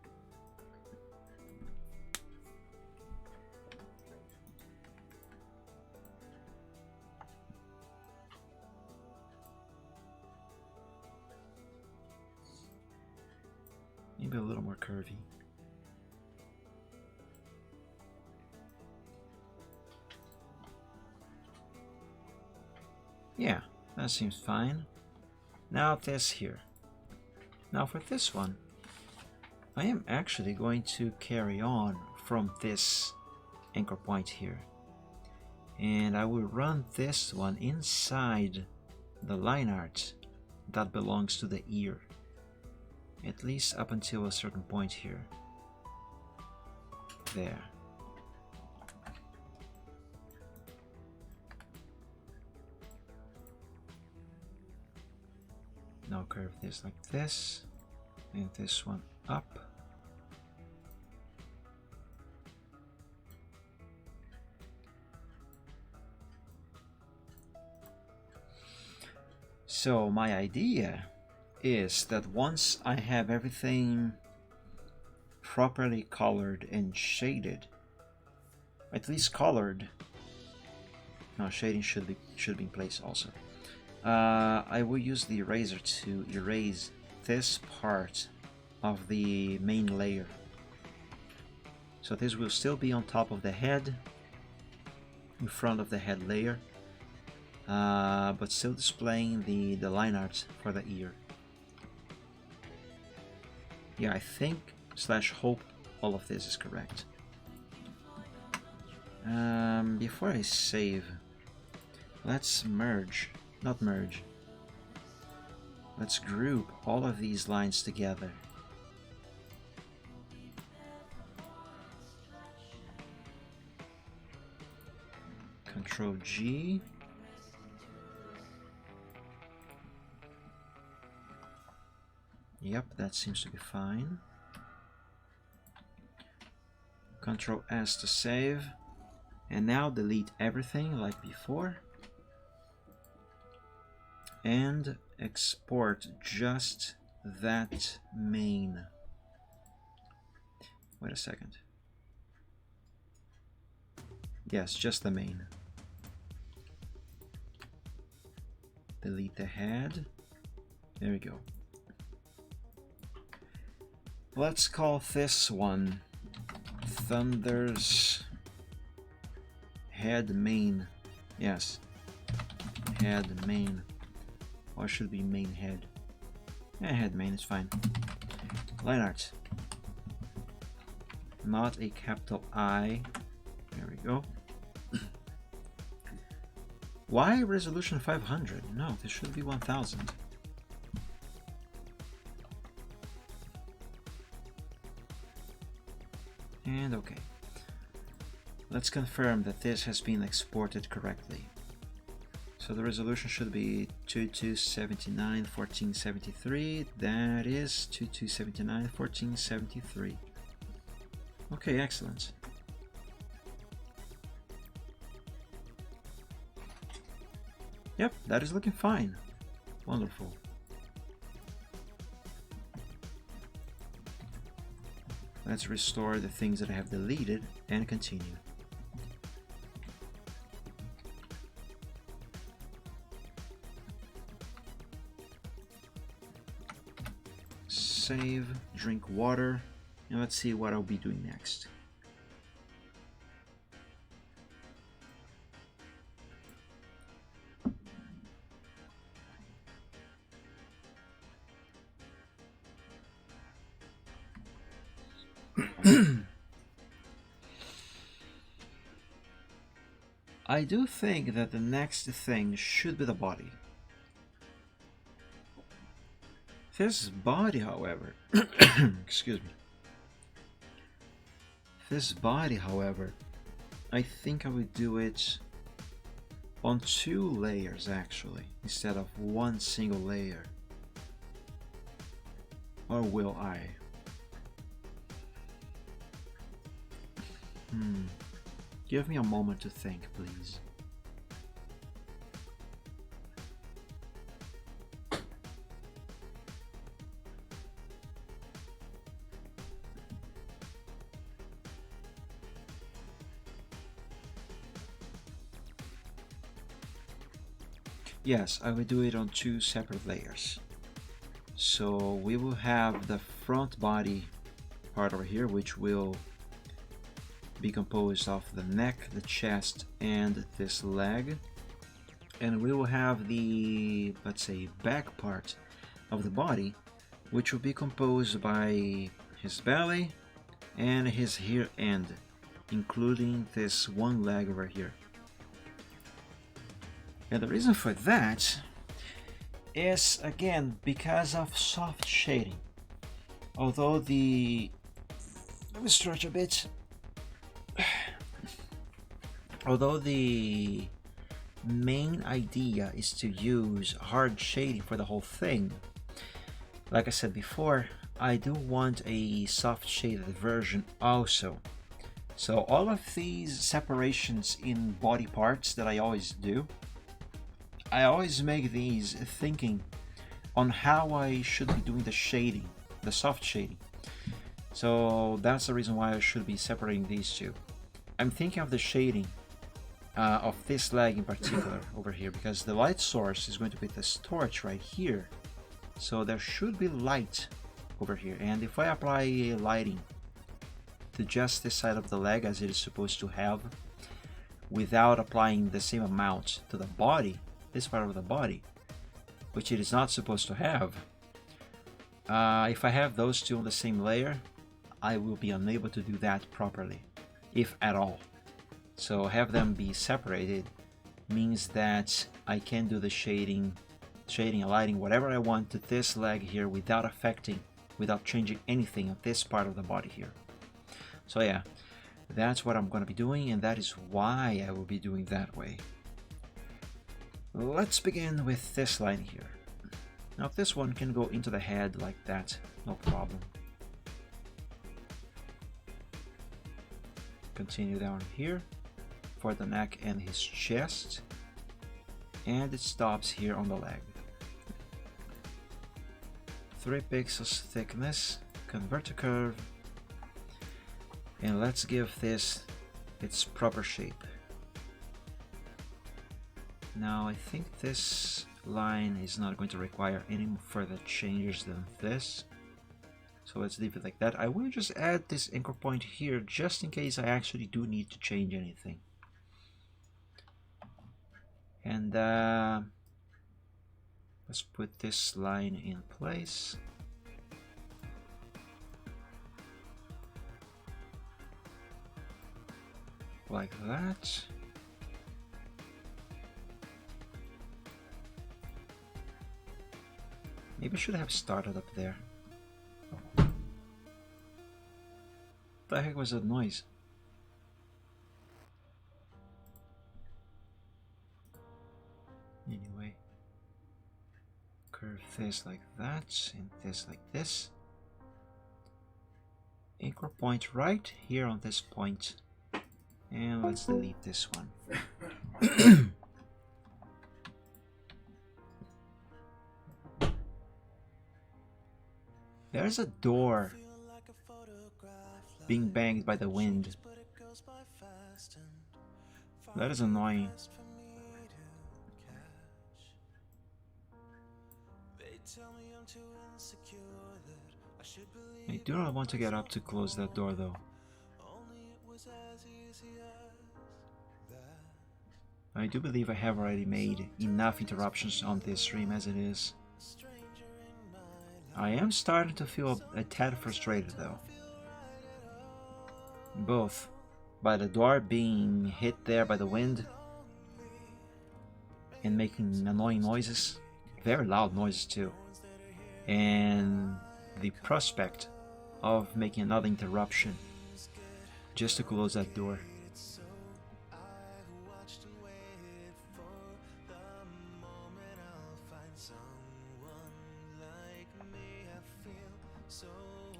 Maybe a little more curvy. Yeah, that seems fine. Now this here. Now for this one, I am actually going to carry on from this anchor point here. And I will run this one inside the line art that belongs to the ear. At least up until a certain point here. There. Now curve this like this, and this one up. So my idea is that once I have everything properly colored and shaded, at least colored, no, shading should be in place also. I will use the eraser to erase this part of the main layer. So this will still be on top of the head, in front of the head layer, but still displaying the line art for the ear. Yeah, I think / hope all of this is correct. Before I save, let's not merge. Let's group all of these lines together. Control G. Yep, that seems to be fine. Control S to save. And now delete everything like before. And export just that main. Wait a second. Yes, just the main. Delete the head. There we go. Let's call this one Thunder's head main. Yes, head main. Or should be main head. Head main is fine. Line art. Not a capital I. There we go. Why resolution 500? No, this should be 1000. And okay. Let's confirm that this has been exported correctly. So the resolution should be 2279 1473. That is 2279 1473. Okay, excellent. Yep, that is looking fine. Wonderful. Let's restore the things that I have deleted and continue. Save, drink water, and let's see what I'll be doing next. I do think that the next thing should be the body. This body, however, excuse me. This body, however, I think I would do it on 2 layers actually, instead of 1 single layer. Or will I? Give me a moment to think, please. Yes, I will do it on 2 separate layers. So we will have the front body part over here, which will be composed of the neck, the chest, and this leg. And we will have the, let's say, back part of the body, which will be composed by his belly and his rear end, including this one leg over here. And the reason for that is, again, because of soft shading. Although the... let me stretch a bit. Although the main idea is to use hard shading for the whole thing, like I said before, I do want a soft shaded version also. So all of these separations in body parts that I always do, I always make these thinking on how I should be doing the shading, the soft shading. So that's the reason why I should be separating these two. I'm thinking of the shading of this leg in particular over here, because the light source is going to be this torch right here. So there should be light over here, and if I apply lighting to just this side of the leg as it is supposed to have, without applying the same amount to the body, this part of the body, which it is not supposed to have, if I have those two on the same layer, I will be unable to do that properly, if at all. So have them be separated means that I can do the shading and lighting, whatever I want to this leg here without changing anything on this part of the body here. So yeah, that's what I'm going to be doing, and that is why I will be doing that way. Let's begin with this line here. Now this one can go into the head like that, no problem. Continue down here for the neck and his chest, and it stops here on the leg. 3 pixels thickness, convert to curve, and let's give this its proper shape. Now I think this line is not going to require any further changes than this, so let's leave it like that. I will just add this anchor point here just in case I actually do need to change anything. And Let's put this line in place. Like that. Maybe I should have started up there. What the heck was that noise? Anyway, curve this like that and this like this. Anchor point right here on this point. And let's delete this one. There's a door being banged by the wind. That is annoying. I do not want to get up to close that door though. I do believe I have already made enough interruptions on this stream as it is. I am starting to feel a tad frustrated though. Both by the door being hit there by the wind and making annoying noises, very loud noises too, and the prospect of making another interruption just to close that door.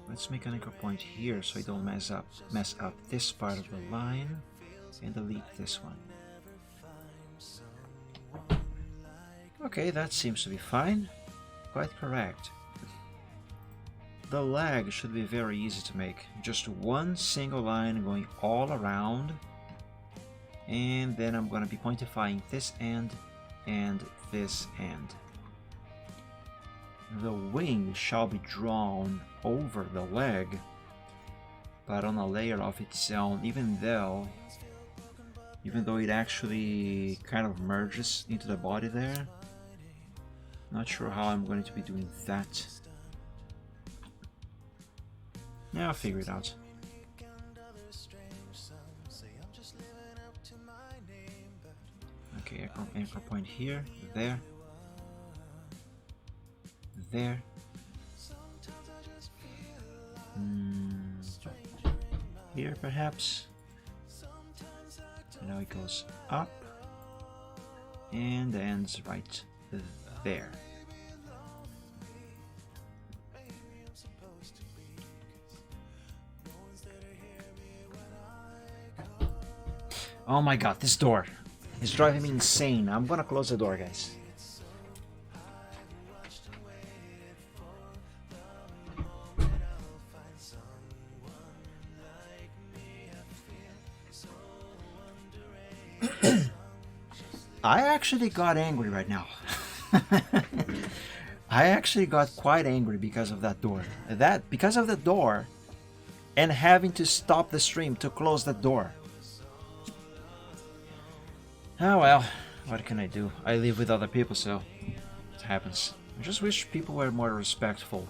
Let's make an anchor point here so I don't mess up this part of the line, and delete this one. Okay, that seems to be fine. Quite correct. The leg should be very easy to make. Just one single line going all around, and then I'm going to be pointifying this end and this end. The wing shall be drawn over the leg, but on a layer of its own, even though it actually kind of merges into the body there. Not sure how I'm going to be doing that. Yeah, I'll figure it out. Okay, anchor point here, there, there. Here perhaps. Now it goes up and ends right there. Oh my god, this door is driving me insane. I'm gonna close the door, guys. I actually got angry right now. I actually got quite angry because of that door. Because of the door and having to stop the stream to close the door. Oh well, what can I do? I live with other people, so it happens. I just wish people were more respectful.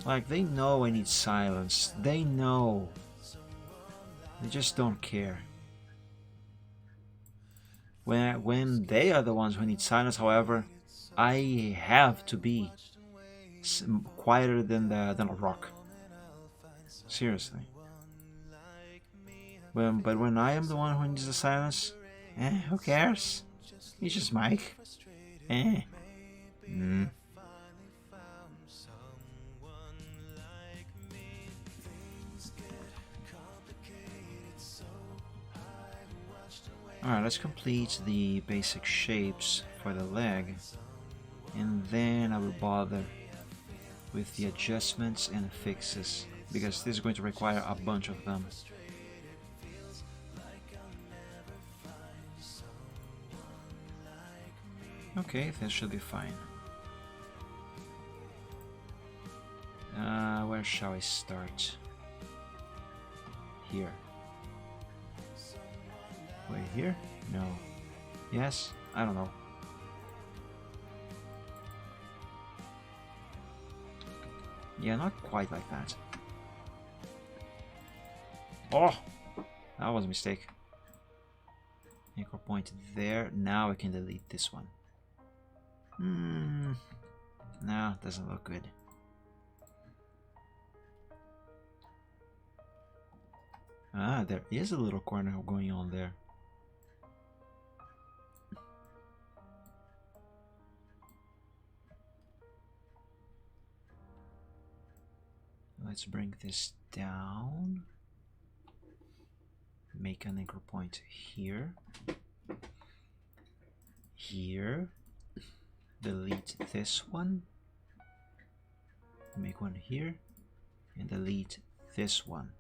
Like, they know I need silence. They know. They just don't care. When they are the ones who need silence, however, I have to be quieter than a rock. Seriously. But when I am the one who needs the silence, who cares? It's just Mike. Alright, let's complete the basic shapes for the leg, and then I will bother with the adjustments and fixes, because this is going to require a bunch of them. Okay, that should be fine. Where shall I start? Here. Wait, here? No. Yes? I don't know. Yeah, not quite like that. Oh! That was a mistake. Anchor point there. Now I can delete this one. No, doesn't look good. Ah, there is a little corner going on there. Let's bring this down. Make an anchor point here. Here. Delete this one. Make one here. And delete this one.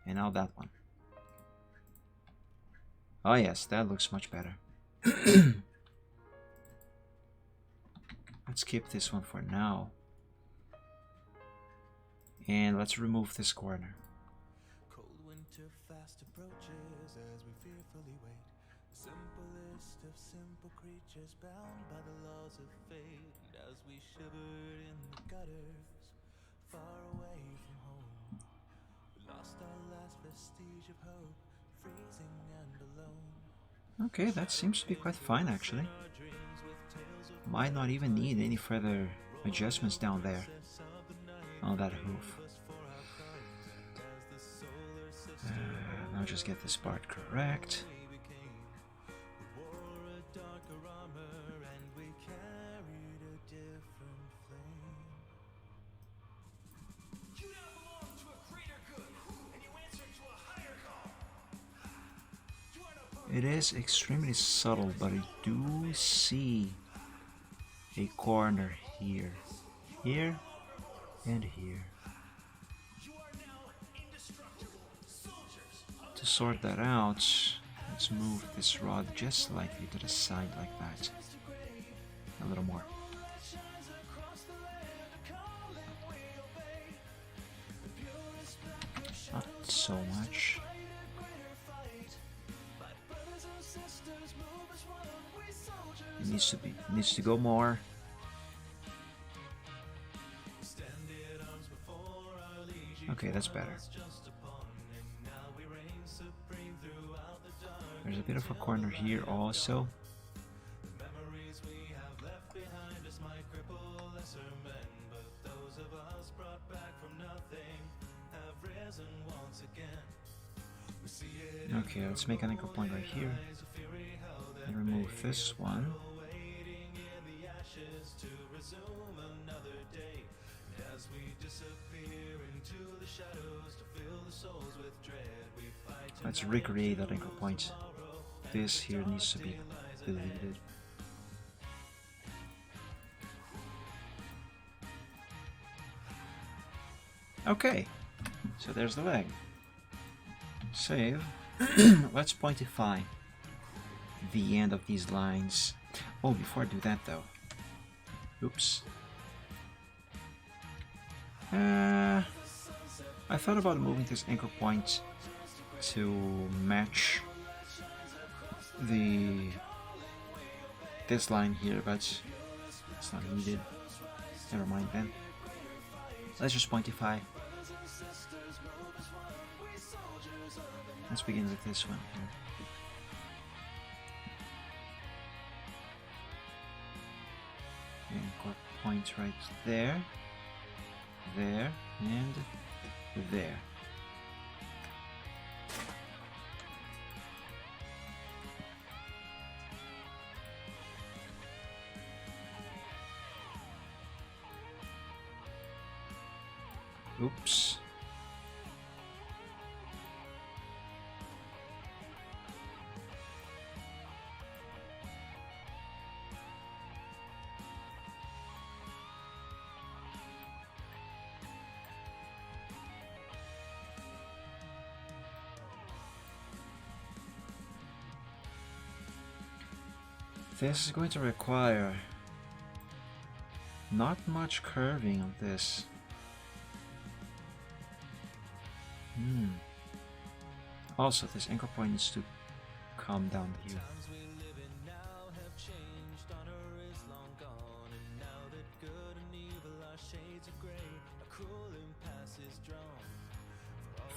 And now that one. Oh yes, that looks much better. Let's keep this one for now. And let's remove this corner. Cold winter fast approaches as we fearfully wait. The simplest of simple creatures bound by the laws of fate. As we shivered in the gutters, far away from home, we lost our last vestige of hope, freezing and alone. Okay, that seems to be quite fine actually. Might not even need any further adjustments down there on that hoof. Now just get this part correct. It is extremely subtle, but I do see a corner here, here, and here. To sort that out, let's move this rod just slightly to the side like that. A little more. Not so much. It needs to go more. Okay, that's better. There's a bit of a corner here also. Okay, let's make an anchor point right here. And remove this one. Let's recreate that anchor point. This here needs to be deleted. Okay, so there's the leg. Save. Let's pointify the end of these lines. Oh, before I do that though. Oops. I thought about moving this anchor point to match this line here, but it's not needed. Never mind then. Let's just pointify. Let's begin with this one here. Anchor point right there, there, and there. Oops. This is going to require not much curving on this. Also, this anchor point needs to come down here.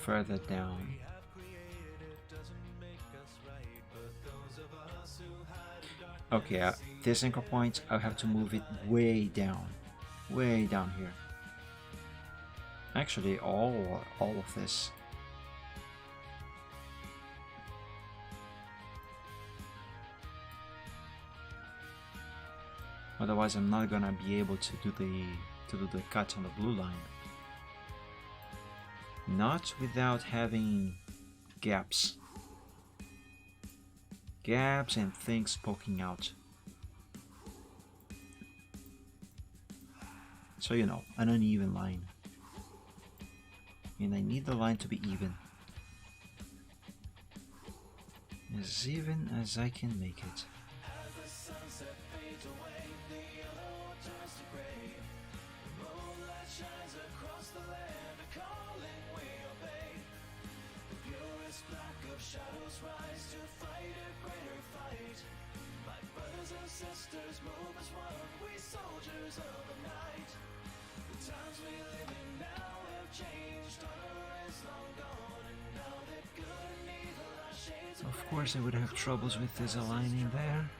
Further down. Okay, this anchor point, I'll have to move it way down here. Actually, all of this. Otherwise, I'm not gonna be able to do the cut on the blue line. Not without having gaps. Gaps and things poking out. So you know, an uneven line. And I need the line to be even. As even as I can make it. Shadows rise to fight a greater fight. My brothers and sisters move as one. We soldiers of the night. The times we live in now have changed. Honor is long gone, and now that good and evil are shades of Of course, I would have troubles with this aligning there.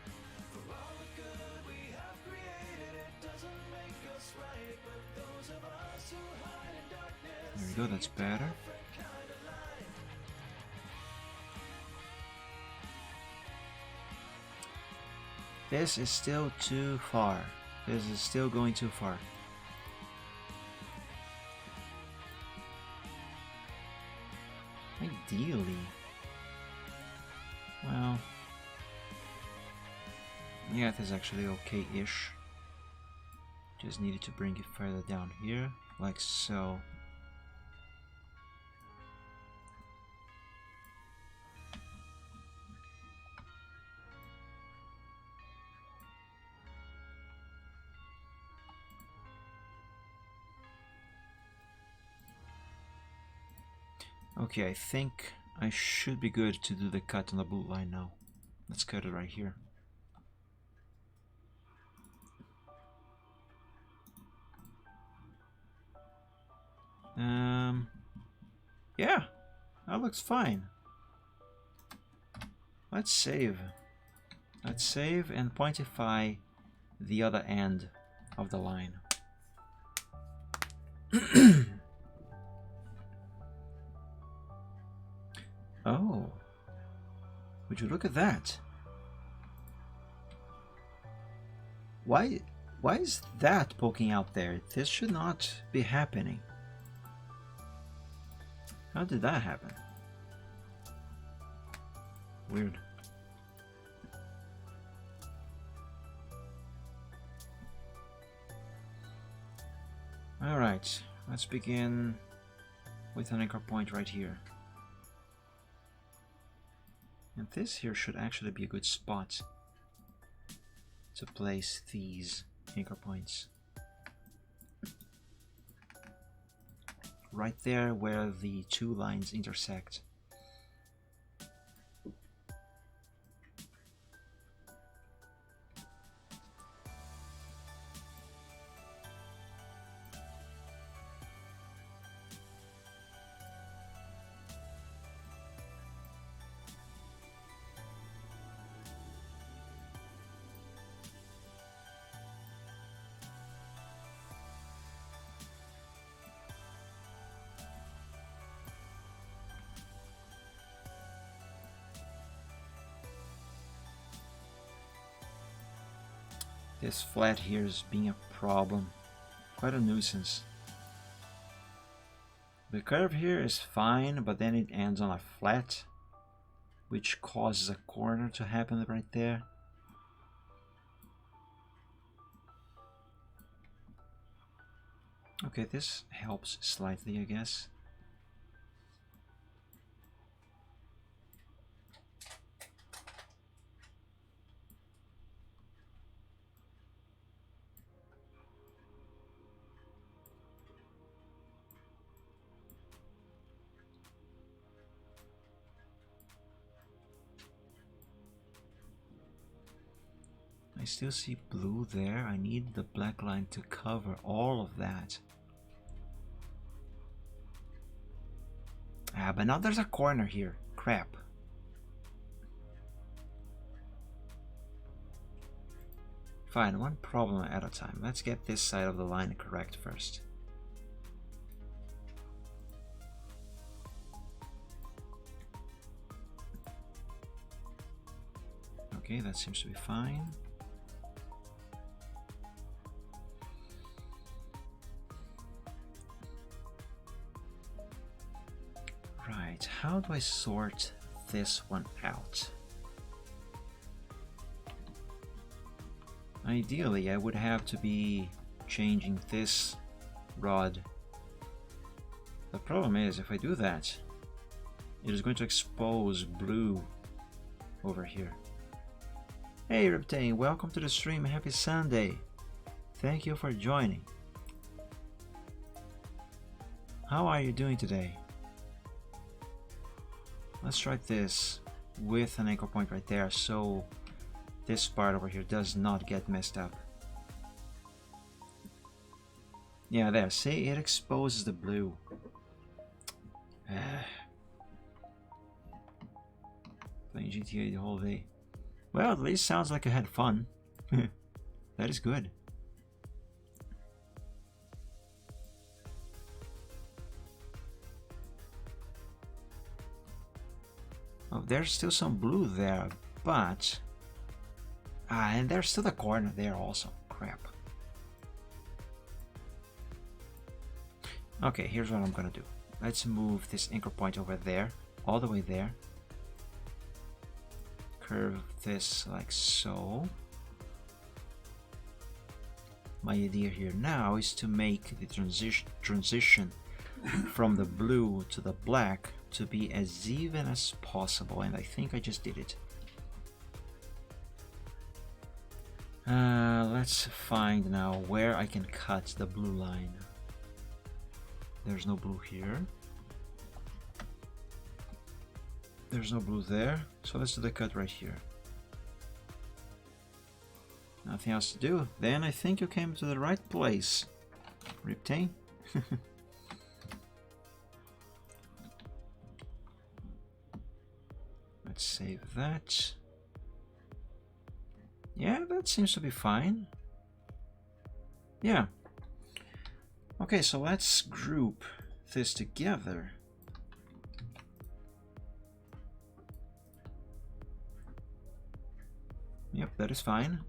For all the good we have created, it doesn't make us right. But those of us who hide in darkness, There we go, that's better. This is still too far. This is still going too far. Ideally. Well. Yeah, it is actually okay-ish. Just needed to bring it further down here, like so. Okay, I think I should be good to do the cut on the blue line now. Let's cut it right here. Yeah, that looks fine. Let's save. Let's save and pointify the other end of the line. Oh, would you look at that? Why is that poking out there? This should not be happening. How did that happen? Weird. Alright, let's begin with an anchor point right here. And this here should actually be a good spot to place these anchor points. Right there where the two lines intersect. This flat here is being a problem, quite a nuisance. The curve here is fine, but then it ends on a flat, which causes a corner to happen right there. Okay, this helps slightly, I guess. I still see blue there. I need the black line to cover all of that. Ah, but now there's a corner here. Crap. Fine, one problem at a time. Let's get this side of the line correct first. Okay, that seems to be fine. Right, how do I sort this one out? Ideally, I would have to be changing this rod. The problem is, if I do that, it is going to expose blue over here. Hey Reptane, welcome to the stream, happy Sunday. Thank you for joining. How are you doing today? Let's try this with an anchor point right there so this part over here does not get messed up. Yeah, there, see, it exposes the blue. Playing GTA the whole day. Well, at least sounds like I had fun. That is good. Oh, there's still some blue there, but... Ah, and there's still a corner there also. Crap. Okay, here's what I'm gonna do. Let's move this anchor point over there, all the way there. Curve this like so. My idea here now is to make the transition from the blue to the black to be as even as possible, and I think I just did it. Let's find now where I can cut the blue line. There's no blue here. There's no blue there, so let's do the cut right here. Nothing else to do. Then I think you came to the right place, Reptane. Let's save that. Yeah, that seems to be fine. Yeah. Okay, so let's group this together. Yep, that is fine.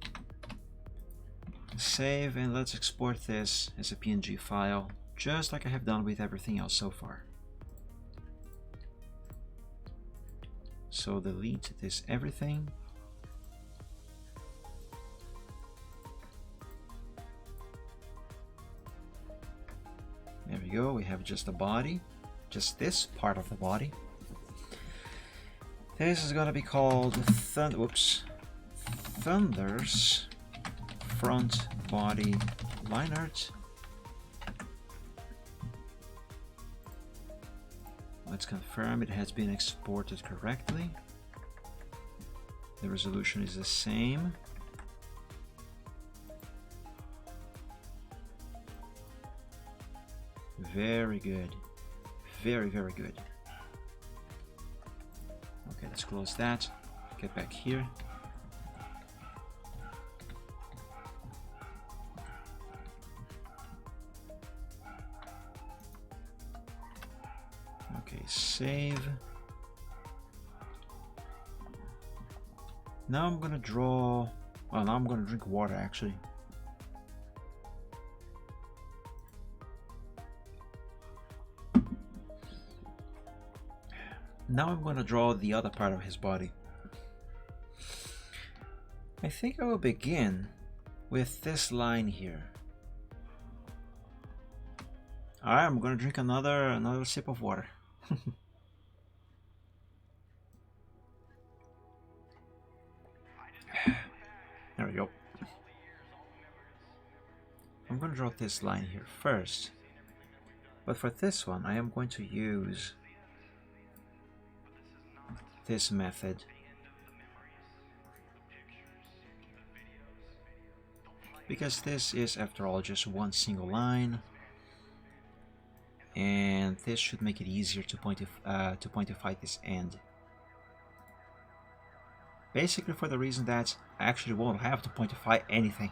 Save, and let's export this as a PNG file, just like I have done with everything else so far. So delete this everything. There we go, we have just the body, just this part of the body. This is gonna be called Thunder's front body line art. Let's confirm it has been exported correctly. The resolution is the same. Very good. Very, very good. Okay, let's close that. Get back here. Okay, save. Now I'm gonna draw... Well, now I'm gonna drink water actually. Now I'm going to draw the other part of his body. I think I will begin with this line here. Alright, I'm going to drink another sip of water. There we go. I'm going to draw this line here first. But for this one, I am going to use this method. because this is, after all, just one single line, and this should make it easier to pointify this end. Basically, for the reason that I actually won't have to pointify anything.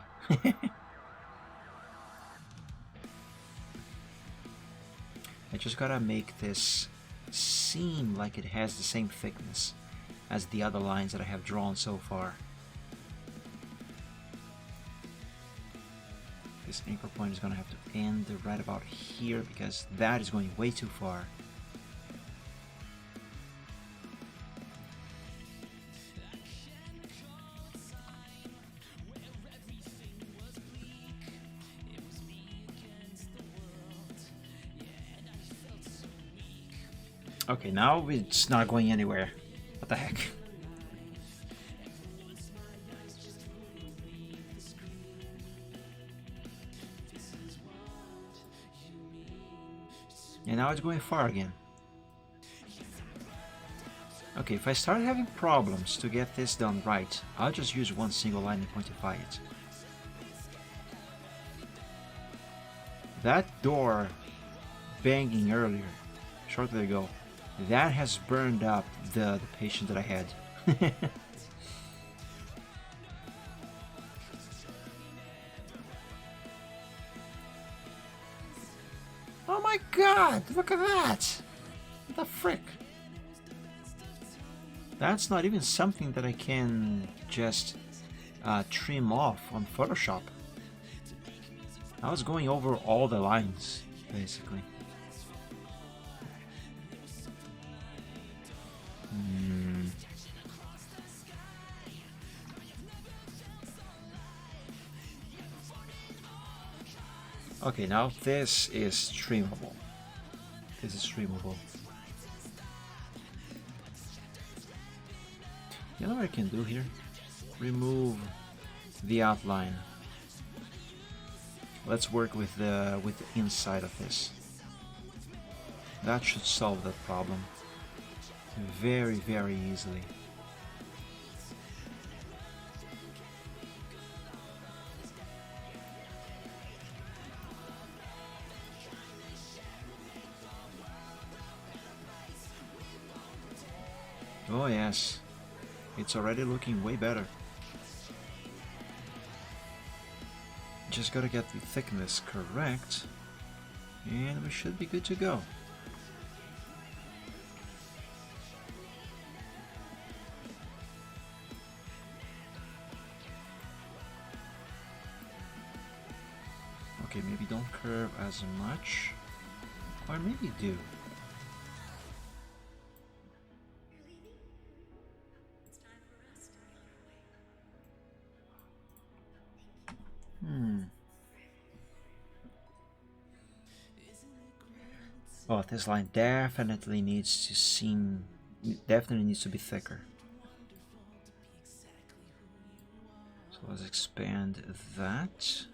I just gotta make this seem like it has the same thickness as the other lines that I have drawn so far. This anchor point is gonna have to end right about here because that is going way too far. Okay, now it's not going anywhere. What the heck? And now it's going far again. Okay, if I start having problems to get this done right, I'll just use one single line and pointify it. That door banging earlier, shortly ago, that has burned up the patient that I had. Oh my god, look at that! What the frick? That's not even something that I can just trim off on Photoshop. I was going over all the lines, basically. Okay, now this is streamable. This is streamable. You know what I can do here? Remove the outline. Let's work with the inside of this. That should solve that problem very, very easily. Oh yes, it's already looking way better. Just gotta get the thickness correct, and we should be good to go. Okay, maybe don't curve as much, or maybe do. Oh, this line definitely needs to be thicker. So let's expand that.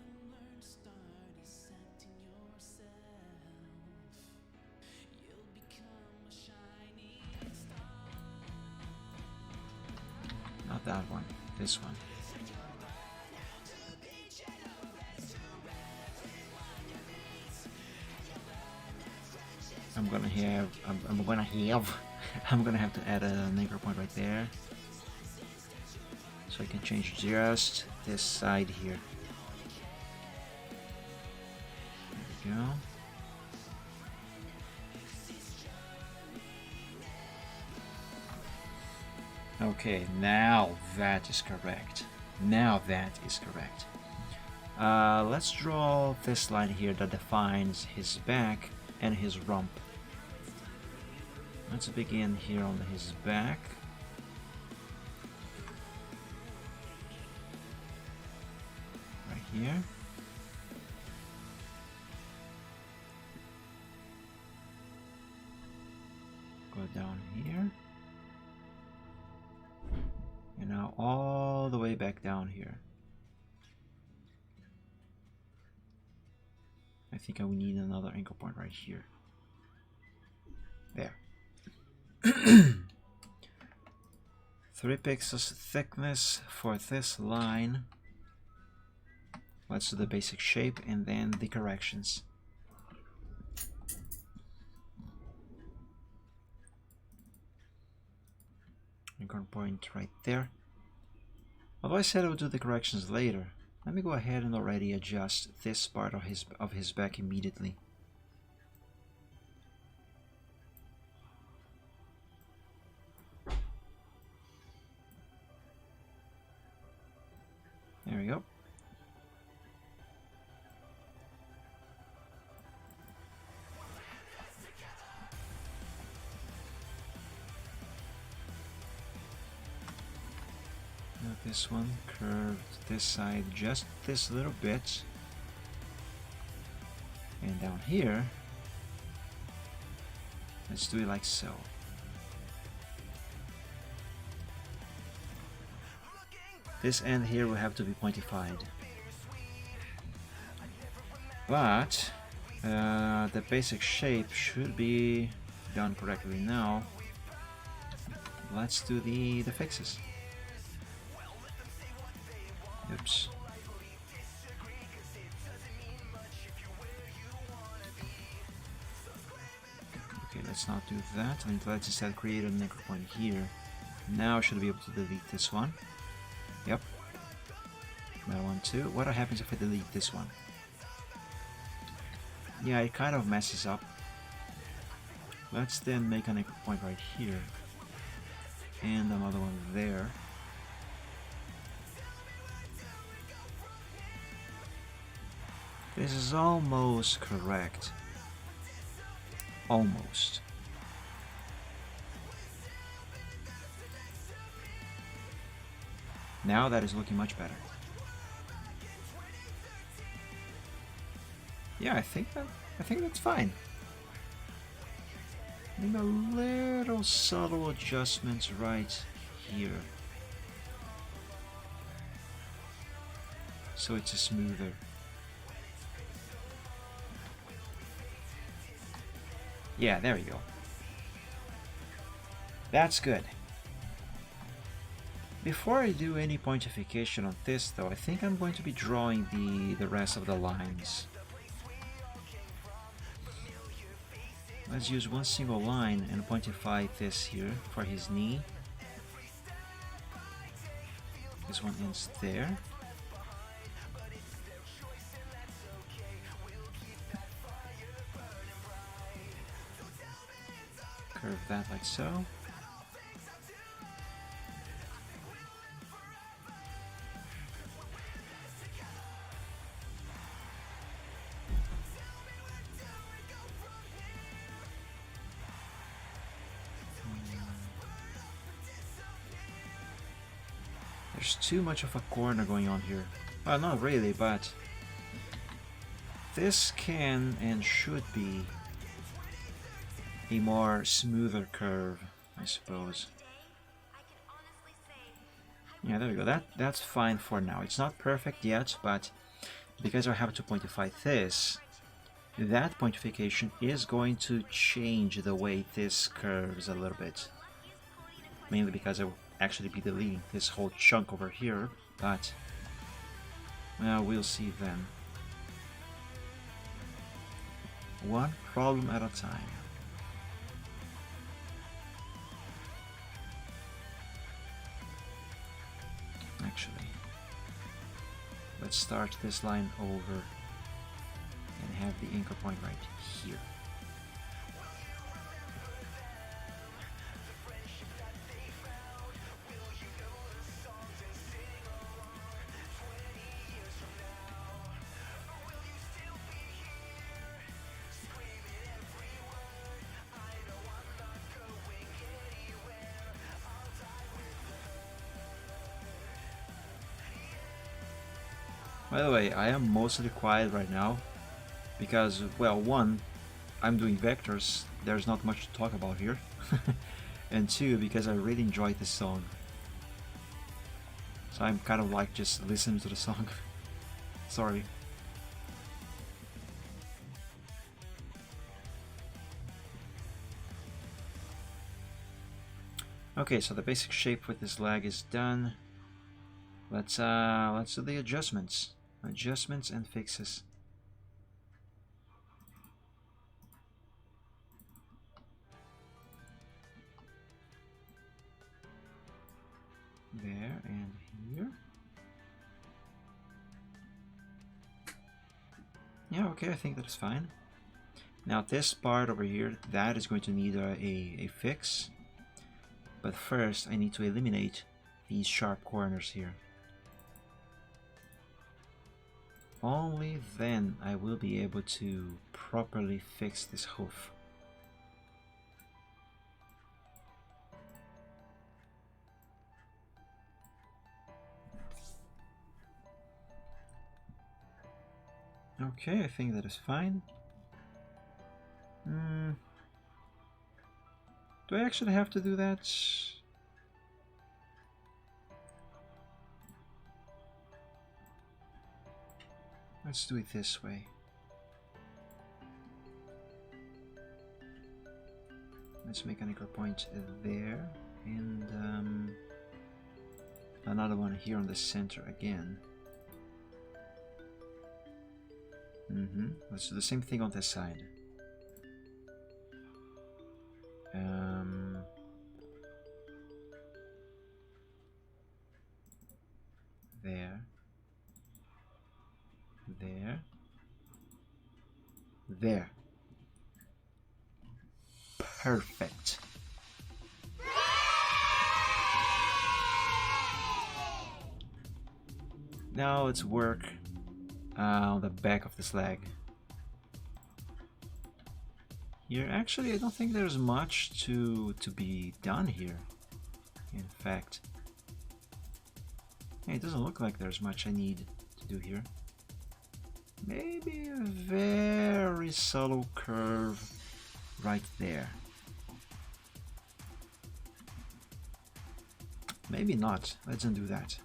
Not that one, this one. I'm gonna have to add an anchor point right there, so I can change just this side here. There we go. Okay, now that is correct. Now that is correct. Let's draw this line here that defines his back and his rump. Let's begin here on his back. Right here. Go down here. And now all the way back down here. I think I will need another anchor point right here. There. 3 pixels thickness for this line. Let's do the basic shape and then the corrections. Anchor point right there. Although I said I would do the corrections later, let me go ahead and already adjust this part of his back immediately. There we go. Now this one curved this side just this little bit. And down here, let's do it like so. This end here will have to be pointified. But the basic shape should be done correctly now. Let's do the fixes. Oops. Okay, let's not do that. Let's instead create an anchor point here. Now I should be able to delete this one. Yep. That one too. What happens if I delete this one? Yeah, it kind of messes up. Let's then make an anchor point right here. And another one there. This is almost correct. Almost. Now that is looking much better. Yeah, I think that's fine. Maybe a little subtle adjustments right here, so it's smoother. Yeah, there we go. That's good. Before I do any pointification on this though, I think I'm going to be drawing the rest of the lines. Let's use one single line and pointify this here for his knee. This one ends there. Curve that like so. There's too much of a corner going on here. Well, not really, but this can and should be a more smoother curve, I suppose. Yeah, there we go. That's fine for now. It's not perfect yet, but because I have to pointify this, that pointification is going to change the way this curves a little bit. Mainly because I will actually be deleting this whole chunk over here, but well, we'll see then. One problem at a time. Actually, let's start this line over and have the anchor point right here. By the way, I am mostly quiet right now because, well, one, I'm doing vectors, there's not much to talk about here, and two, because I really enjoyed this song. So I'm kind of like just listening to the song. Sorry. Okay, so the basic shape with this leg is done. Let's do the adjustments. Adjustments and fixes. There and here. Yeah, okay, I think that is fine. Now this part over here, that is going to need a fix. But first I need to eliminate these sharp corners here. Only then I will be able to properly fix this hoof. Okay, I think that is fine. Do I actually have to do that? Let's do it this way. Let's make an anchor point there, and another one here on the center again. Let's do the same thing on this side. There. There. There. Perfect. Now let's work on the back of this leg. Here, actually, I don't think there's much to be done here. In fact, it doesn't look like there's much I need to do here. Maybe a very subtle curve right there. Maybe not. Let's undo that.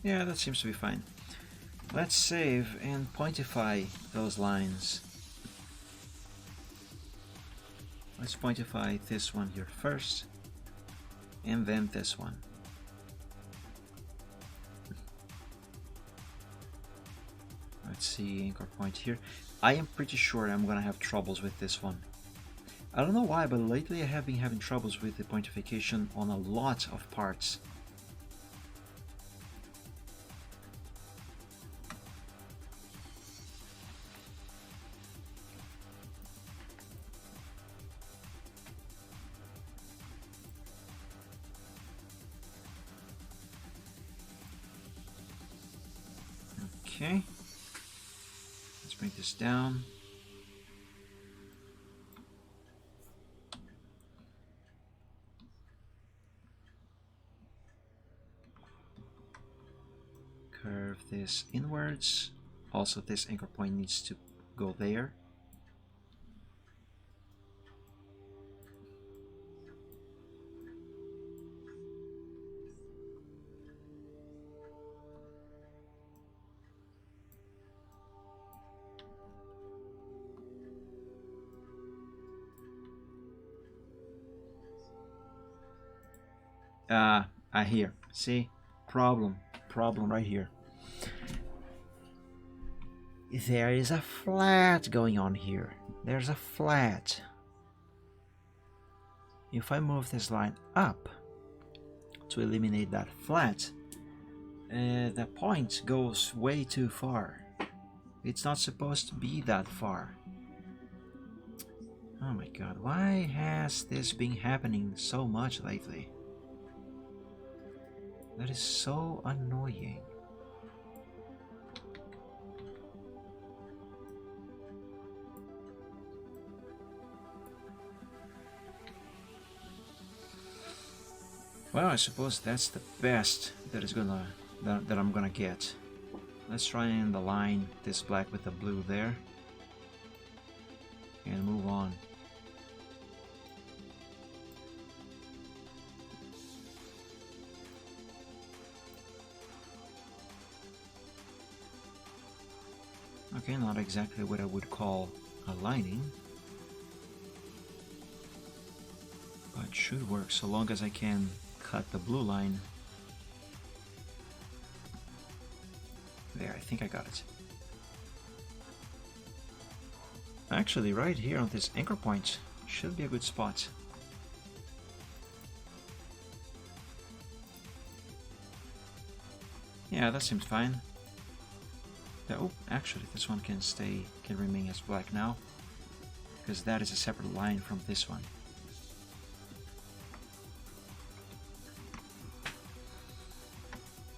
Yeah, that seems to be fine. Let's save and pointify those lines. Let's pointify this one here first, and then this one. Let's see, anchor point here. I am pretty sure I'm gonna have troubles with this one. I don't know why, but lately I have been having troubles with the pointification on a lot of parts. Okay, let's bring this down. Curve this inwards. Also, this anchor point needs to go there. I hear. See? Problem right here. There is a flat going on here. There's a flat. If I move this line up to eliminate that flat, the point goes way too far. It's not supposed to be that far. Oh my god, why has this been happening so much lately? That is so annoying. Well, I suppose that's the best that I'm gonna get. Let's try and align this black with the blue there. And move on. Okay, not exactly what I would call aligning. But should work so long as I can cut the blue line. There, I think I got it. Actually, right here on this anchor point should be a good spot. Yeah, that seems fine. Oh, actually, this one can remain as black now, because that is a separate line from this one.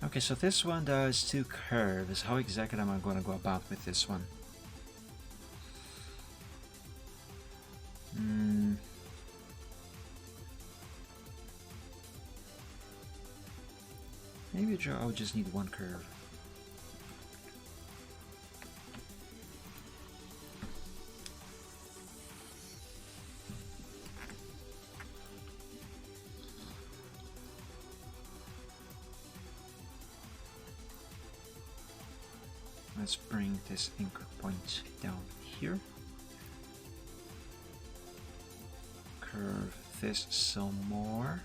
Okay, so this one does 2 curves. How exactly am I going to go about with this one? Maybe I would just need 1 curve. Let's bring this anchor point down here. Curve this some more.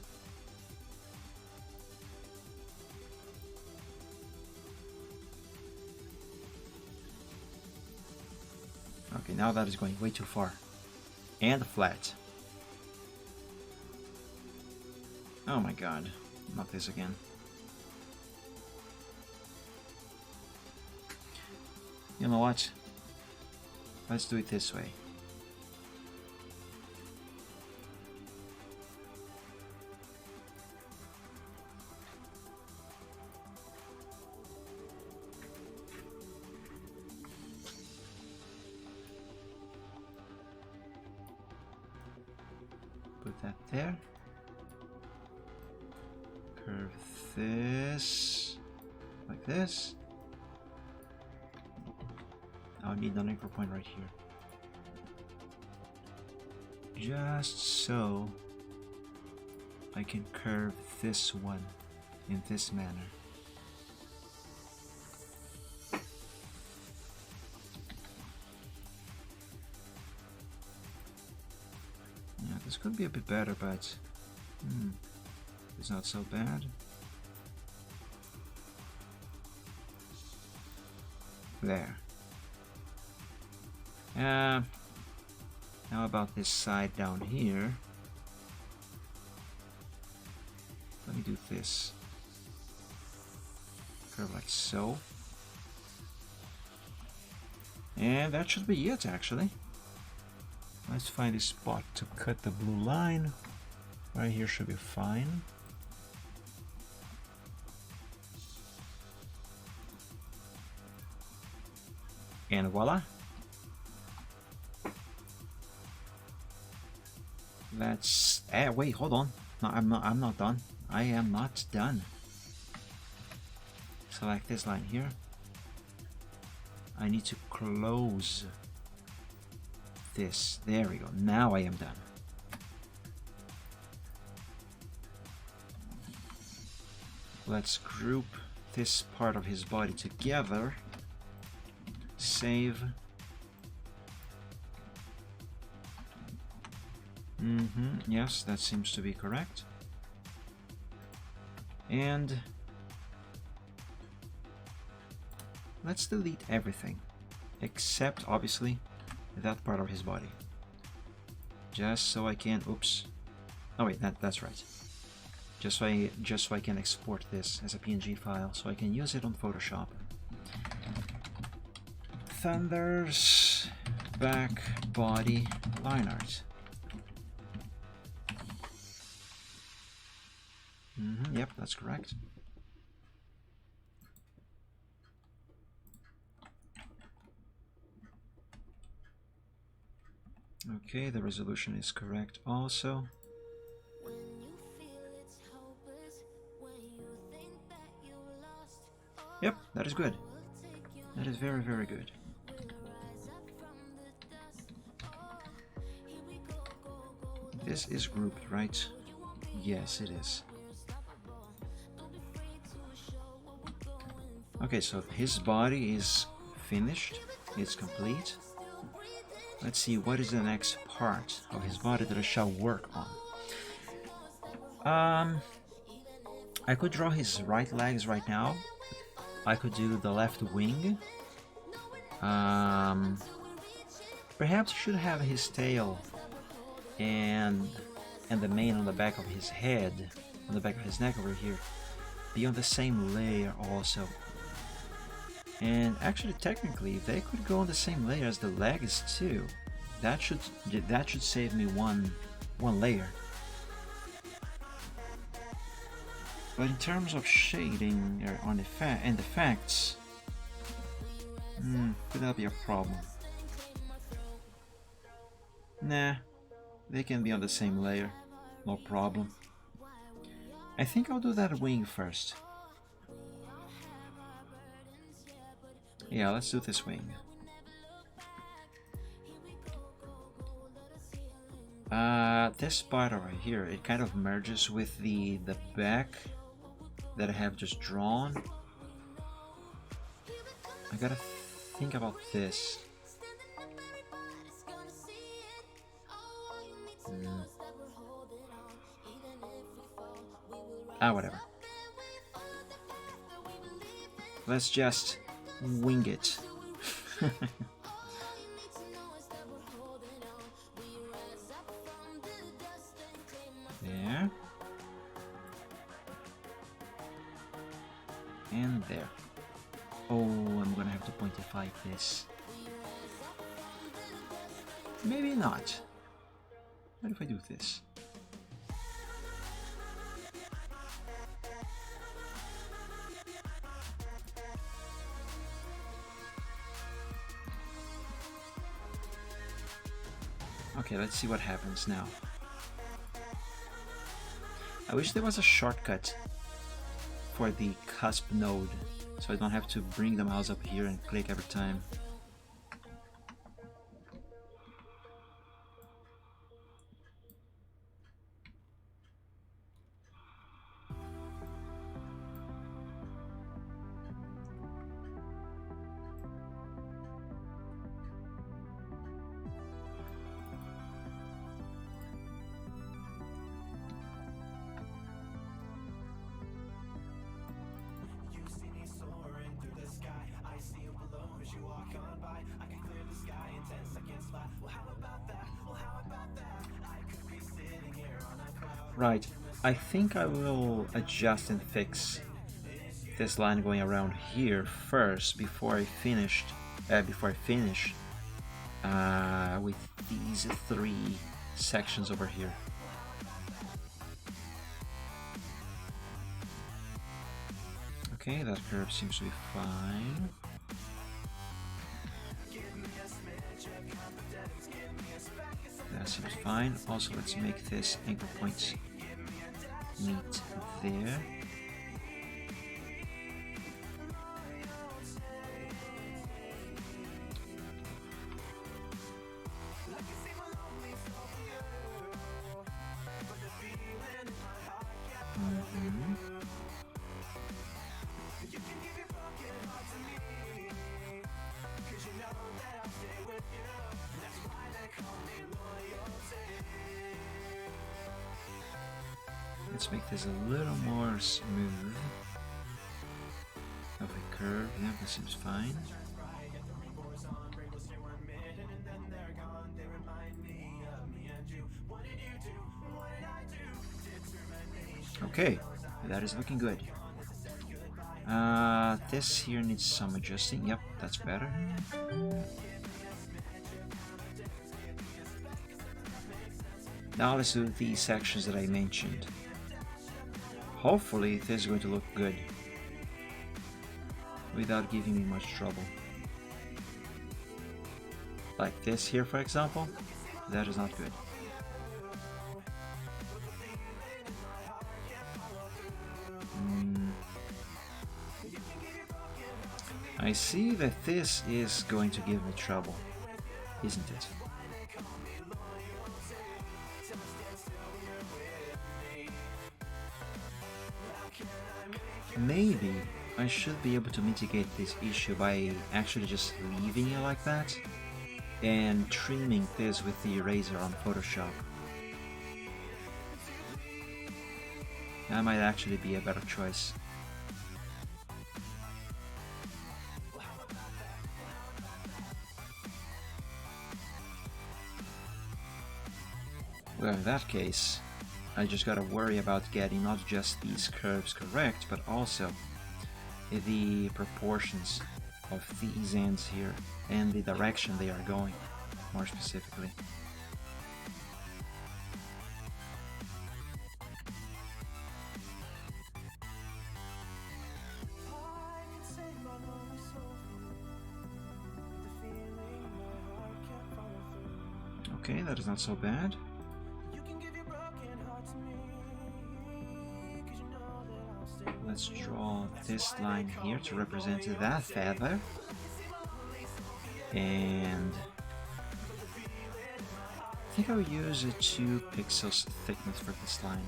Okay, now that is going way too far. And flat. Oh my god, not this again. You know what? Let's do it this way. Put that there. Curve this like this. I'll need an anchor point right here. Just so I can curve this one in this manner. Yeah, this could be a bit better, but it's not so bad. There. How about this side down here? Let me do this. Curve like so. And that should be it, actually. Let's find a spot to cut the blue line. Right here should be fine. And voila. Let's wait, hold on. No, I'm not done. I am not done. Select this line here. I need to close this. There we go. Now I am done. Let's group this part of his body together. Save. Yes, that seems to be correct. And let's delete everything except obviously that part of his body. Just so I can oh wait, that's right. Just so I can export this as a PNG file so I can use it on Photoshop. Thunder's back body line art. Yep, that's correct. Okay, the resolution is correct also. Yep, that is good. That is very, very good. This is grouped, right? Yes, it is. Okay, so his body is finished. It's complete. Let's see, what is the next part of his body that I shall work on? I could draw his right legs right now. I could do the left wing. Perhaps I should have his tail and the mane on the back of his head, on the back of his neck over here, be on the same layer also. And actually, technically, they could go on the same layer as the legs too. That should save me one layer. But in terms of shading on and effects, could that be a problem? Nah, they can be on the same layer, no problem. I think I'll do that wing first. Yeah, let's do this wing. This part over here, it kind of merges with the back that I have just drawn. I gotta think about this. Whatever. Let's just wing it. There. And there. Oh, I'm gonna have to pointify this. Maybe not. What if I do this? Okay, let's see what happens now. I wish there was a shortcut for the cusp node, so I don't have to bring the mouse up here and click every time. Right, I think I will adjust and fix this line going around here first before I finish with these three sections over here. Okay, that curve seems to be fine. That seems fine. Also, let's make this anchor point meet there. Let's make this a little more smooth of a curve. Yeah, this seems fine. Okay, that is looking good. This here needs some adjusting. Yep, that's better. Now let's do these sections that I mentioned. Hopefully this is going to look good without giving me much trouble. Like this here, for example, that is not good. I see that this is going to give me trouble, isn't it? Maybe I should be able to mitigate this issue by actually just leaving it like that and trimming this with the eraser on Photoshop. That might actually be a better choice. Well, in that case, I just gotta worry about getting not just these curves correct, but also the proportions of these ends here and the direction they are going, more specifically. Okay, that is not so bad. Let's draw this line here to represent that feather. And I think I'll use a 2 pixels thickness for this line.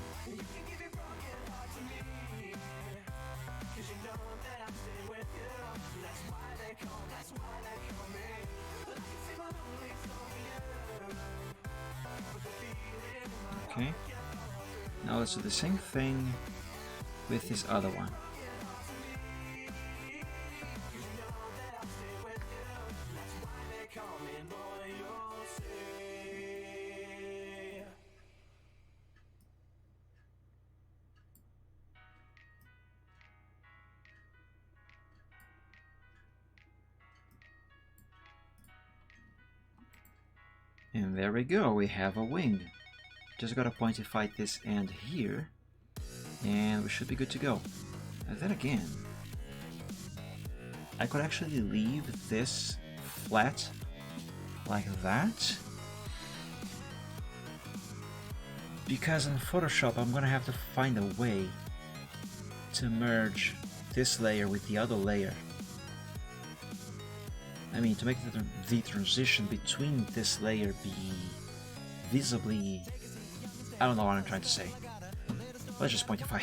Okay, now let's do the same thing with this other one. And there we go, we have a wing. Just gotta pointify this end here, and we should be good to go. And then again, I could actually leave this flat like that, because in Photoshop I'm gonna have to find a way to merge this layer with the other layer. I mean, to make the transition between this layer be visibly... I don't know what I'm trying to say. Let's just pointify.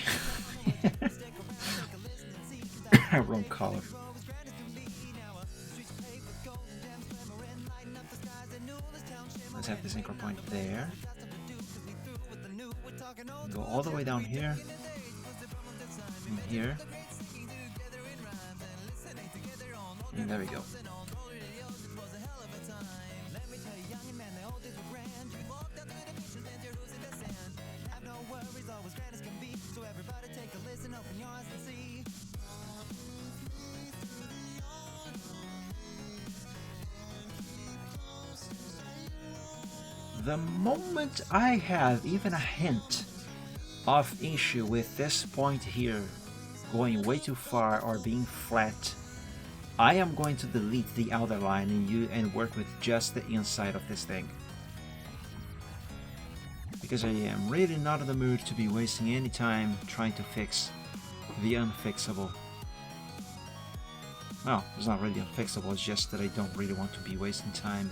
Wrong color. Let's have this anchor point there. Go all the way down here. And here. And there we go. The moment I have even a hint of issue with this point here going way too far or being flat, I am going to delete the outer line and work with just the inside of this thing. Because I am really not in the mood to be wasting any time trying to fix the unfixable. Well, it's not really unfixable, it's just that I don't really want to be wasting time.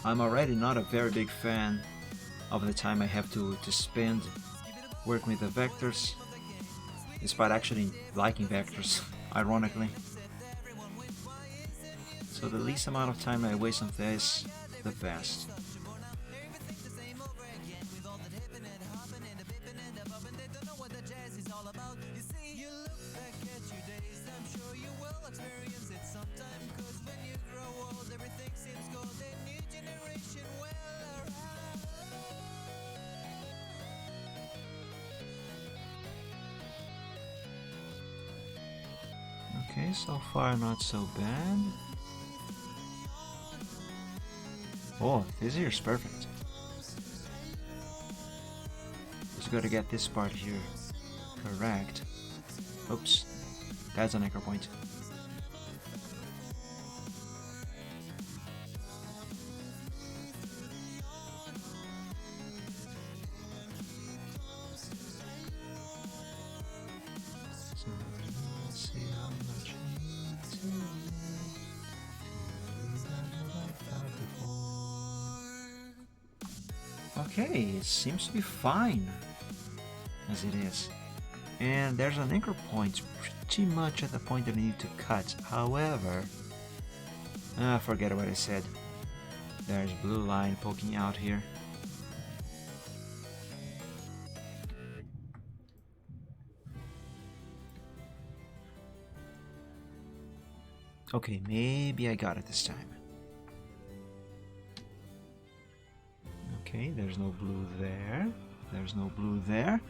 I'm already not a very big fan of the time I have to spend working with the vectors, despite actually liking vectors, ironically. So the least amount of time I waste on this, the best. Okay, so far not so bad. Oh, this here is perfect. Just gotta get this part here correct. Oops, that's an anchor point. So let's see how much. Okay, it seems to be fine as it is. And there's an anchor point pretty much at the point that I need to cut. However, forget what I said. There's blue line poking out here. Okay, maybe I got it this time. Okay, there's no blue there. There's no blue there.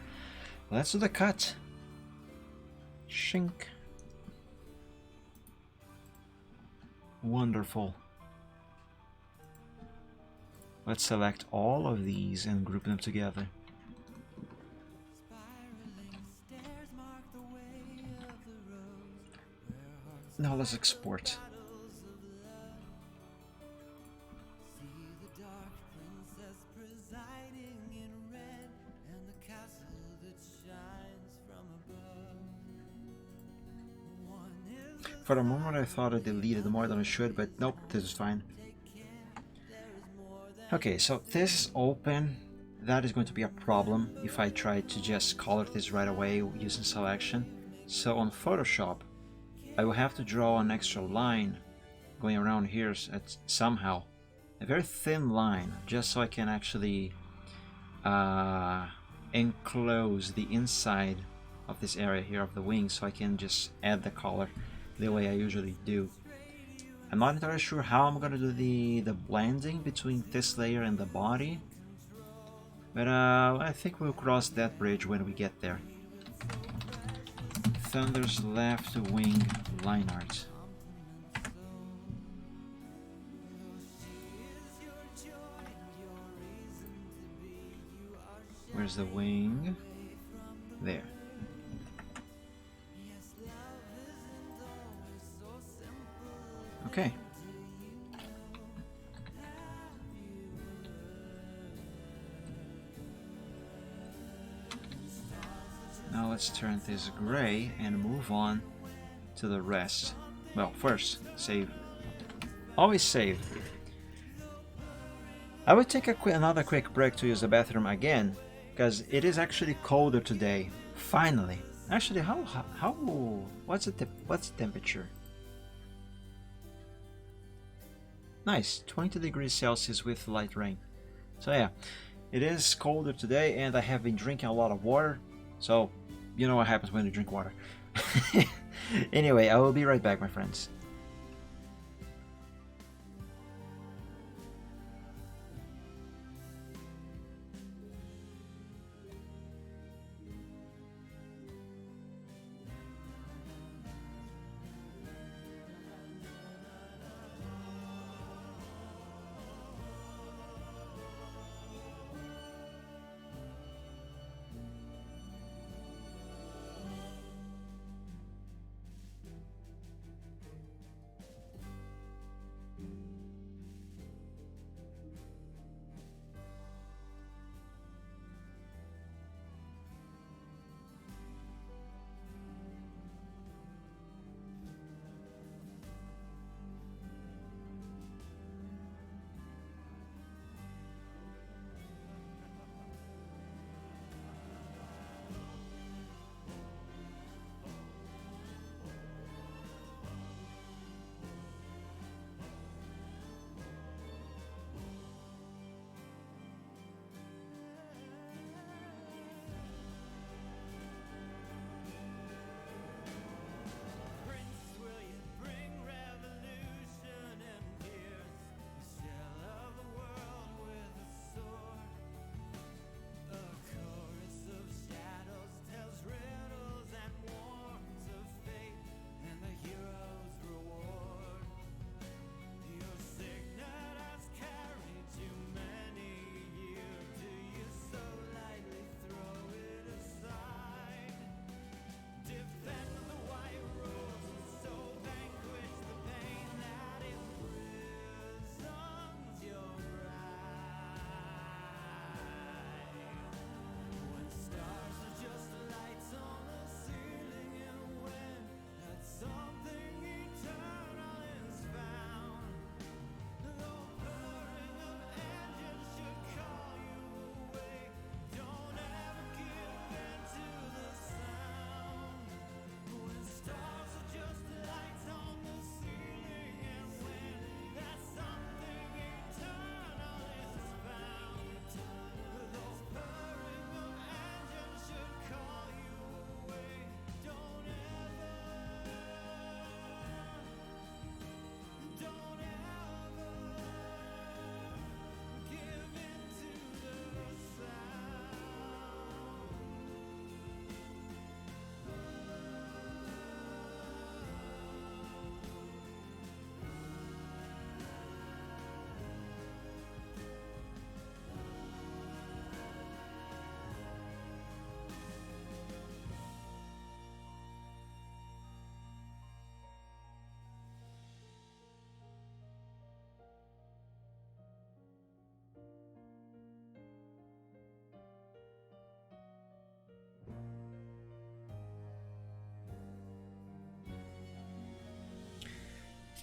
Let's do the cut. Shink. Wonderful. Let's select all of these and group them together. Now let's export. For a moment I thought I deleted more than I should, but nope, this is fine. Okay, so this is open. That is going to be a problem if I try to just color this right away using selection. So on Photoshop, I will have to draw an extra line going around here somehow. A very thin line, just so I can actually enclose the inside of this area here of the wing, so I can just add the color the way I usually do. I'm not entirely sure how I'm gonna do the blending between this layer and the body, but I think we'll cross that bridge when we get there. Thunder's left wing line art. Where's the wing? There. Okay. Now let's turn this gray and move on to the rest. Well, first, save. Always save. I would take another quick break to use the bathroom again, because it is actually colder today. Finally. Actually, what's the temperature? Nice, 20 degrees Celsius with light rain. So yeah, it is colder today, and I have been drinking a lot of water. So, you know what happens when you drink water. Anyway, I will be right back, my friends.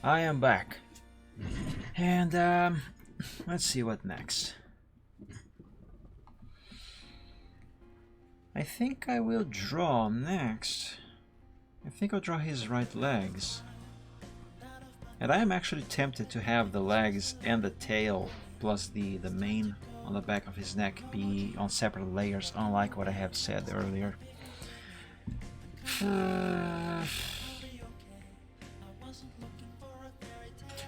I am back. And let's see what next. I think I will draw next. I think I'll draw his right legs. And I am actually tempted to have the legs and the tail plus the mane on the back of his neck be on separate layers, unlike what I have said earlier.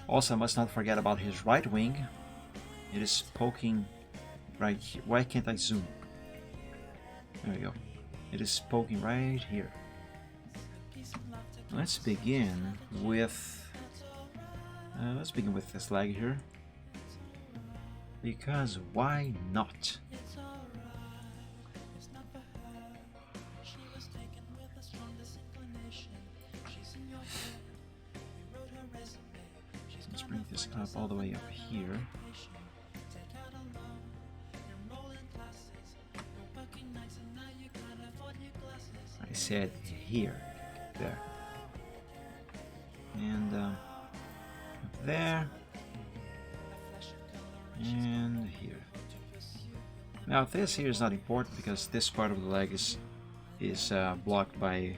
Also, I must not forget about his right wing. It is poking right here. Why can't I zoom? There we go. It is poking right here. Let's begin with this leg here. Because why not? Let's bring this up all the way up here. I said here, there, and up there, and here. Now this here is not important because this part of the leg is blocked by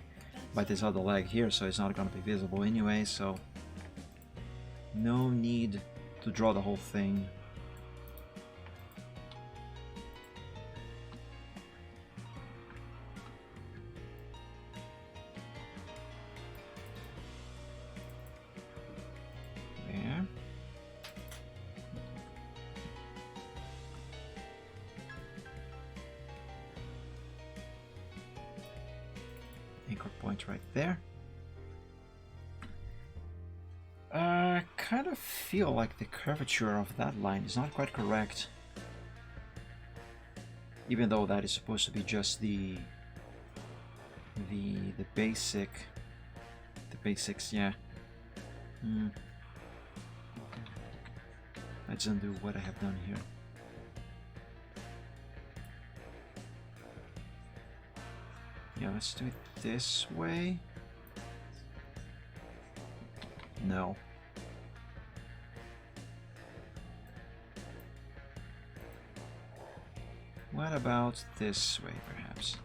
this other leg here, so it's not going to be visible anyway. So no need to draw the whole thing. There. Anchor point right there. I kind of feel like the curvature of that line is not quite correct, even though that is supposed to be just the basics, yeah. Let's undo what I have done here. Yeah, let's do it this way. No. What about this way, perhaps?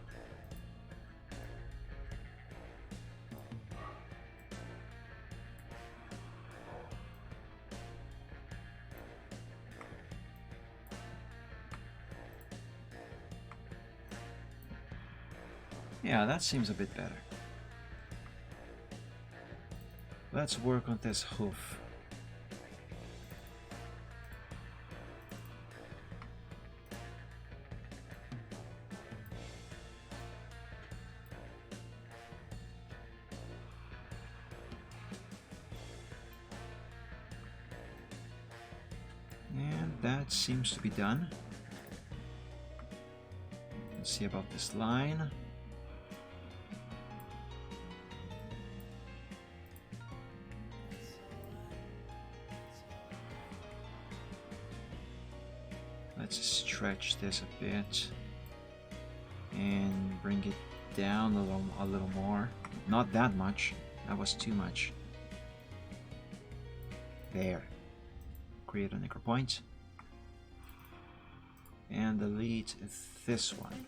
Yeah, that seems a bit better. Let's work on this hoof. And that seems to be done. Let's see about this line. Let's stretch this a bit and bring it down a little more. Not that much. That was too much. There. Create an anchor point and delete this one.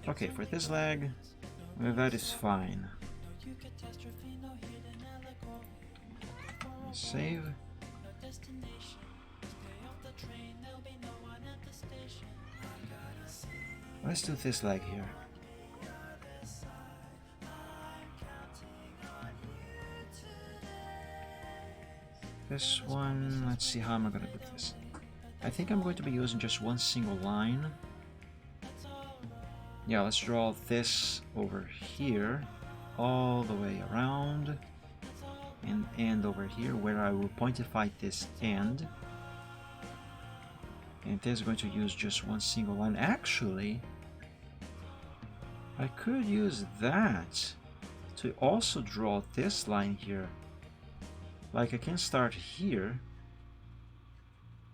Okay, for this leg, well, that is fine. Save. Let's do this leg here. This one, let's see how I'm gonna do this. I think I'm going to be using just one single line. Yeah, let's draw this over here, all the way around, and end over here, where I will pointify this end. And this is going to use just one single line. Actually, I could use that to also draw this line here. Like I can start here,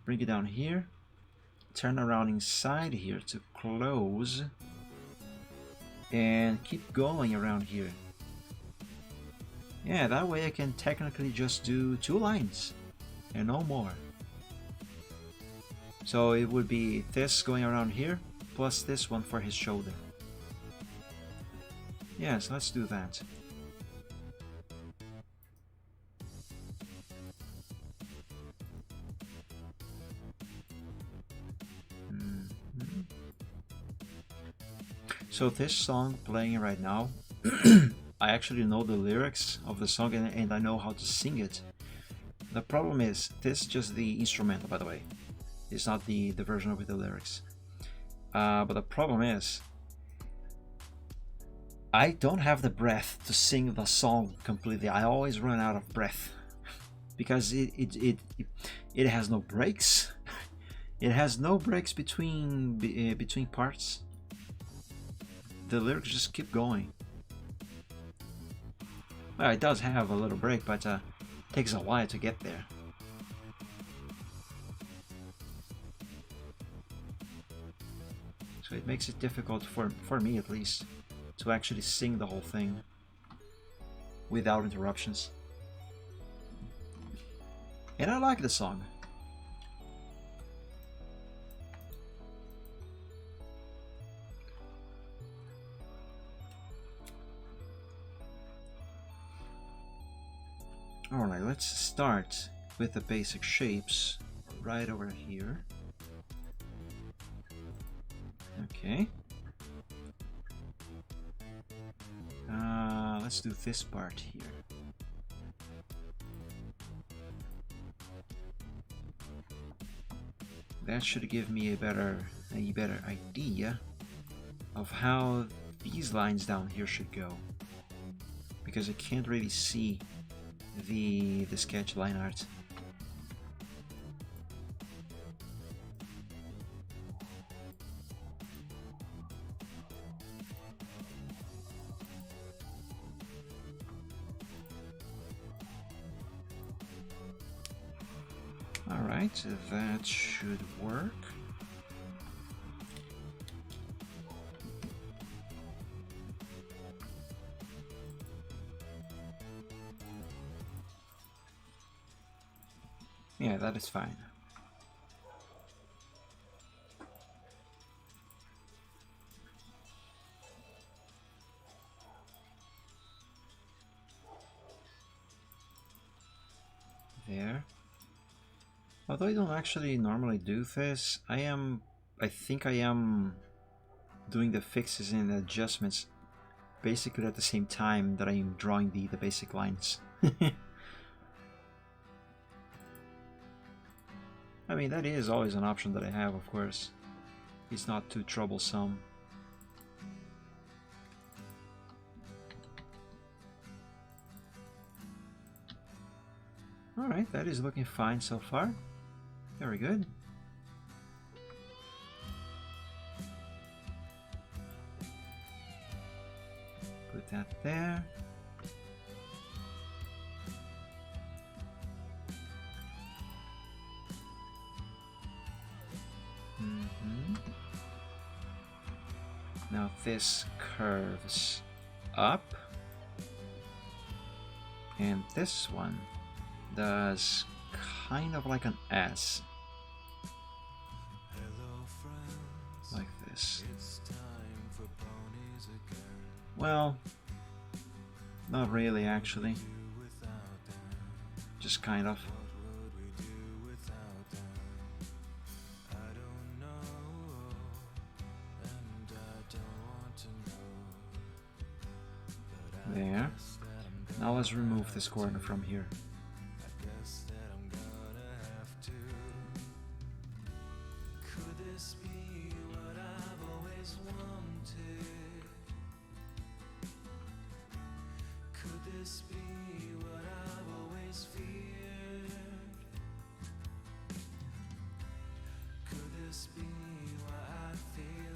bring it down here, turn around inside here to close, and keep going around here. Yeah, that way I can technically just do 2 lines and no more. So it would be this going around here plus this one for his shoulder. Yes, let's do that. Mhm. So this song playing right now, I actually know the lyrics of the song and I know how to sing it. The problem is, this is just the instrumental, by the way. It's not the version with the lyrics. But the problem is, I don't have the breath to sing the song completely. I always run out of breath because it has no breaks. It has no breaks between parts. The lyrics just keep going. Well, it does have a little break, but takes a while to get there. So it makes it difficult for me at least to actually sing the whole thing without interruptions. And I like the song. Alright, let's start with the basic shapes right over here. Okay. Let's do this part here. That should give me a better idea of how these lines down here should go, because I can't really see the sketch line art. Alright, that should work. Yeah, that is fine. There. Although I don't actually normally do this, I think I am doing the fixes and adjustments basically at the same time that I am drawing the basic lines. I mean, that is always an option that I have, of course. It's not too troublesome. Alright, that is looking fine so far. Very good. Put that there. Now this curves up, and this one does kind of like an S, like this. Well, not really actually, just kind of. There. Now let's remove this corner from here.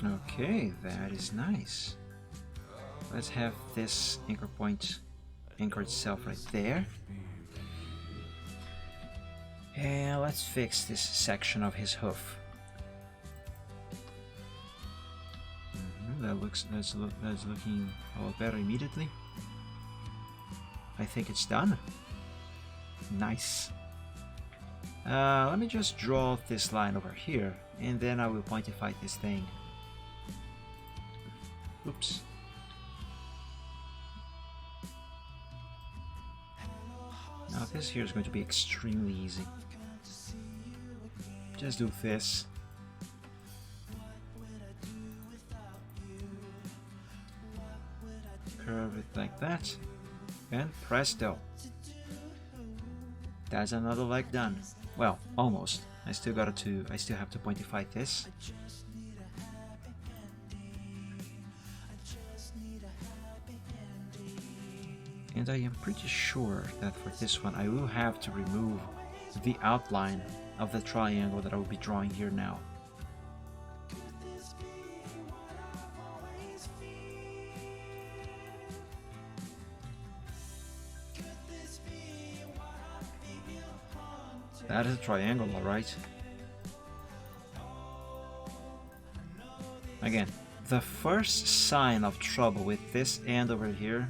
Okay, that is nice. Let's have this anchor point anchor itself right there. And let's fix this section of his hoof. that's looking a lot better immediately. I think it's done. Nice. Let me just draw this line over here, and then I will pointify this thing. Oops. Now this here is going to be extremely easy. Just do this. Curve it like that, and presto. That's another leg done. Well, almost. I still have to pointify this. And I am pretty sure that for this one I will have to remove the outline of the triangle that I will be drawing here now. That is a triangle, alright. Again, the first sign of trouble with this end over here,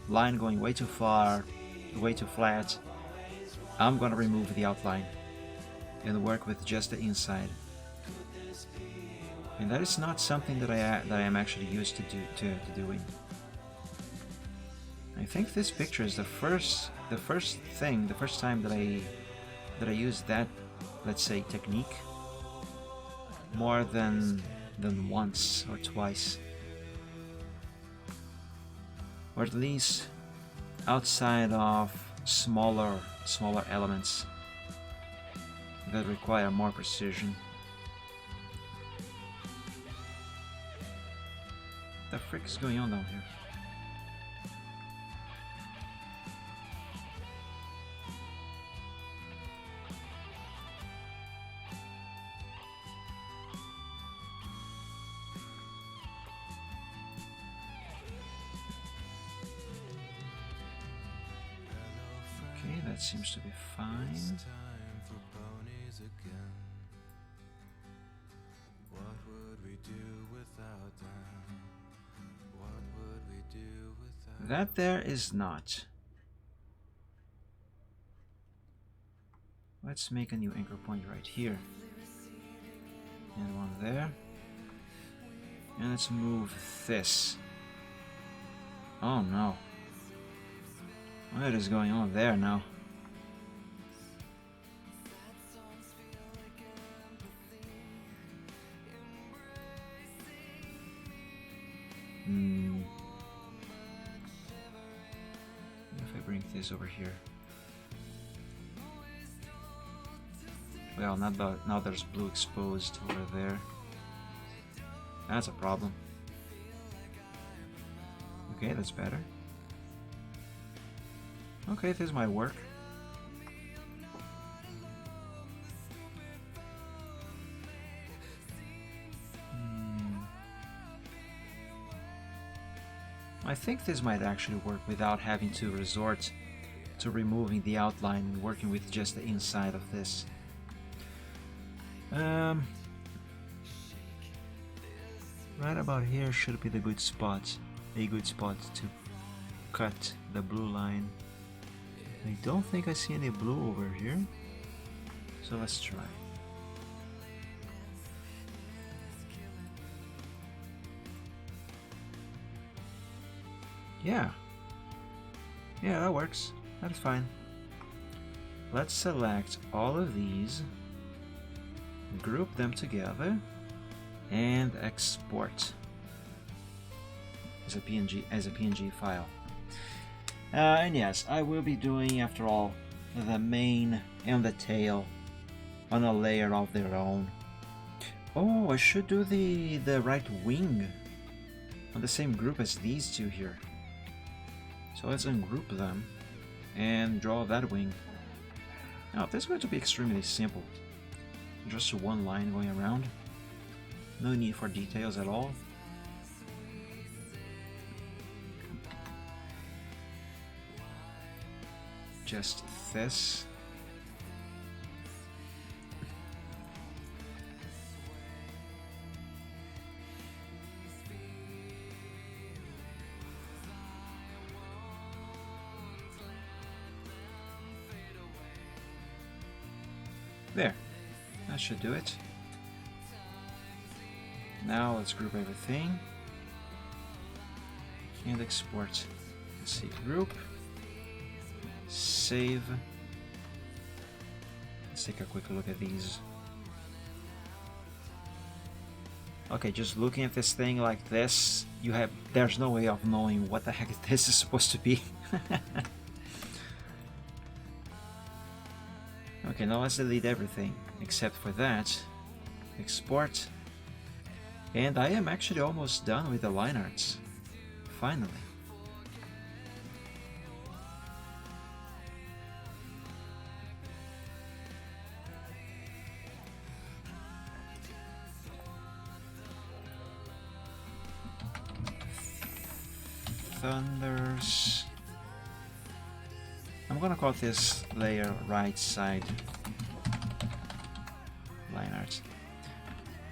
line going way too far, way too flat, I'm gonna remove the outline and work with just the inside. And that is not something that I am actually used to doing. I think this picture is the first time that I use that, let's say, technique more than once or twice, or at least outside of smaller elements that require more precision. The frick is going on down here? Okay, that seems to be fine. Time for ponies again. What would we do without them? What would we do without That there is not. Let's make a new anchor point right here. And one there. And let's move this. Oh no. What is going on there now? If I bring this over here. Well, now there's blue exposed over there. That's a problem. Okay, that's better. Okay, this might work. I think this might actually work without having to resort to removing the outline and working with just the inside of this. Right about here should be the good spot. A good spot to cut the blue line. I don't think I see any blue over here, so let's try. Yeah, that works. That's fine. Let's select all of these, group them together, and export as a PNG file. And yes, I will be doing, after all, the mane and the tail on a layer of their own. Oh, I should do the right wing on the same group as these two here. So let's ungroup them and draw that wing. Now this is going to be extremely simple. Just one line going around. No need for details at all. Just this. There, that should do it. Now let's group everything and export. Let's see, group, save. Let's take a quick look at these. Okay, just looking at this thing like this, there's no way of knowing what the heck this is supposed to be. Okay, now let's delete everything except for that. Export. And I am actually almost done with the line arts. Finally. Thunders. I'm gonna call this layer right side line art.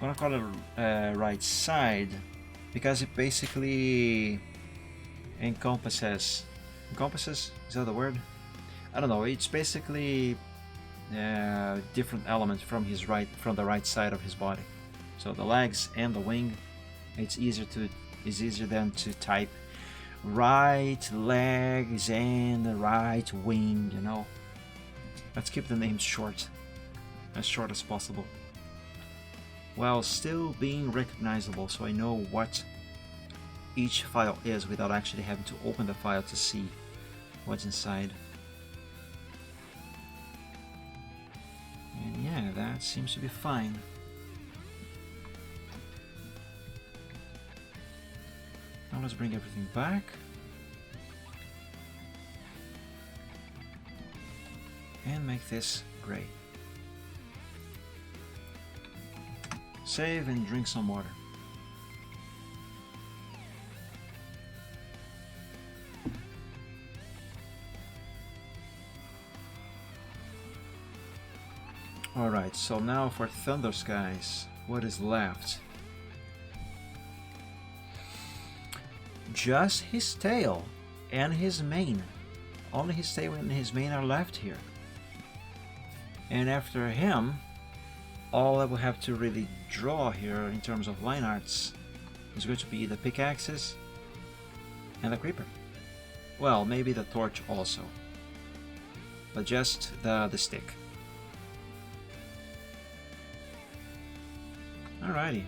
I'm gonna call it right side because it basically encompasses. Is that the word? I don't know. It's basically different elements from the right side of his body. So the legs and the wing. It's easier than to type right legs and the right wing, you know. Let's keep the names short as possible, while still being recognizable, so I know what each file is without actually having to open the file to see what's inside. And yeah, that seems to be fine. Now let's bring everything back. And make this gray. Save and drink some water. Alright, so now for Thunder Skies, what is left? Just his tail and his mane. Only his tail and his mane are left here. And after him, all I will have to really draw here in terms of line arts is going to be the pickaxes and the creeper. Well, maybe the torch also, but just the stick. Alrighty,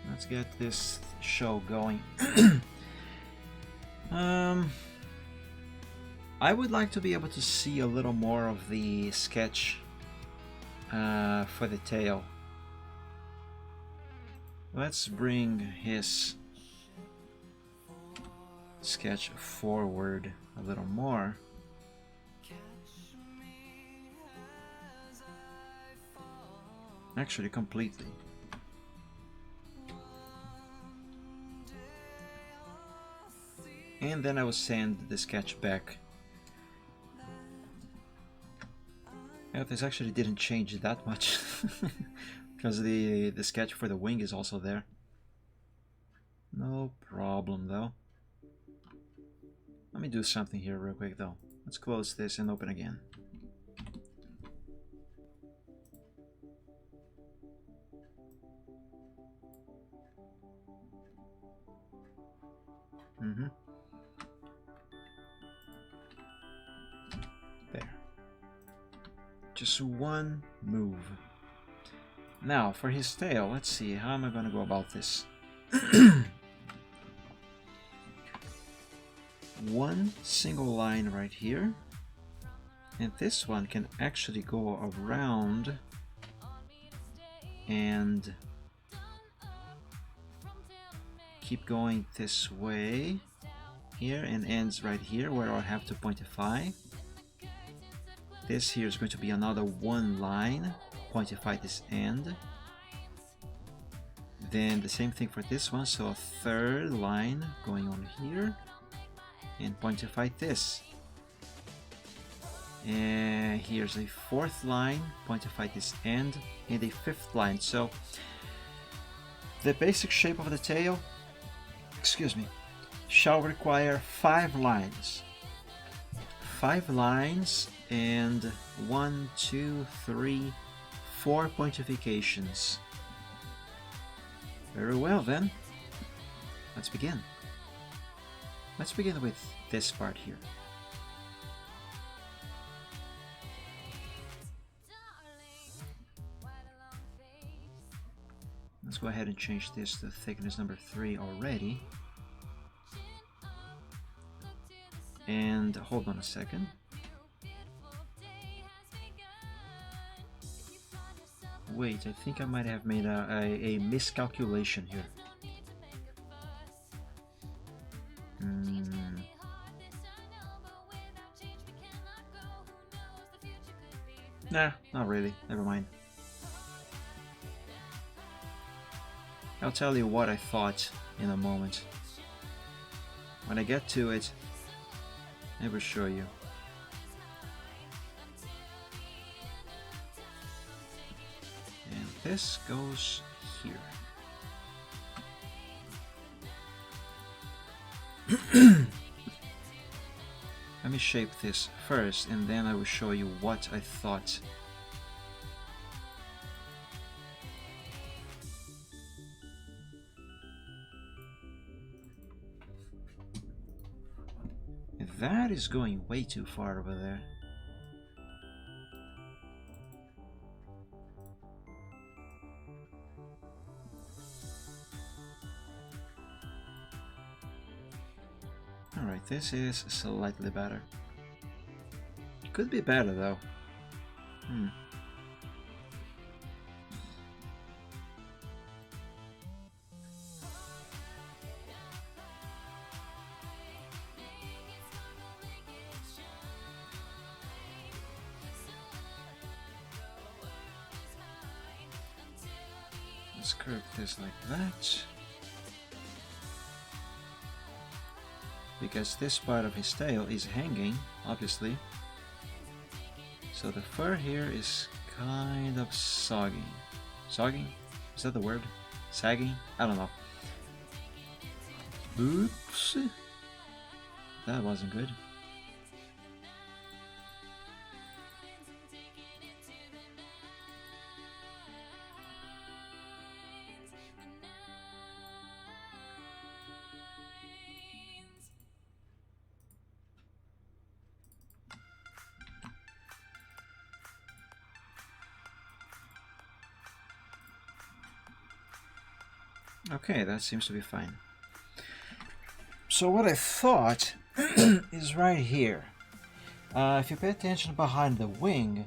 let's get this show going. I would like to be able to see a little more of the sketch for the tail. Let's bring his sketch forward a little more. Actually, completely. And then I will send the sketch back. Yeah, this actually didn't change that much because the sketch for the wing is also there. No problem though. Let me do something here real quick though. Let's close this and open again. There. Just one move. Now for his tail, let's see, how am I going to go about this? One single line right here, and this one can actually go around and keep going this way here and ends right here where I have to pointify. This here is going to be another one line, pointify this end. Then the same thing for this one, so a third line going on here and pointify this. And here's a fourth line, pointify this end, and a fifth line. So the basic shape of the tail, shall require 5 lines. 5 lines and 1, 2, 3, 4 pointifications. Very well then. Let's begin. Let's begin with this part here. Let's go ahead and change this to thickness number 3 already. And hold on a second. Wait, I think I might have made a miscalculation here. Nah, not really. Never mind. I'll tell you what I thought in a moment. When I get to it, I will show you. And this goes here. Let me shape this first, and then I will show you what I thought. That is going way too far over there. Alright, this is slightly better. Could be better though. Let's curve this like that. Because this part of his tail is hanging, obviously. So the fur here is kind of sagging. Sagging? Is that the word? Sagging? I don't know. Oops. That wasn't good. Okay, that seems to be fine. So what I thought is right here. If you pay attention behind the wing,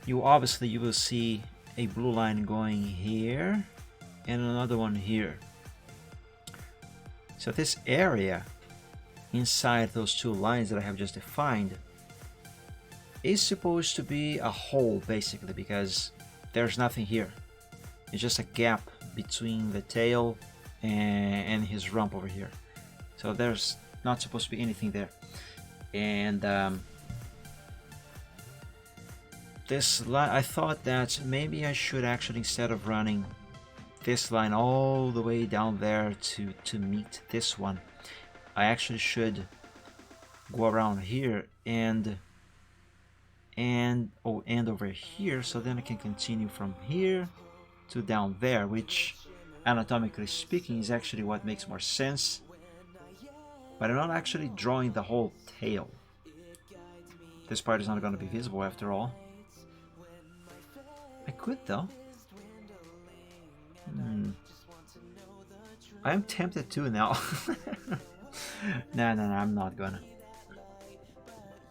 you will see a blue line going here and another one here. So this area inside those two lines that I have just defined is supposed to be a hole, basically, because there's nothing here. It's just a gap between the tail and his rump over here. So there's not supposed to be anything there. And this line, I thought that maybe I should actually, instead of running this line all the way down there to meet this one, I actually should go around here and over here, so then I can continue from here to down there, which anatomically speaking is actually what makes more sense. But I'm not actually drawing the whole tail. This part is not going to be visible after all. I could though. I'm tempted to now. No, I'm not gonna.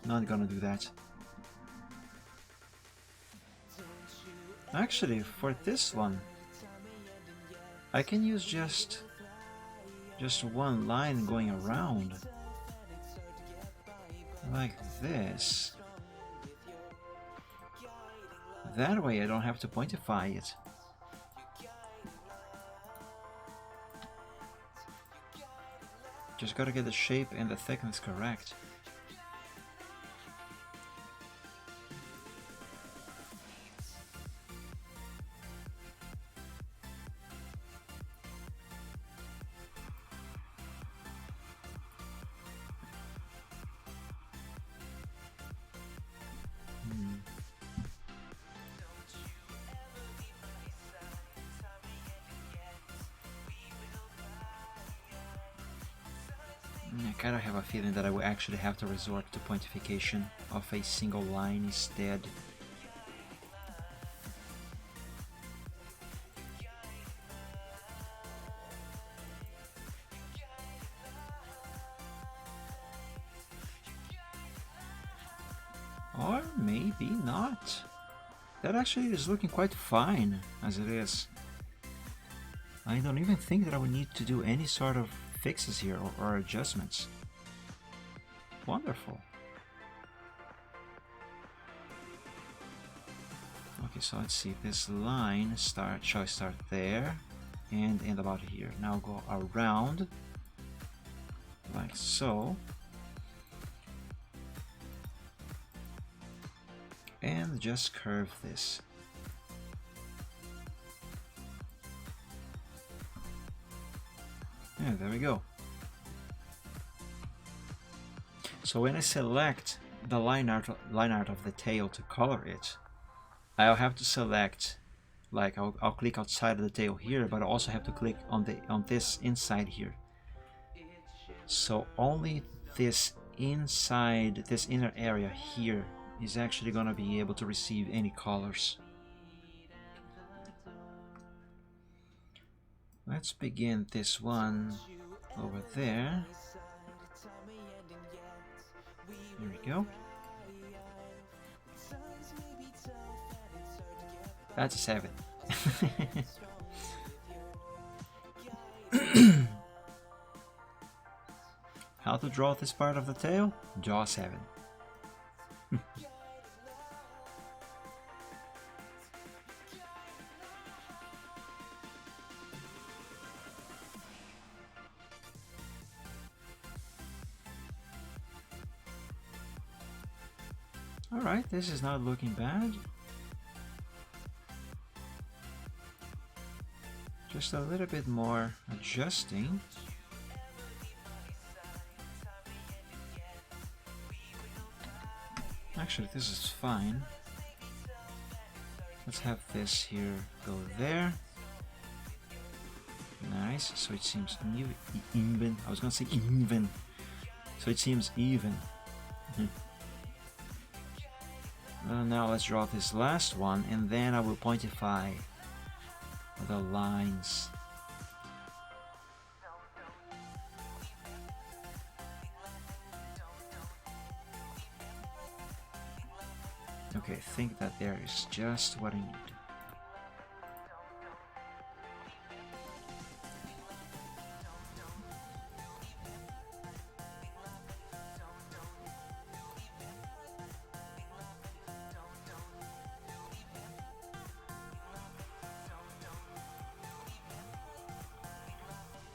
Not gonna do that. Actually, for this one, I can use just one line going around, like this. That way I don't have to pointify it. Just gotta get the shape and the thickness correct. I kind of have a feeling that I will actually have to resort to pointification of a single line instead. Or maybe not. That actually is looking quite fine as it is. I don't even think that I would need to do any sort of fixes here or adjustments. Wonderful. Okay, so let's see. This line shall start there and end about here. Now go around like so. And just curve this. Yeah, there we go. So when I select the line art of the tail to color it, I'll have to select, like I'll click outside of the tail here, but I also have to click on this inside here. So only this inside, this inner area here is actually gonna be able to receive any colors. Let's begin this one over there. Here we go. That's a 7. How to draw this part of the tail? Draw 7. Alright, this is not looking bad. Just a little bit more adjusting. Actually, this is fine. Let's have this here go there. Nice, so it seems even. I was gonna say even. So it seems even. Now let's draw this last one, and then I will pointify the lines. Okay, I think that there is just what I need.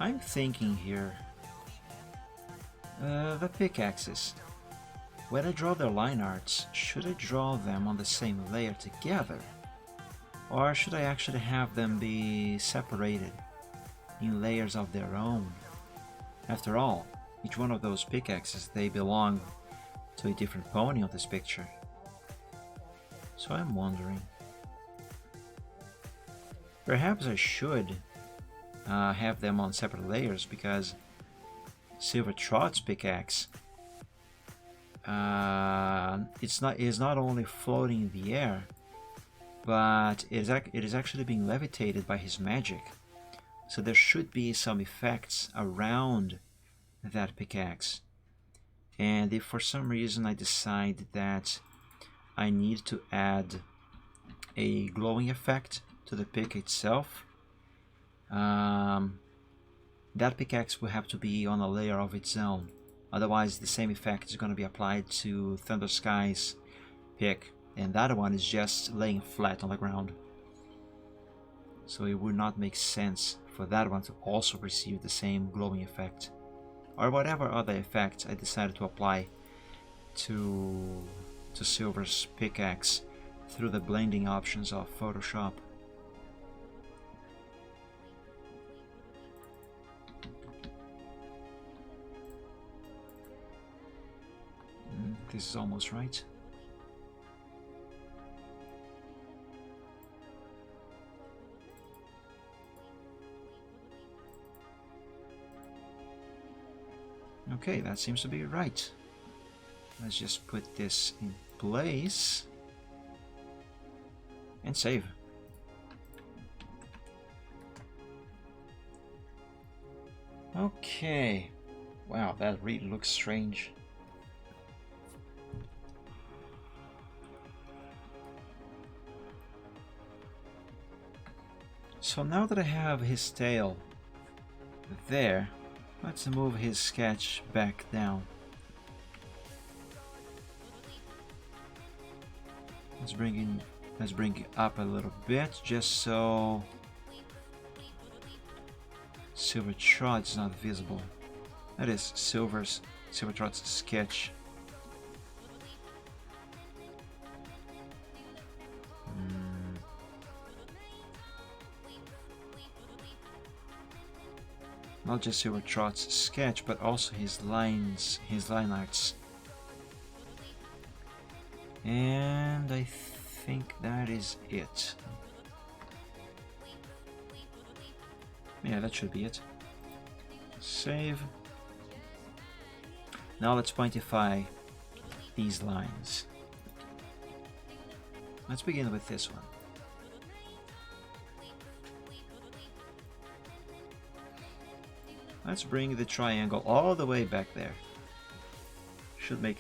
I'm thinking here, the pickaxes. When I draw their line arts, should I draw them on the same layer together? Or should I actually have them be separated in layers of their own? After all, each one of those pickaxes, they belong to a different pony on this picture. So I'm wondering. Perhaps I should have them on separate layers, because Silvertrot's pickaxe is not only floating in the air, but it is actually being levitated by his magic. So there should be some effects around that pickaxe. And if for some reason I decide that I need to add a glowing effect to the pick itself, that pickaxe will have to be on a layer of its own. Otherwise, the same effect is going to be applied to Thunder Sky's pick, and that one is just laying flat on the ground. So it would not make sense for that one to also receive the same glowing effect, or whatever other effect I decided to apply to Silver's pickaxe through the blending options of Photoshop. This is almost right. Okay, that seems to be right. Let's just put this in place and save. Okay. Wow, that really looks strange. So now that I have his tail there, let's move his sketch back down. Let's bring it up a little bit, just so Silvertrot is not visible. That is Silvertrot's sketch. Not just Silvertrot's sketch, but also his lines, his line arts. And I think that is it. Yeah, that should be it. Save. Now let's pointify these lines. Let's begin with this one. Let's bring the triangle all the way back there. Should make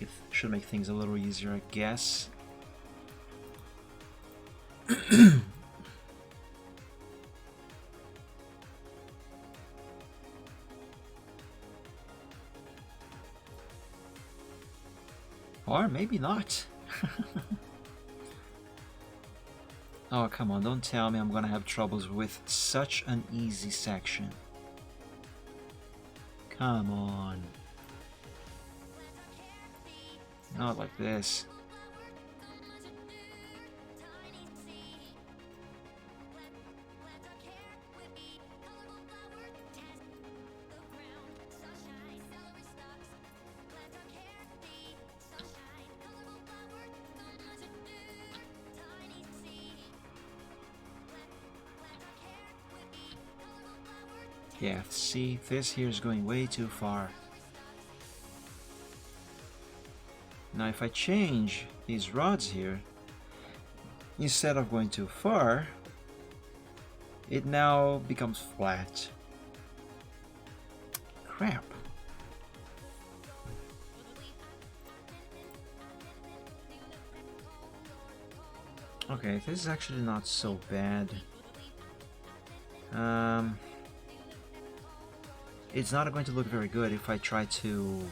things a little easier, I guess. Or maybe not. Oh, come on, don't tell me I'm gonna have troubles with such an easy section. Come on. Not like this. Yeah, see, this here is going way too far. Now if I change these rods here, instead of going too far, it now becomes flat. Crap. Okay, this is actually not so bad. It's not going to look very good if I try to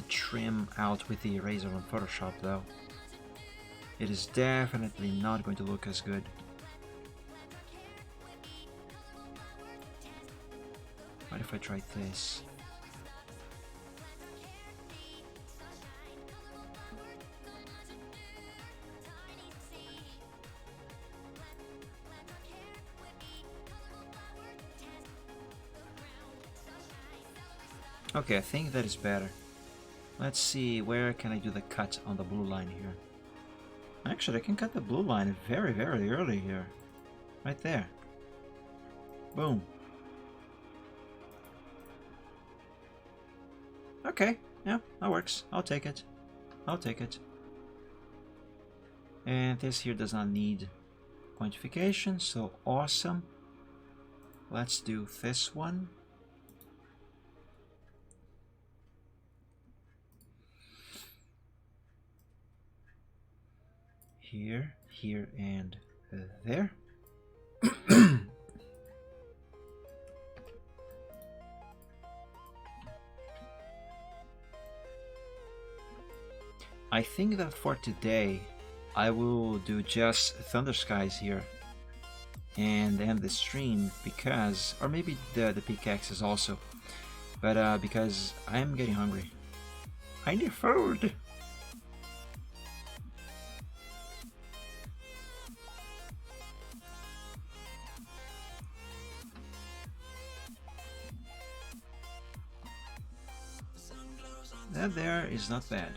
trim out with the eraser on Photoshop, though. It is definitely not going to look as good. What if I try this? Okay, I think that is better. Let's see, where can I do the cut on the blue line here? Actually, I can cut the blue line very, very early here. Right there. Boom. Okay, yeah, that works. I'll take it. I'll take it. And this here does not need pointification, so awesome. Let's do this one. Here, here, and there. I think that for today I will do just Thunder Skies here and end the stream because, or maybe the pickaxes also, but because I'm getting hungry. I need food. That there is not bad.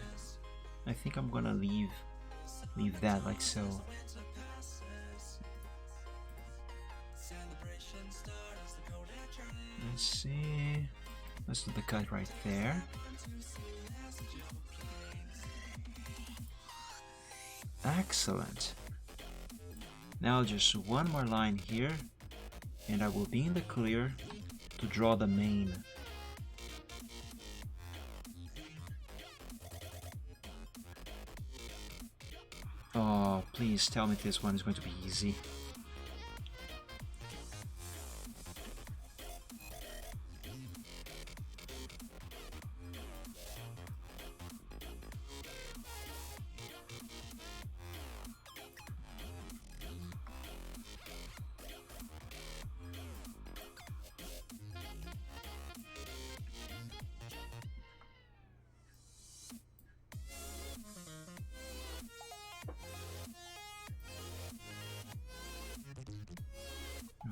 I think I'm gonna leave that like so. Let's see. Let's do the cut right there. Excellent. Now just one more line here, and I will be in the clear to draw the main. Oh, please tell me this one is going to be easy.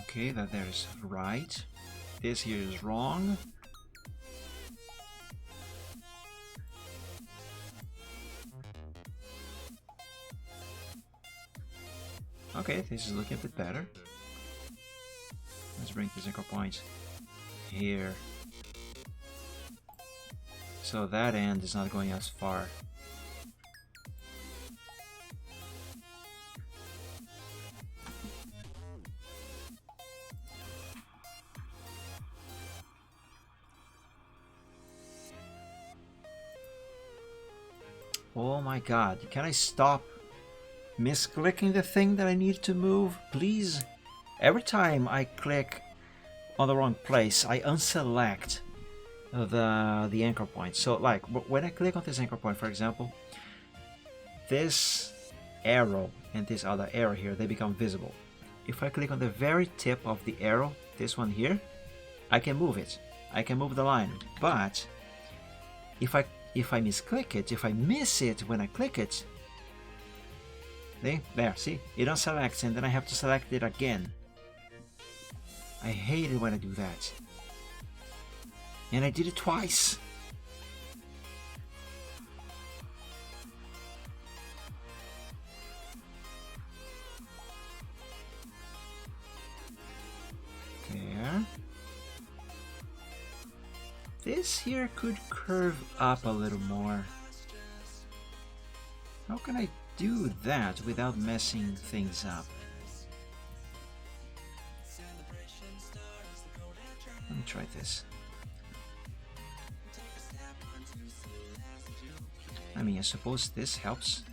Okay, that there is right. This here is wrong. Okay, this is looking a bit better. Let's bring this anchor point here. So that end is not going as far. Oh my god, can I stop misclicking the thing that I need to move, please? Every time I click on the wrong place, I unselect the anchor point. So like, when I click on this anchor point, for example, this arrow and this other arrow here, they become visible. If I click on the very tip of the arrow, this one here, I can move it. I can move the line. But if I misclick it, if I miss it when I click it, there, see? It unselects and then I have to select it again. I hate it when I do that. And I did it twice. There. This here could curve up a little more. How can I do that without messing things up? Let me try this. I mean, I suppose this helps.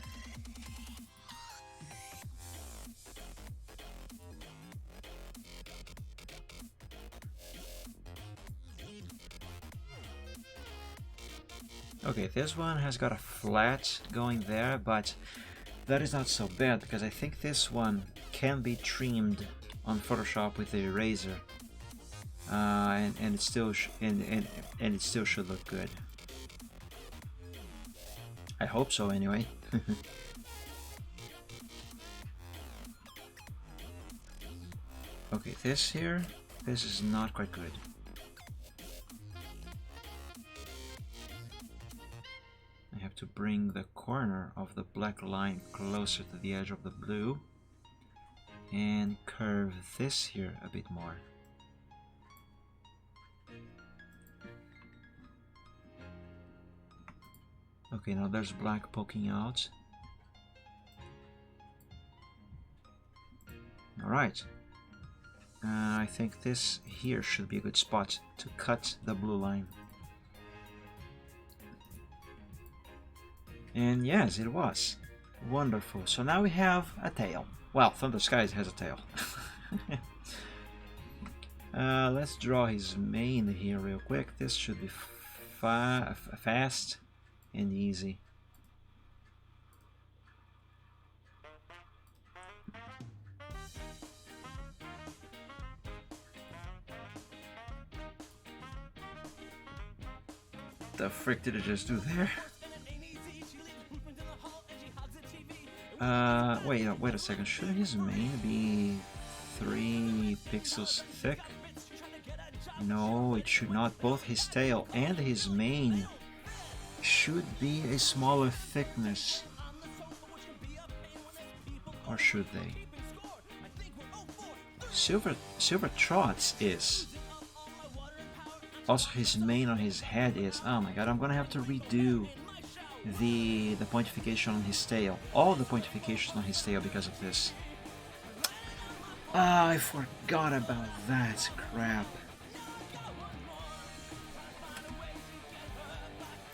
Okay, this one has got a flat going there, but that is not so bad because I think this one can be trimmed on Photoshop with the eraser, and it still and it still should look good. I hope so, anyway. Okay, this here, this is not quite good. I have to bring the corner of the black line closer to the edge of the blue and curve this here a bit more. Okay, now there's black poking out. Alright. I think this here should be a good spot to cut the blue line. And yes, it was. Wonderful. So now we have a tail. Well, Thunder Skies has a tail. Let's draw his mane here real quick. This should be fast and easy. The frick did it just do there? Wait a second. Should his mane be 3 pixels thick? No, it should not. Both his tail and his mane should be a smaller thickness. Or should they? Silver Trots is. Also, his mane on his head is... Oh my god, I'm gonna have to redo the pointification on his tail. All the pointifications on his tail because of this. Ah, I forgot about that crap.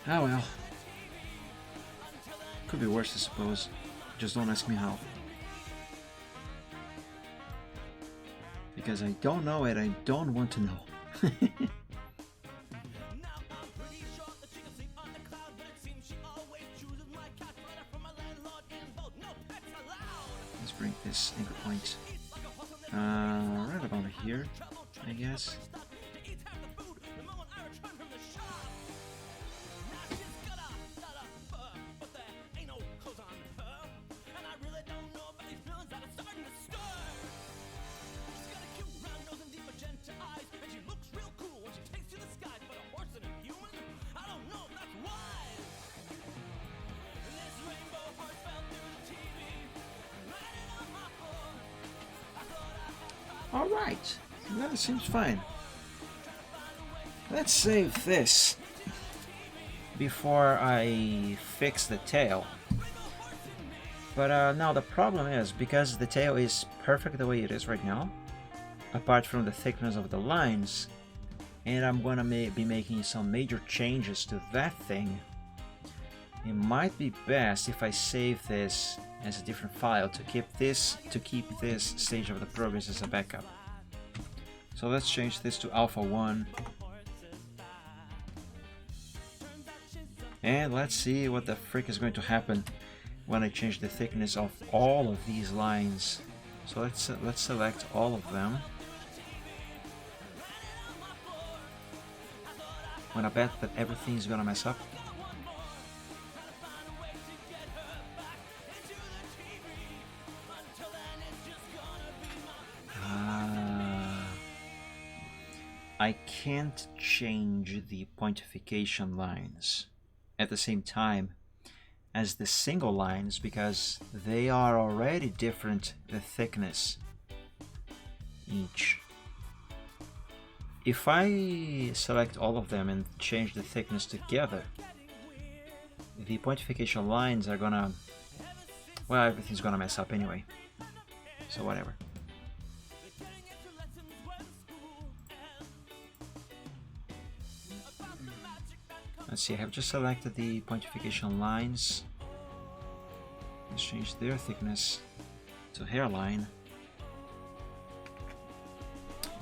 Oh well. Could be worse, I suppose. Just don't ask me how. Because I don't know and I don't want to know. Let's bring this anchor point right about here, I guess. Alright, that seems fine. Let's save this before I fix the tail. But now the problem is, because the tail is perfect the way it is right now, apart from the thickness of the lines, and I'm gonna be making some major changes to that thing, it might be best if I save this as a different file to keep this stage of the progress as a backup. So let's change this to Alpha 1. And let's see what the frick is going to happen when I change the thickness of all of these lines. So let's select all of them. I'm gonna bet that everything's gonna mess up. I can't change the pointification lines at the same time as the single lines because they are already different, the thickness each. If I select all of them and change the thickness together, the pointification lines are gonna... well, everything's gonna mess up anyway, so whatever. Let's see, I have just selected the pointification lines. Let's change their thickness to hairline.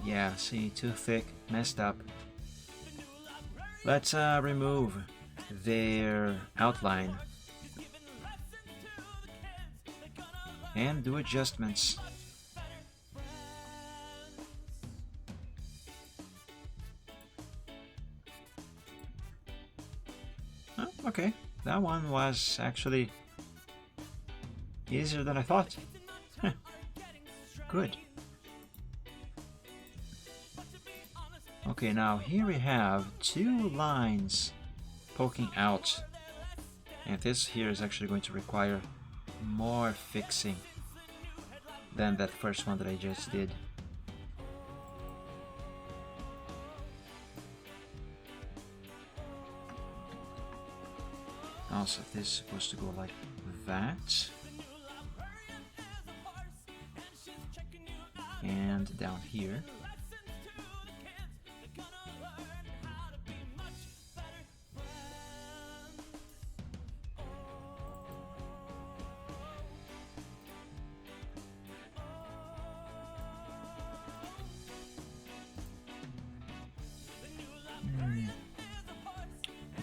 Yeah, see, too thick, messed up. Let's remove their outline and do adjustments. Okay, that one was actually easier than I thought. Good. Okay, now here we have two lines poking out, and this here is actually going to require more fixing than that first one that I just did. Also, this is supposed to go like that. And down here.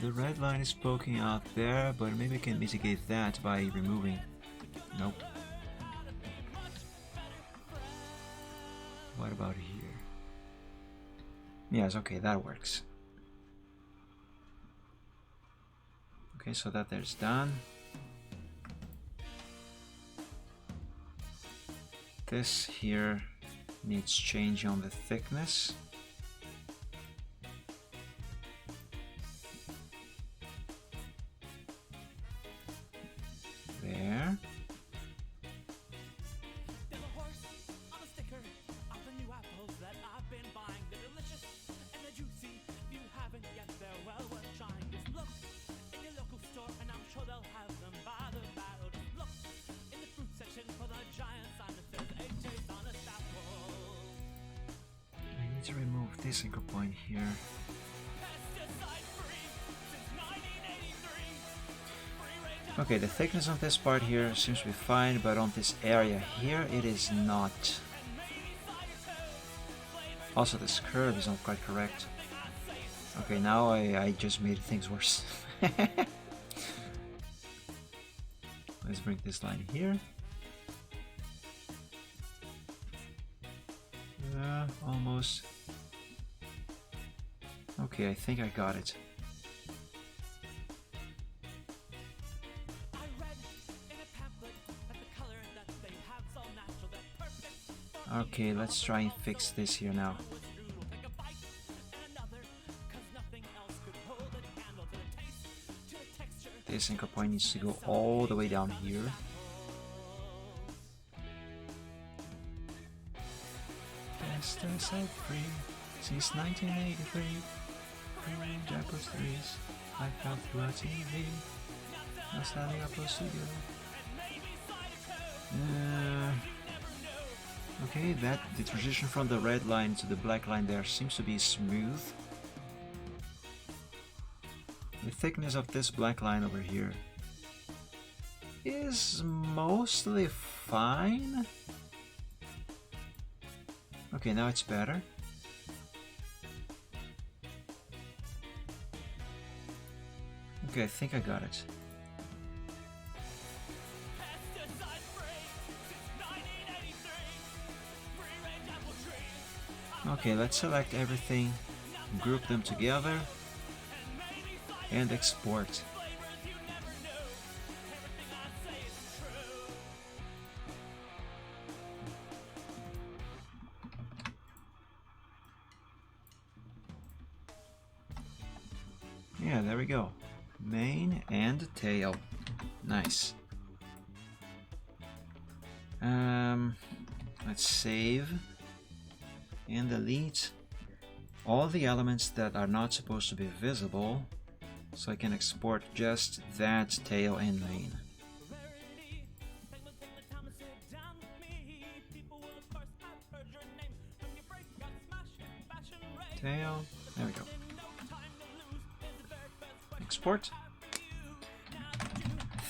The red line is poking out there, but maybe I can mitigate that by removing. Nope. What about here? Yes, okay, that works. Okay, so that there's done. This here needs changing on the thickness. this anchor point here. Okay, the thickness of this part here seems to be fine, but on this area here it is not. Also, this curve is not quite correct. Okay, now I just made things worse. Let's bring this line here. Almost. Okay, I think I got it. Okay, let's try and fix this here now. This anchor point needs to go all the way down here. Pesticide free since 1983. Free range Apple 3s I found through a TV. No standing Apple Studio. Okay, the transition from the red line to the black line there seems to be smooth. The thickness of this black line over here is mostly fine. Okay, now it's better. Okay, I think I got it. Okay, let's select everything, group them together, and export. Yeah, there we go. Mane and tail. Nice. Let's save and delete all the elements that are not supposed to be visible, so I can export just that tail and mane. Tail, there we go. Export.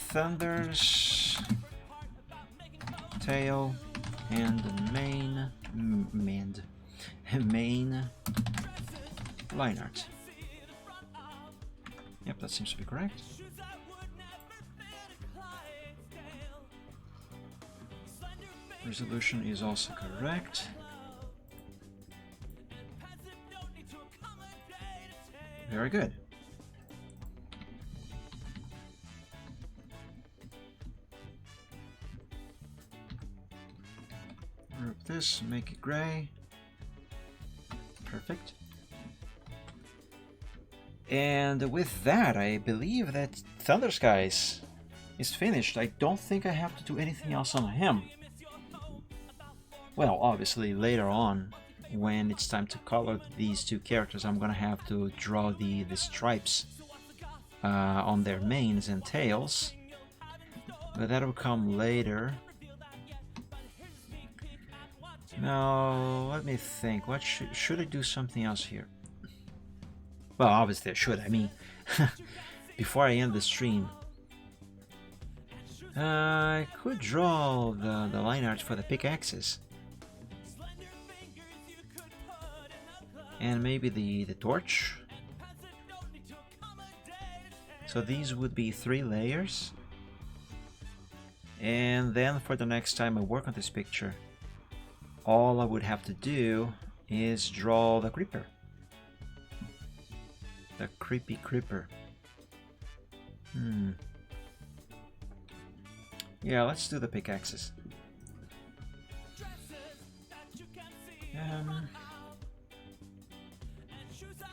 Thunder's tail and main line art. Yep, that seems to be correct. Resolution is also correct. Very good. Group this, make it gray. Perfect. And with that, I believe that Thunder Skies is finished. I don't think I have to do anything else on him. Well, obviously later on, when it's time to color these two characters, I'm gonna have to draw the stripes on their manes and tails. But that'll come later. Now, let me think. What should I do something else here? Well, obviously I should. I mean, before I end the stream, I could draw the line art for the pickaxes. And maybe the torch. So these would be 3 layers. And then for the next time I work on this picture, all I would have to do is draw the creeper. The creepy creeper. Yeah, let's do the pickaxes.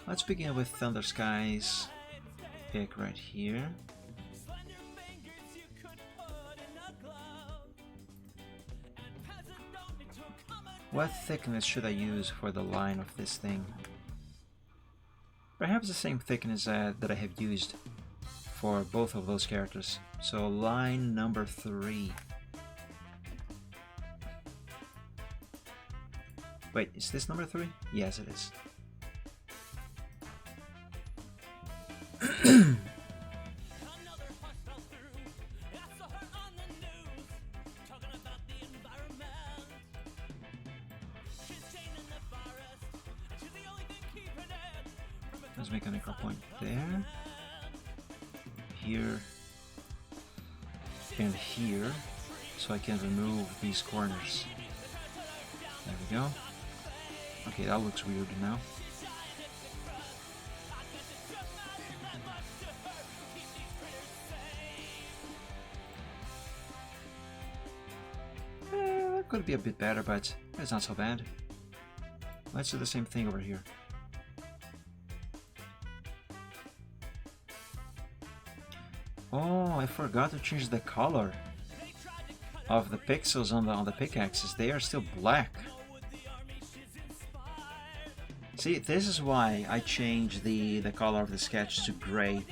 Let's begin with Thunder Skies. Pick right here. What thickness should I use for the line of this thing? Perhaps the same thickness that I have used for both of those characters. So line number 3. Wait, is this number 3? Yes, it is. Another horse fell through. I saw her on the news, talking about the environment. She's chained in the forest, and she's the only thing keeping it from Let's make an anchor point there, here, and here, so I can remove these corners. There we go. Okay, that looks weird now. That could be a bit better, but it's not so bad. Let's do the same thing over here. Oh, I forgot to change the color of the pixels on the pickaxes. They are still black. See, this is why I change the color of the sketch to gray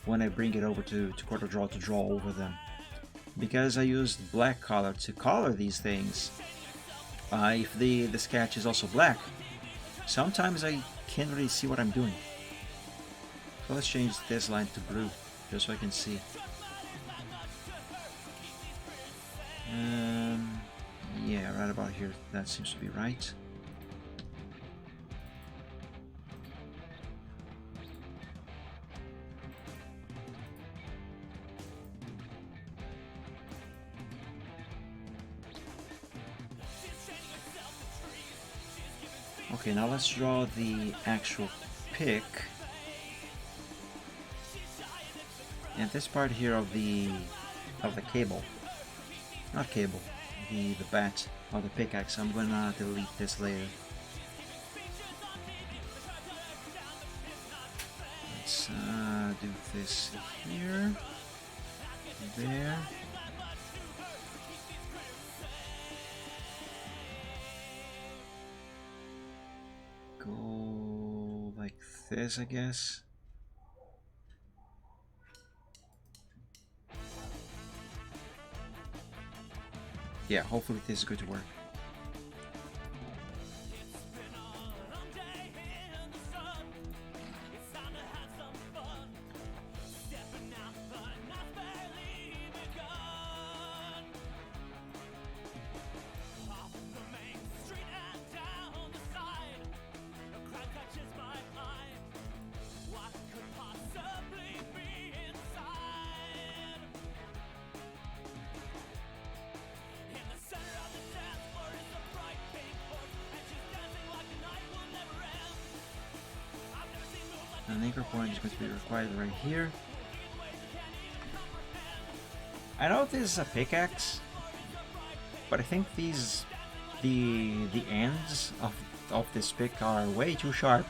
when I bring it over to CorelDRAW to draw over them. Because I used black color to color these things. If the sketch is also black, sometimes I can't really see what I'm doing. So let's change this line to blue, just so I can see. Yeah, right about here. That seems to be right. Okay, now let's draw the actual pick. And this part here of the cable, not cable, the bat of the pickaxe, I'm gonna delete this layer. Let's do this here, there. Go like this, I guess. Yeah, hopefully this is going to work. An anchor point is going to be required right here. I know this is a pickaxe, but I think the ends of this pick are way too sharp.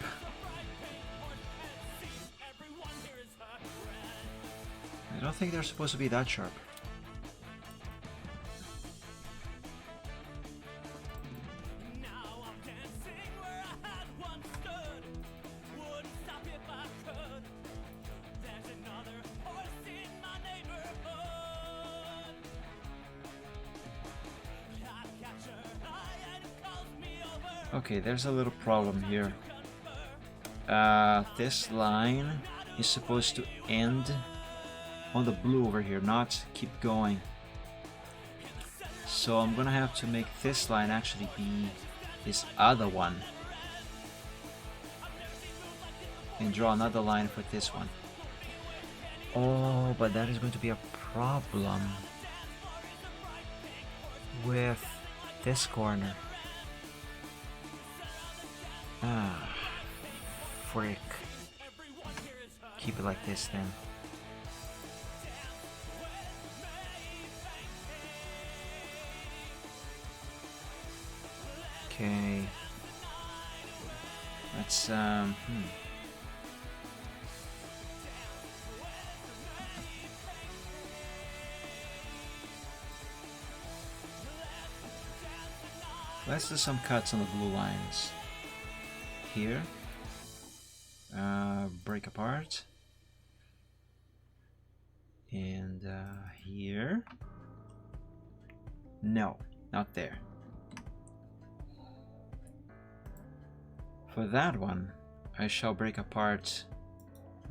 I don't think they're supposed to be that sharp. Okay, there's a little problem here. This line is supposed to end on the blue over here, not keep going. So I'm gonna have to make this line actually be this other one. And draw another line for this one. Oh, but that is going to be a problem with this corner. Ah, frick. Keep it like this then. Okay. Let's Let's do some cuts on the blue lines. Here, break apart, and here, no, not there. For that one, I shall break apart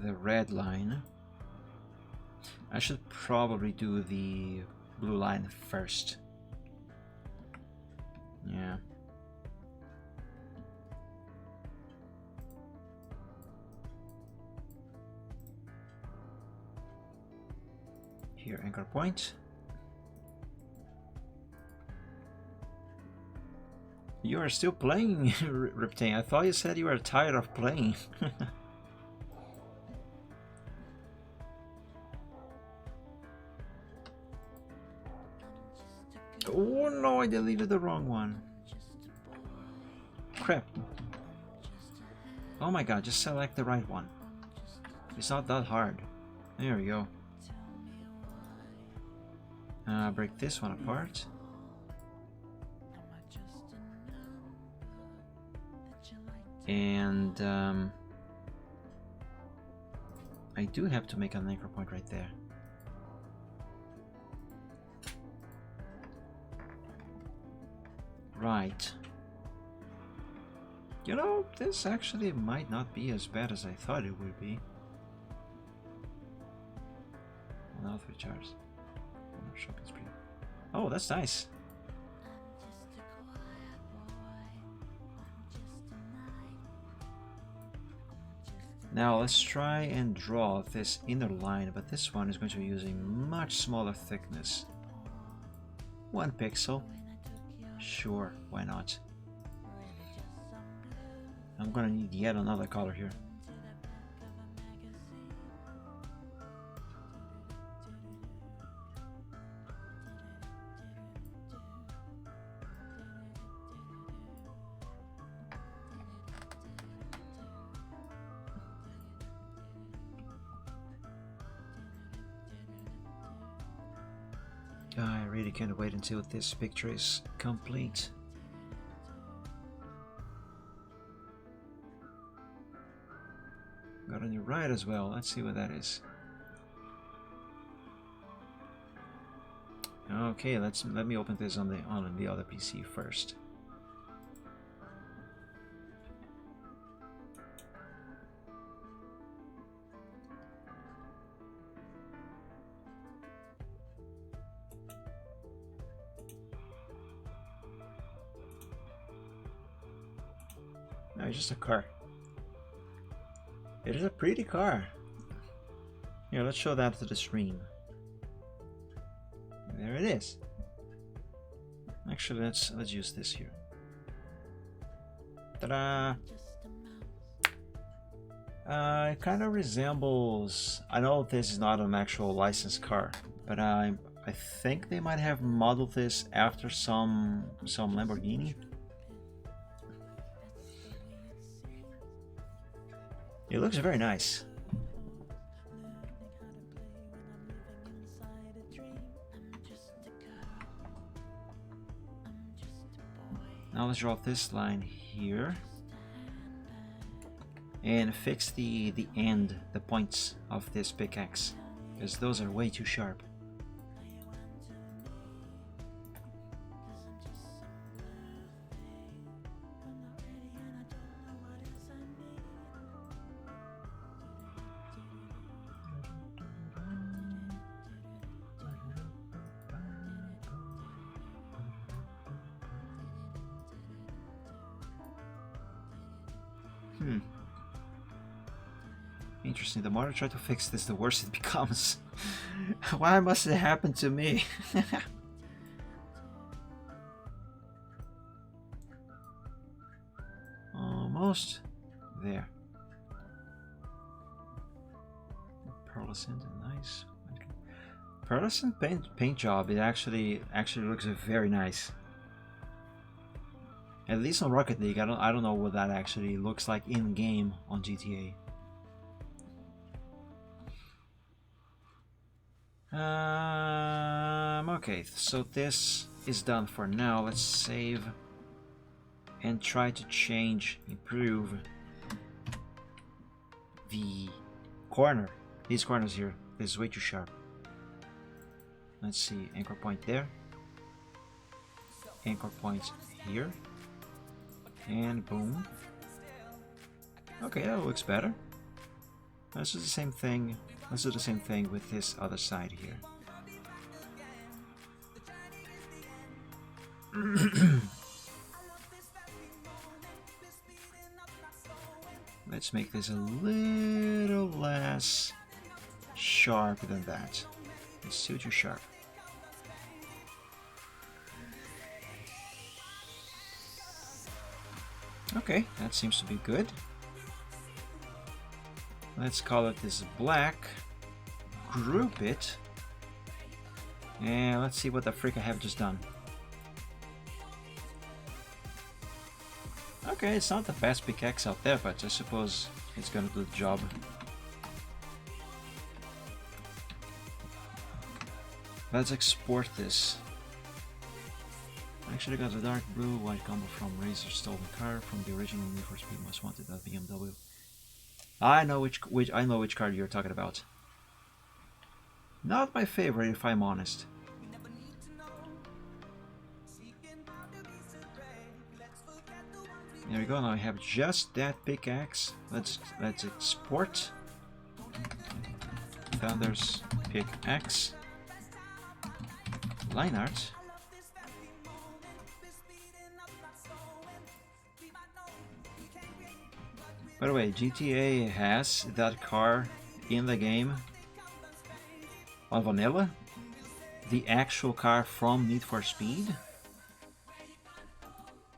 the red line. I should probably do the blue line first. Yeah. Here, anchor point. You are still playing, Riptane. I thought you said you were tired of playing. Oh no, I deleted the wrong one. Crap. Oh my god, just select the right one. It's not that hard. There we go. Break this one apart. And I do have to make an anchor point right there. Right. You know, this actually might not be as bad as I thought it would be. Now 3 jars. Shopping spree. Oh, that's nice. Now let's try and draw this inner line, but this one is going to be using much smaller thickness. 1 pixel. Sure, why not? I'm gonna need yet another color here. I really can't wait until this picture is complete. Got a new ride as well. Let's see what that is. Okay, let me open this on the other PC first. No, it's just a car. It is a pretty car. Here, let's show that to the stream. There it is. Actually, let's use this here. Ta-da! It kind of resembles. I know this is not an actual licensed car, but I think they might have modeled this after some Lamborghini. It looks very nice. Now let's draw this line here and fix the points of this pickaxe, because those are way too sharp. Interesting. The more I try to fix this, the worse it becomes. Why must it happen to me? Almost there. Pearlescent, nice. Pearlescent paint job. It actually looks very nice. At least on Rocket League. I don't know what that actually looks like in game on GTA. Okay, so this is done for now. Let's save and try to improve the corner. These corners here. This is way too sharp. Let's see, anchor point there. Anchor point here. And boom. Okay, that looks better. Let's do the same thing. Let's do the same thing with this other side here. Let's make this a little less sharp than that. It's still too sharp. Okay, that seems to be good. Let's call it this black. Group it. And let's see what the frick I have just done. Okay, it's not the best pickaxe out there, but I suppose it's gonna do the job. Let's export this. I actually got a dark blue white combo from Razor stolen car from the original Need for Speed Most Wanted at BMW. I know which car you're talking about. Not my favorite, if I'm honest. There we go. Now I have just that pickaxe. Let's export. Thunder's pickaxe. Line art. By the way, GTA has that car in the game on vanilla. The actual car from Need for Speed.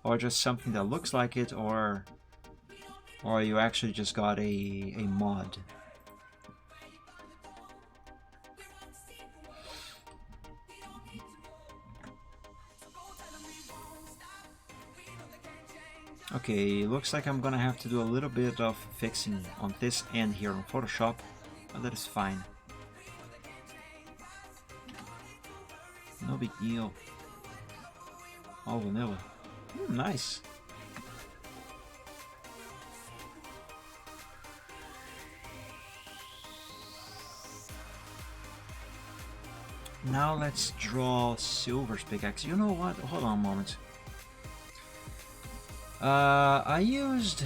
Or just something that looks like it, or you actually just got a mod. Okay, looks like I'm gonna have to do a little bit of fixing on this end here on Photoshop, but that is fine. No big deal. All vanilla. Nice. Now let's draw Silver's pickaxe. You know what? Hold on a moment. I used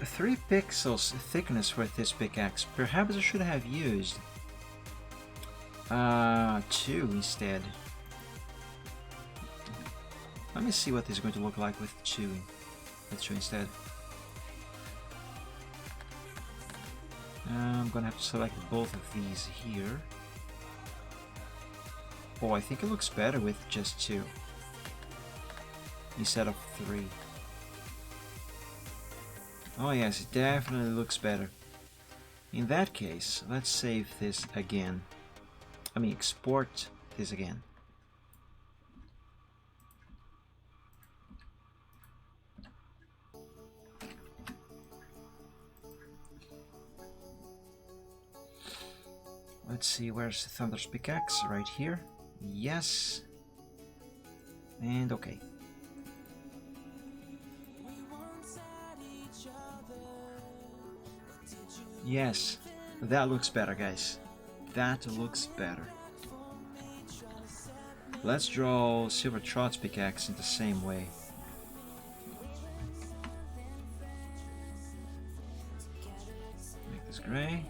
3 pixels thickness with this pickaxe. Perhaps I should have used 2 instead. Let me see what this is going to look like with 2 instead. I'm gonna have to select both of these here. Oh, I think it looks better with just 2 instead of 3. Oh yes, it definitely looks better. In that case, let's save this again. I mean, export this again. Let's see, where's Thunder's pickaxe? Right here. Yes. And okay. Yes, that looks better, guys. That looks better. Let's draw Silver Trot's pickaxe in the same way. Make this gray.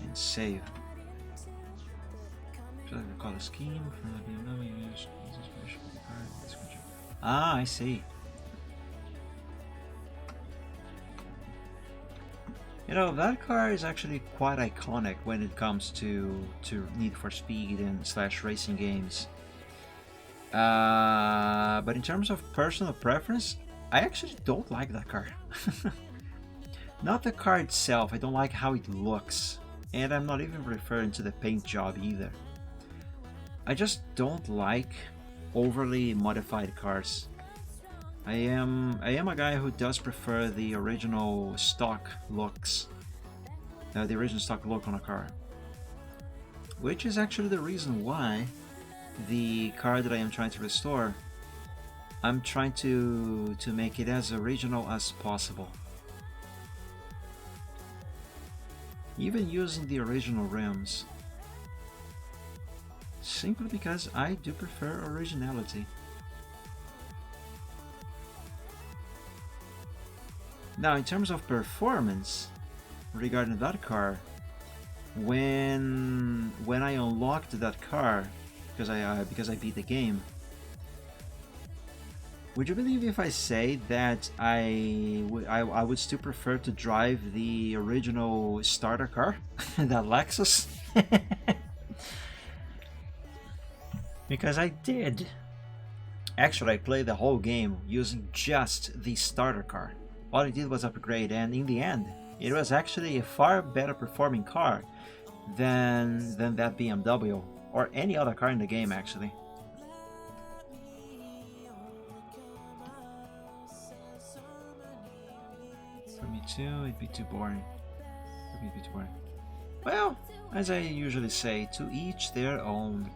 And save. Color scheme. Ah, I see. You know, that car is actually quite iconic when it comes to Need for Speed and / racing games. But in terms of personal preference, I actually don't like that car. Not the car itself, I don't like how it looks. And I'm not even referring to the paint job either. I just don't like overly modified cars. I am a guy who does prefer the original stock looks, the original stock look on a car, which is actually the reason why the car that I am trying to restore, I'm trying to make it as original as possible, even using the original rims, simply because I do prefer originality. Now, in terms of performance, regarding that car, when I unlocked that car, because I beat the game. Would you believe if I say that I would still prefer to drive the original starter car, that Lexus? Because I did. Actually, I played the whole game using just the starter car. All I did was upgrade, and in the end, it was actually a far better performing car than that BMW, or any other car in the game, actually. For me too, it'd be too boring. For me, it'd be too boring. Well, as I usually say, to each their own.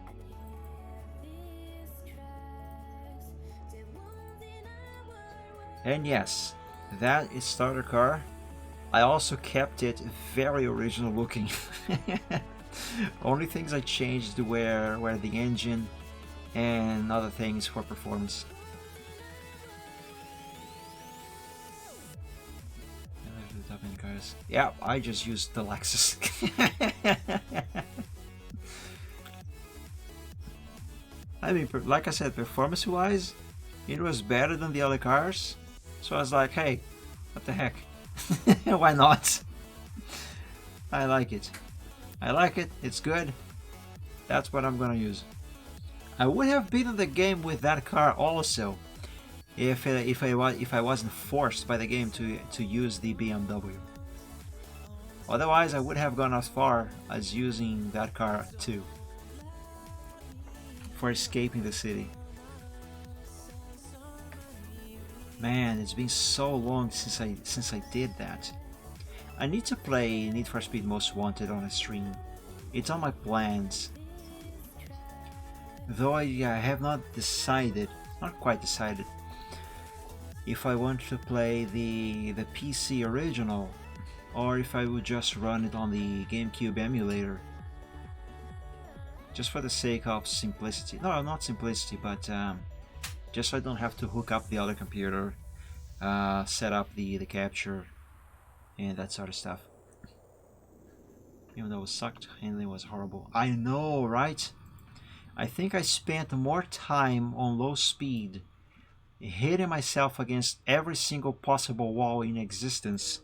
And yes, that is starter car. I also kept it very original looking. Only things I changed were the engine and other things for performance. Top end cars. Yeah, I just used the Lexus. I mean, like I said, performance-wise, it was better than the other cars. So I was like, hey, what the heck? Why not? I like it. I like it. It's good. That's what I'm gonna use. I would have beaten the game with that car also, if I wasn't forced by the game to use the BMW. Otherwise, I would have gone as far as using that car too, for escaping the city. Man, it's been so long since I did that. I need to play Need for Speed Most Wanted on a stream. It's on my plans. Though I have not decided, not quite decided, if I want to play the PC original or if I would just run it on the GameCube emulator. Just for the sake of simplicity. No, not simplicity, but just so I don't have to hook up the other computer, set up the capture, and that sort of stuff. Even though it sucked, handling was horrible. I know, right? I think I spent more time on low speed, hitting myself against every single possible wall in existence,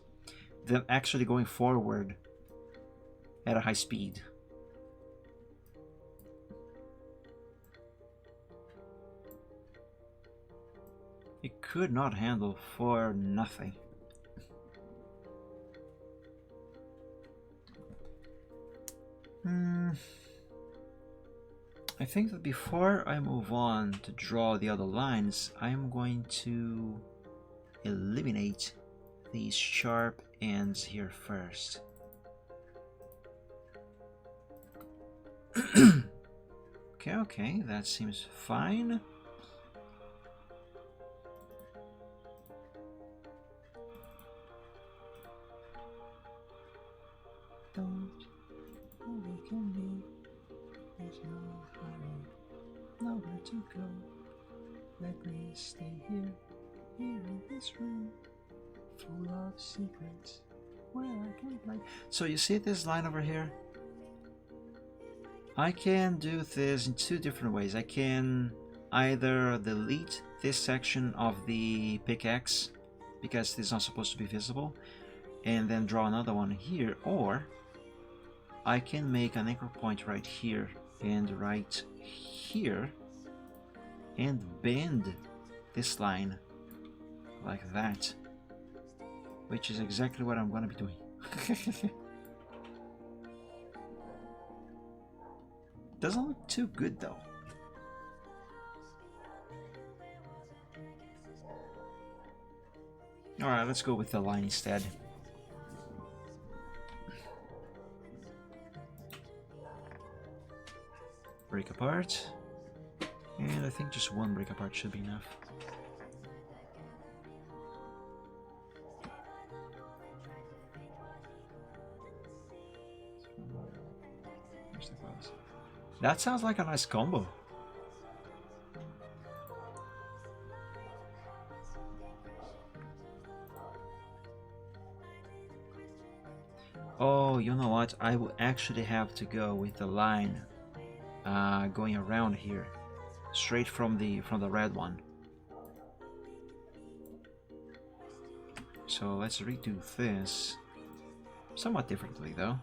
than actually going forward at a high speed. It could not handle for nothing. I think that before I move on to draw the other lines, I'm going to eliminate these sharp ends here first. Okay, that seems fine. Don't awaken me. There's no hurry, nowhere to go. Let me stay here in this room, full of secrets, where I can play. So you see this line over here? I can do this in two different ways. I can either delete this section of the pickaxe, because this is not supposed to be visible, and then draw another one here, or I can make an anchor point right here and right here and bend this line like that, which is exactly what I'm gonna be doing. Doesn't look too good though. Alright, let's go with the line instead. Break apart, and I think just one break apart should be enough. That sounds like a nice combo. Oh, you know what? I will actually have to go with the line going around here, straight from the red one. So let's redo this somewhat differently though.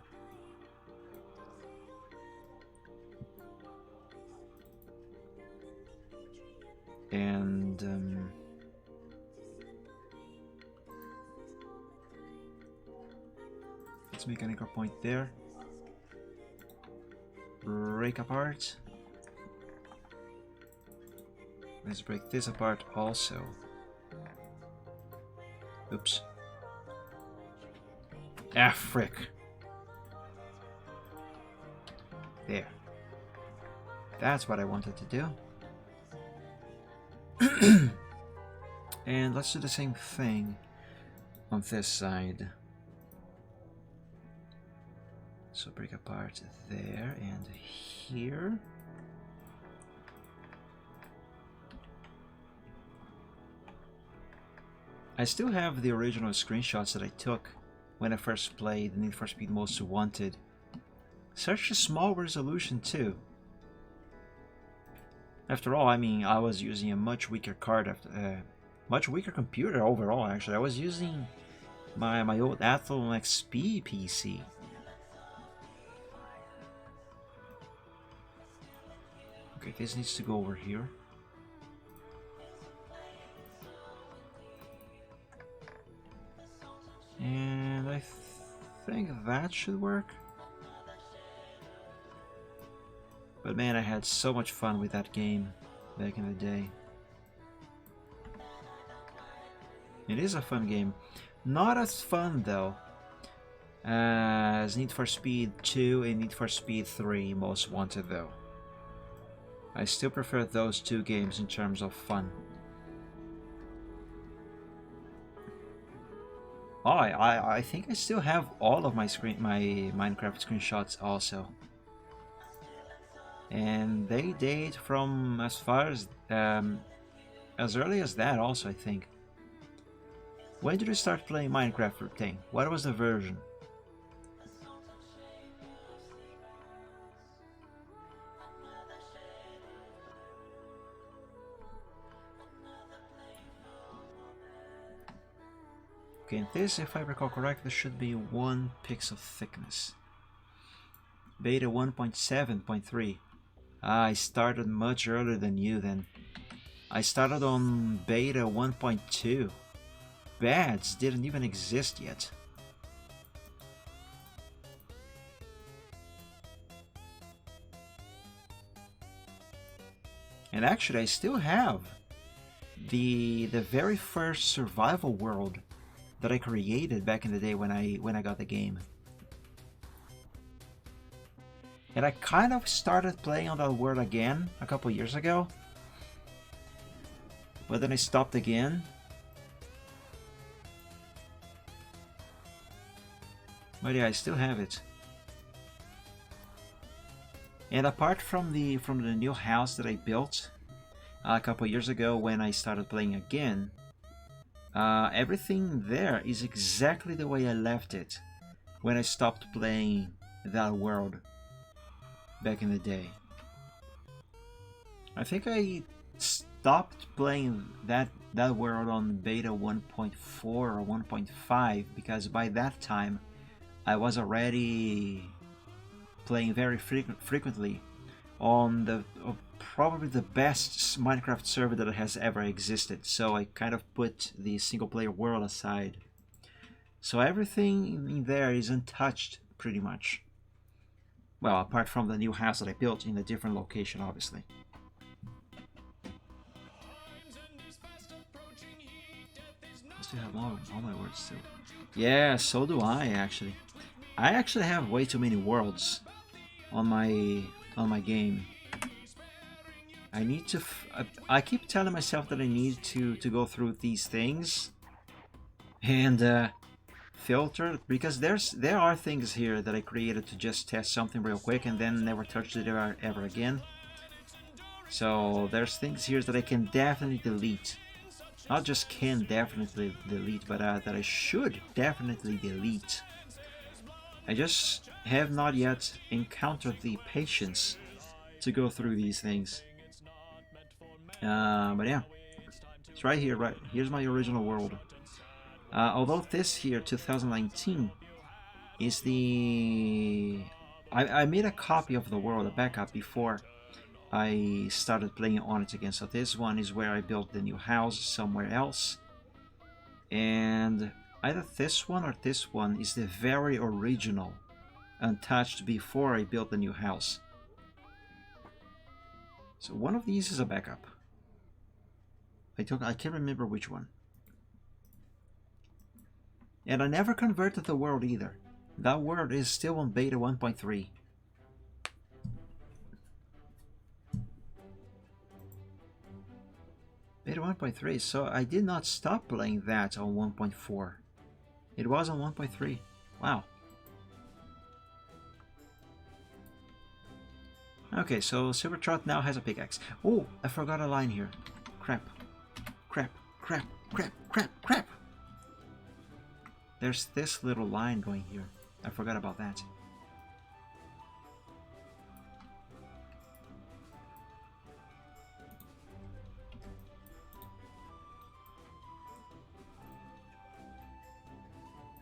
And let's make an anchor point there. Break apart. Let's break this apart also. Oops. Ah, frick. There. That's what I wanted to do. And let's do the same thing on this side. So break apart there and here. I still have the original screenshots that I took when I first played Need for Speed Most Wanted. Such a small resolution too. After all, I mean, I was using a much weaker card, much weaker computer overall. Actually, I was using my old Athlon XP PC. Okay, this needs to go over here. And I think that should work. But man, I had so much fun with that game back in the day. It is a fun game. Not as fun though as Need for Speed 2 and Need for Speed 3 Most Wanted though. I still prefer those two games in terms of fun. Oh, I think I still have all of my Minecraft screenshots also. And they date from as far as early as that also, I think. When did you start playing Minecraft thing? What was the version? Okay, and this, if I recall correctly, should be 1 pixel thickness. Beta 1.7.3. I started much earlier than you then. I started on beta 1.2. Bads didn't even exist yet. And actually I still have the very first survival world that I created back in the day when I got the game. And I kind of started playing on that world again a couple years ago. But then I stopped again. But yeah, I still have it. And apart from the new house that I built a couple years ago when I started playing again, everything there is exactly the way I left it when I stopped playing that world back in the day. I think I stopped playing that world on beta 1.4 or 1.5 because by that time I was already playing very frequently on probably the best Minecraft server that has ever existed, so I kind of put the single player world aside. So everything in there is untouched pretty much. Well, apart from the new house that I built in a different location, obviously. I still have all my words still. Yeah, so do I actually. I actually have way too many worlds on my game. I need to. I keep telling myself that I need to go through these things and filter, because there are things here that I created to just test something real quick and then never touched it ever again. So there's things here that I can definitely delete. Not just can definitely delete, but that I should definitely delete. I just have not yet encountered the patience to go through these things. But yeah, it's right here. Right here's my original world. Although this here, 2019, is the... I made a copy of the world, a backup, before I started playing on it again. So this one is where I built the new house somewhere else. And either this one or this one is the very original, untouched before I built the new house. So one of these is a backup. I can't remember which one. And I never converted the world either. That world is still on beta 1.3. Beta 1.3, so I did not stop playing that on 1.4. It was on 1.3. Wow. Okay, so Silvertrot now has a pickaxe. Oh, I forgot a line here. Crap. Crap, crap, crap, crap, crap. There's this little line going here. I forgot about that.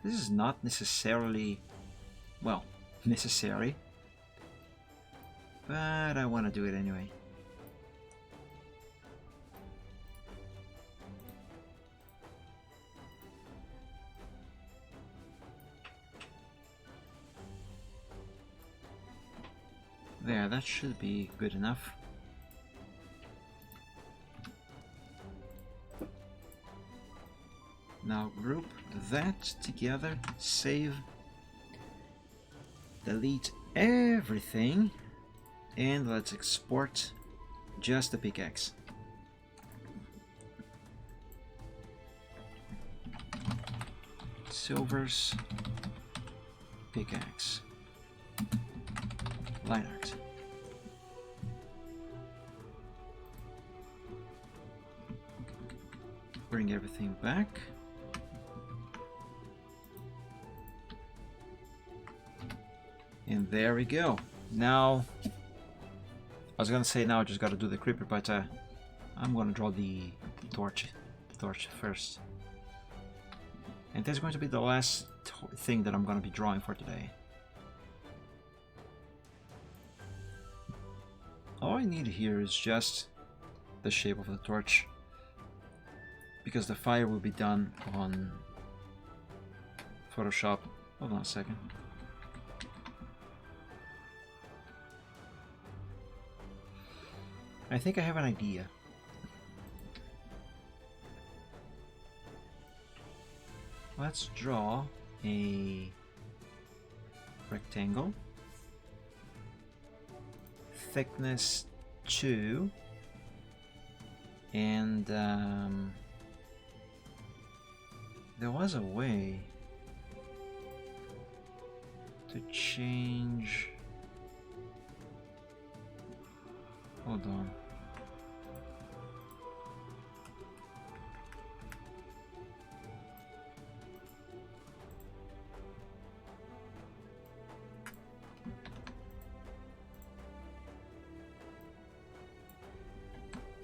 This is not necessarily, well, necessary, but I want to do it anyway. There, that should be good enough. Now group that together, save, delete everything, and let's export just the pickaxe. Silver's pickaxe. Line art. Bring everything back. And there we go. Now, I was gonna say now I just gotta do the creeper, but I'm gonna draw the torch first. And that's going to be the last thing that I'm gonna be drawing for today. All I need here is just the shape of the torch, because the fire will be done on Photoshop. Hold on a second. I think I have an idea. Let's draw a rectangle. Thickness 2. And there was a way to change. Hold on.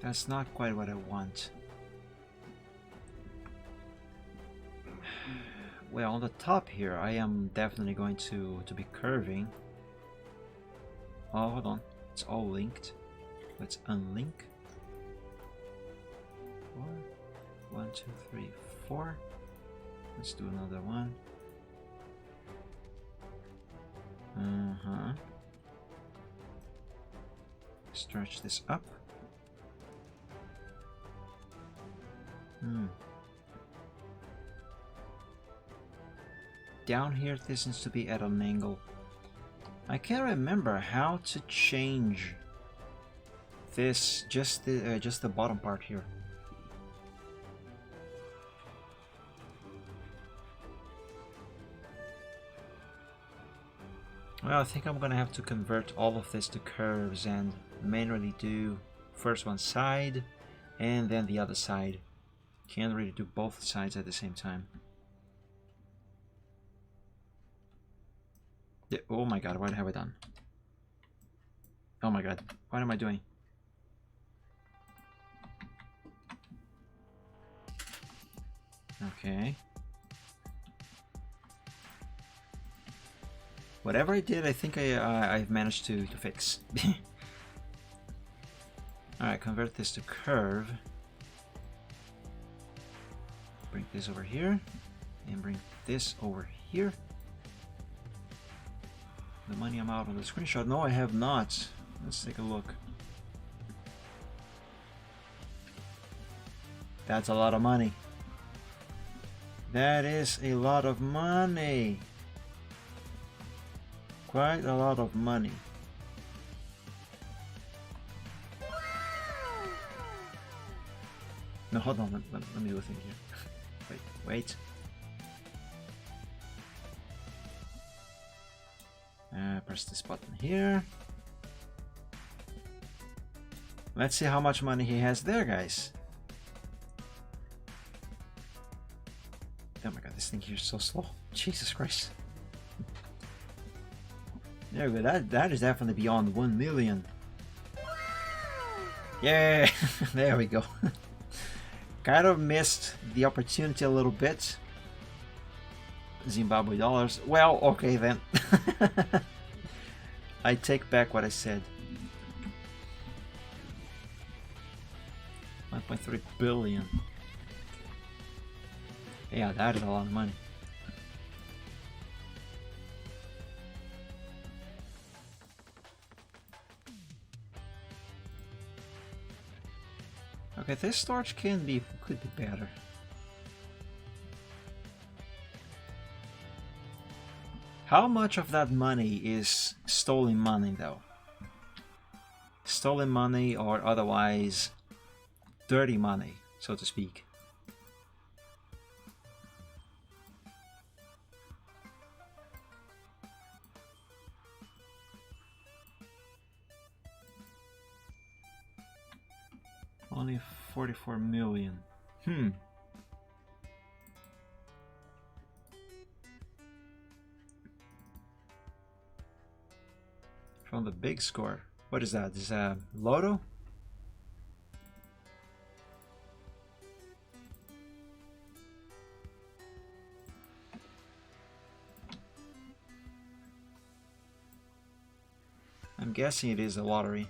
That's not quite what I want. Well, on the top here, I am definitely going to be curving. Oh, hold on. It's all linked. Let's unlink. 4. 1, 2, 3, 4. Let's do another one. Stretch this up. Down here, this needs to be at an angle. I can't remember how to change this. Just the bottom part here. Well, I think I'm gonna have to convert all of this to curves and manually do first one side and then the other side. Can't really do both sides at the same time. Oh my god, what have I done? Oh my god, what am I doing? Okay. Whatever I did, I think I've managed to fix. Alright, convert this to curve. Bring this over here. And bring this over here. The money I'm out on the screenshot. No, I have not. Let's take a look. That's a lot of money. That is a lot of money. Quite a lot of money. No, hold on. Let me do a thing here. Wait. Press this button here. Let's see how much money he has there, guys. Oh my god, this thing here is so slow. Jesus Christ. There we go. That is definitely beyond 1 million. Yeah, there we go. Kind of missed the opportunity a little bit. Zimbabwe dollars. Well, okay then. I take back what I said. 1.3 billion. Yeah, that is a lot of money. Okay, this storage could be better. How much of that money is stolen money, though? Stolen money, or otherwise dirty money, so to speak. Only 44 million. From the big score. What is that? Is that Lotto? I'm guessing it is a lottery.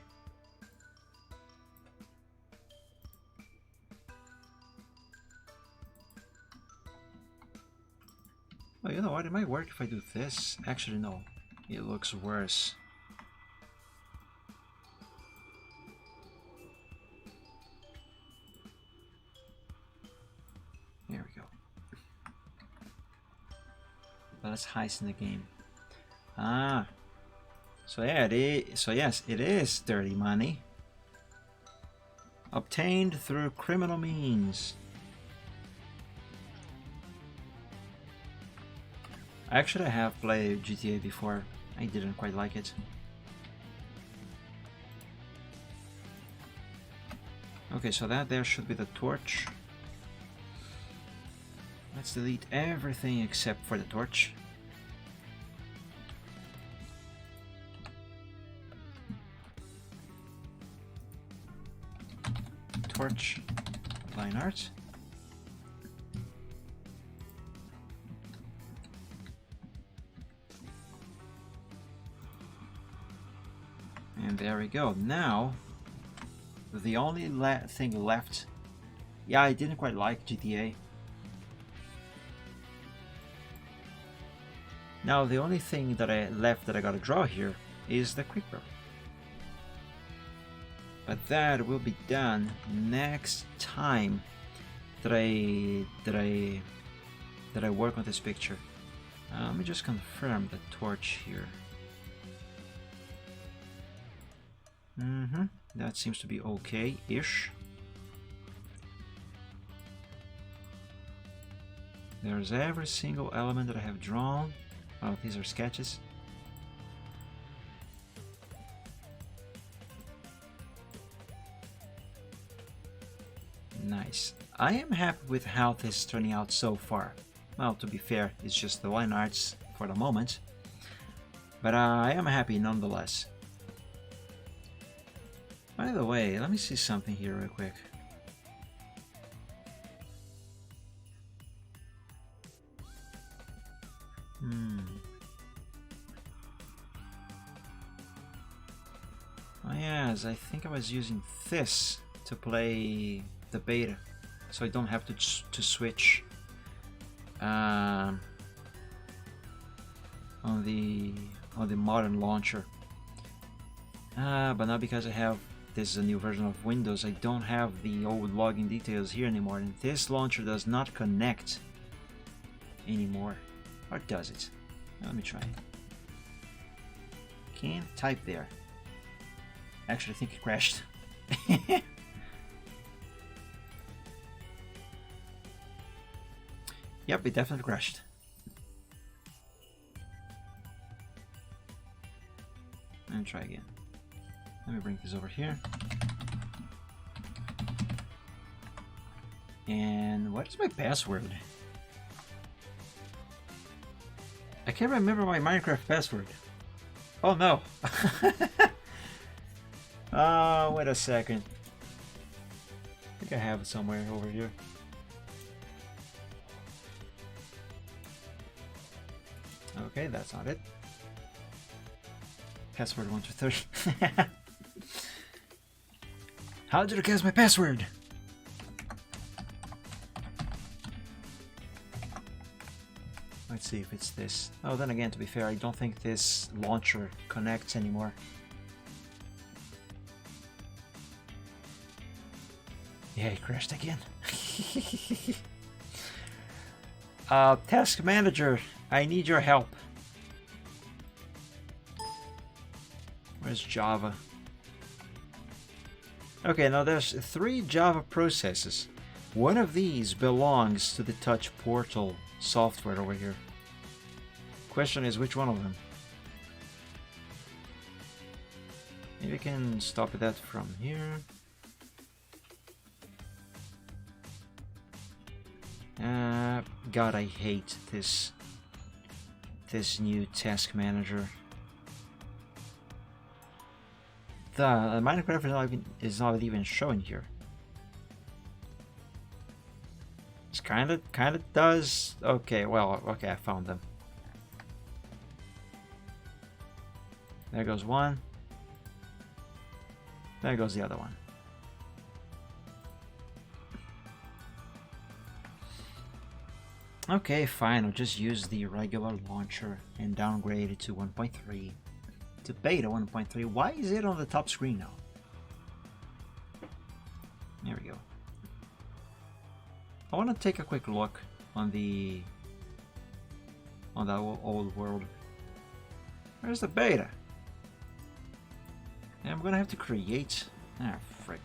Oh, you know what? It might work if I do this. Actually, no. It looks worse. There we go. Let's heist in the game. Ah. So yeah, it is. So yes, it is dirty money. Obtained through criminal means. Actually, I have played GTA before. I didn't quite like it. Okay, so that there should be the torch. Let's delete everything except for the torch. Torch, line art. And there we go. Now, the only thing left... Yeah, I didn't quite like GTA. Now, the only thing that I gotta draw here is the Creeper. But that will be done next time that I work on this picture. Let me just confirm the torch here. That seems to be okay-ish. There's every single element that I have drawn. Oh, these are sketches. Nice. I am happy with how this is turning out so far. Well, to be fair, it's just the line arts for the moment. But I am happy nonetheless. By the way, let me see something here real quick. Oh yes, I think I was using this to play the beta, so I don't have to switch on the modern launcher. But now because I have this is a new version of Windows, I don't have the old login details here anymore, and this launcher does not connect anymore. Or does it? Let me try. Can't type there. Actually, I think it crashed. Yep, it definitely crashed. Let me try again. Let me bring this over here. And what is my password? I can't remember my Minecraft password. Oh no! Oh, wait a second. I think I have it somewhere over here. Okay, that's not it. Password 1 to 30. How did you guess my password? Let's see if it's this. Oh, then again, to be fair, I don't think this launcher connects anymore. Yeah, it crashed again. Task manager, I need your help. Where's Java? Okay, now there's 3 Java processes. One of these belongs to the Touch Portal software over here. Question is, which one of them? Maybe I can stop that from here. God, I hate this new task manager. The Minecraft is not even showing here. It's kind of does. Okay, well, okay, I found them. There goes one. There goes the other one. Okay, fine, I'll just use the regular launcher and downgrade it to 1.3. To beta 1.3. Why is it on the top screen now? There we go. I want to take a quick look on the old world. Where's the beta? And I'm gonna have to create. Ah, frick.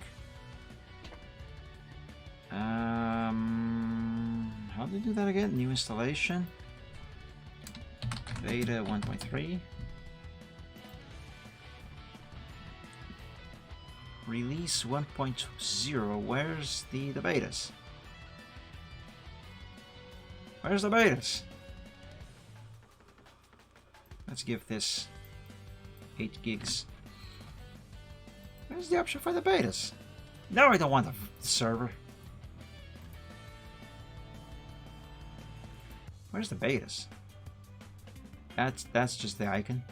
How do you do that again? New installation. Beta 1.3. Release 1.0. Where's the betas? Where's the betas? Let's give this 8 gigs. Where's the option for the betas? No, I don't want the server. Where's the betas? That's just the icon.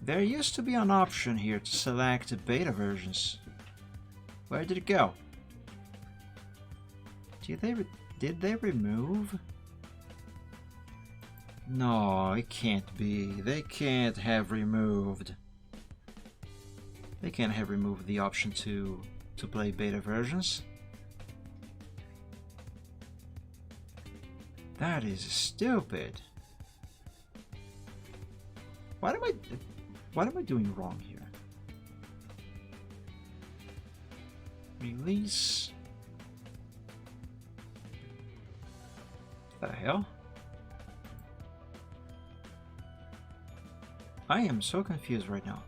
There used to be an option here to select beta versions. Where did it go? Did they remove? No, it can't be. They can't have removed. They can't have removed the option to play beta versions. That is stupid. What am I doing wrong here? Release. What the hell? I am so confused right now.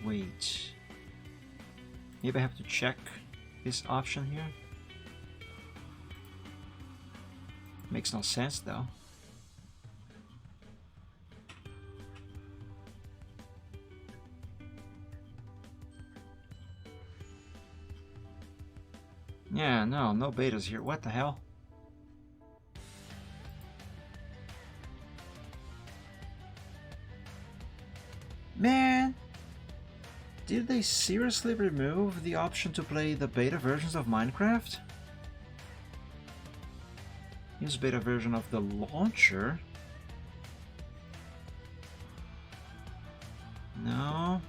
Wait. Maybe I have to check this option here. Makes no sense though. Yeah, no betas here. What the hell? Man! Did they seriously remove the option to play the beta versions of Minecraft? Use beta version of the launcher? No.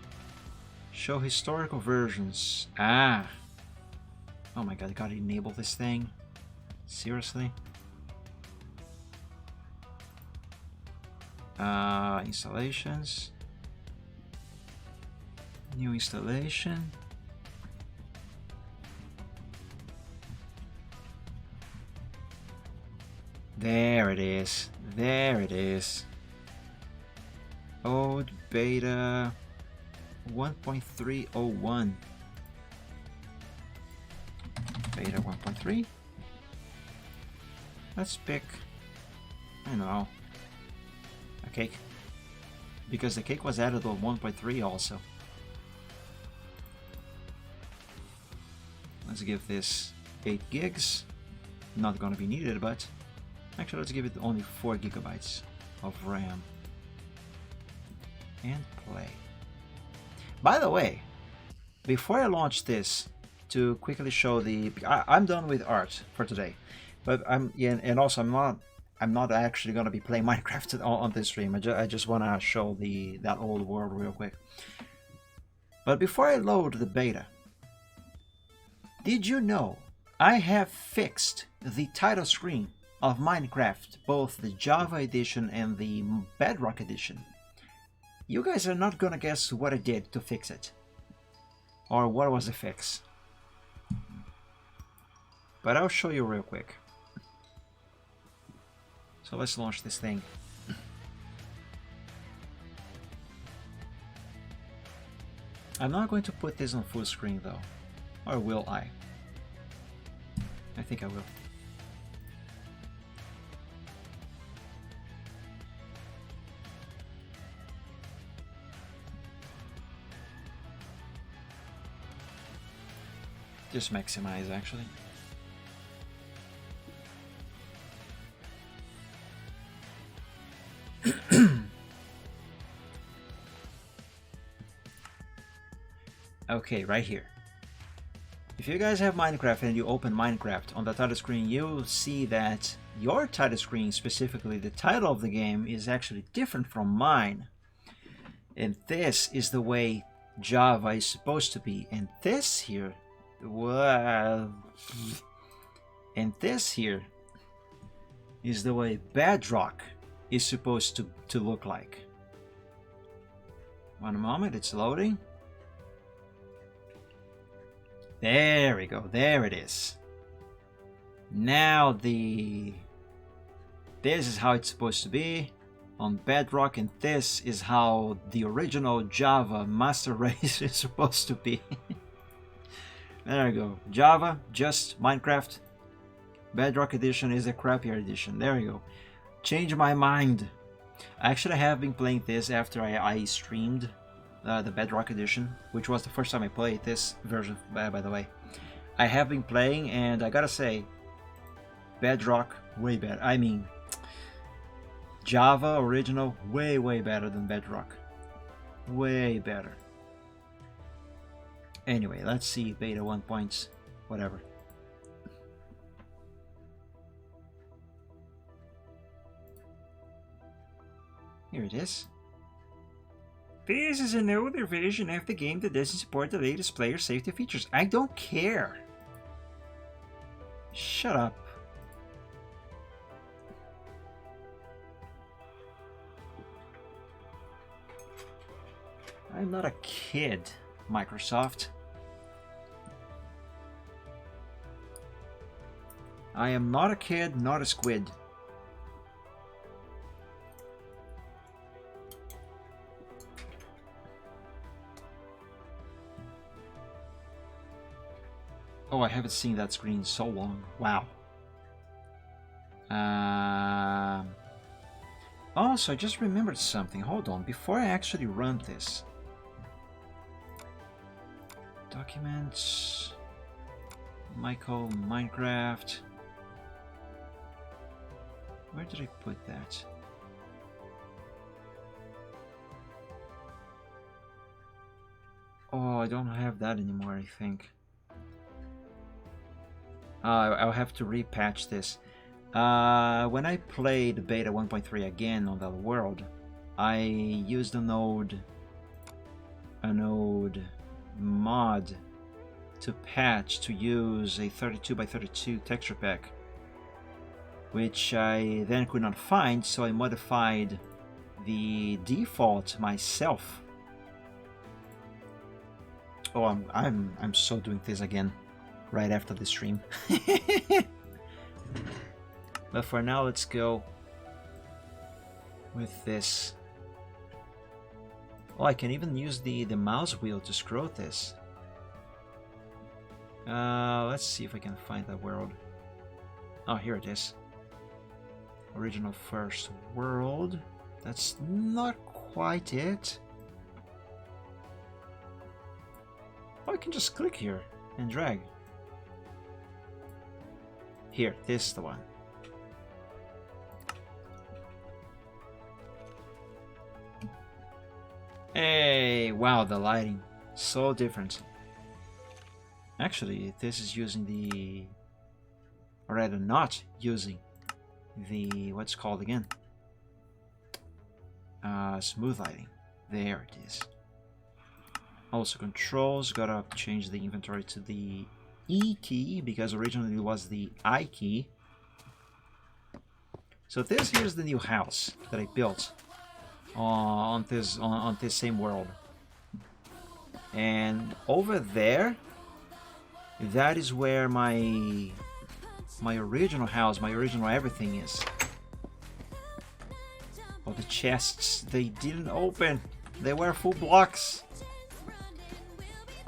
Show historical versions. Ah! Oh my god, I gotta enable this thing. Seriously? Installations. New installation. There it is. There it is. Old beta 1.301. Beta 1.3. Let's pick, I don't know, a cake. Because the cake was added on 1.3 also. Let's give this 8 gigs. Not gonna be needed, but actually let's give it only 4 gigabytes of RAM. And play. By the way, before I launch this, to quickly show the, I'm done with art for today, but and also I'm not actually gonna be playing Minecraft on this stream. I just wanna show that old world real quick. But before I load the beta, did you know I have fixed the title screen of Minecraft, both the Java edition and the Bedrock edition? You guys are not gonna guess what I did to fix it, or what was the fix. But I'll show you real quick. So let's launch this thing. I'm not going to put this on full screen though. Or will I? I think I will. Just maximize actually. Okay, right here. If you guys have Minecraft and you open Minecraft on the title screen, you'll see that your title screen, specifically the title of the game, is actually different from mine. And this is the way Java is supposed to be. And this here, well, and this here is the way Bedrock is supposed to look like. One moment, it's loading. There we go, there it is. Now this is how it's supposed to be on Bedrock, and this is how the original Java master race is supposed to be. There we go. Java, just Minecraft. Bedrock edition is a crappier edition. There we go. Change my mind. I actually have been playing this after I streamed the Bedrock edition, which was the first time I played this version, by the way. I have been playing, and I gotta say, Bedrock, way better. I mean, Java original, way better than Bedrock. Way better. Anyway, let's see beta 1 points, whatever. Here it is. This is an older version of the game that doesn't support the latest player safety features. I don't care. Shut up. I'm not a kid, Microsoft. I am not a kid, not a squid. Oh, I haven't seen that screen in so long. Wow. Oh, so I just remembered something. Hold on, before I actually run this. Documents. Michael, Minecraft. Where did I put that? Oh, I don't have that anymore, I think. I'll have to repatch this. When I played beta 1.3 again on the world, I used an old mod to patch to use a 32x32 texture pack, which I then could not find, so I modified the default myself. Oh, I'm so doing this again right after the stream. But for now, let's go with this. Oh, I can even use the mouse wheel to scroll this. Let's see if I can find that world. Oh, here it is. Original first world. That's not quite it. Oh, I can just click here and drag. Here, this is the one. Hey, wow, the lighting. So different. Actually, this is using the... or rather not using the... what's it called again? Smooth lighting. There it is. Also controls, gotta change the inventory to the E key, because originally it was the I key. So this here's the new house that I built on this same world. And over there, that is where my original house, my original everything is. Oh, the chests, they didn't open. They were full blocks.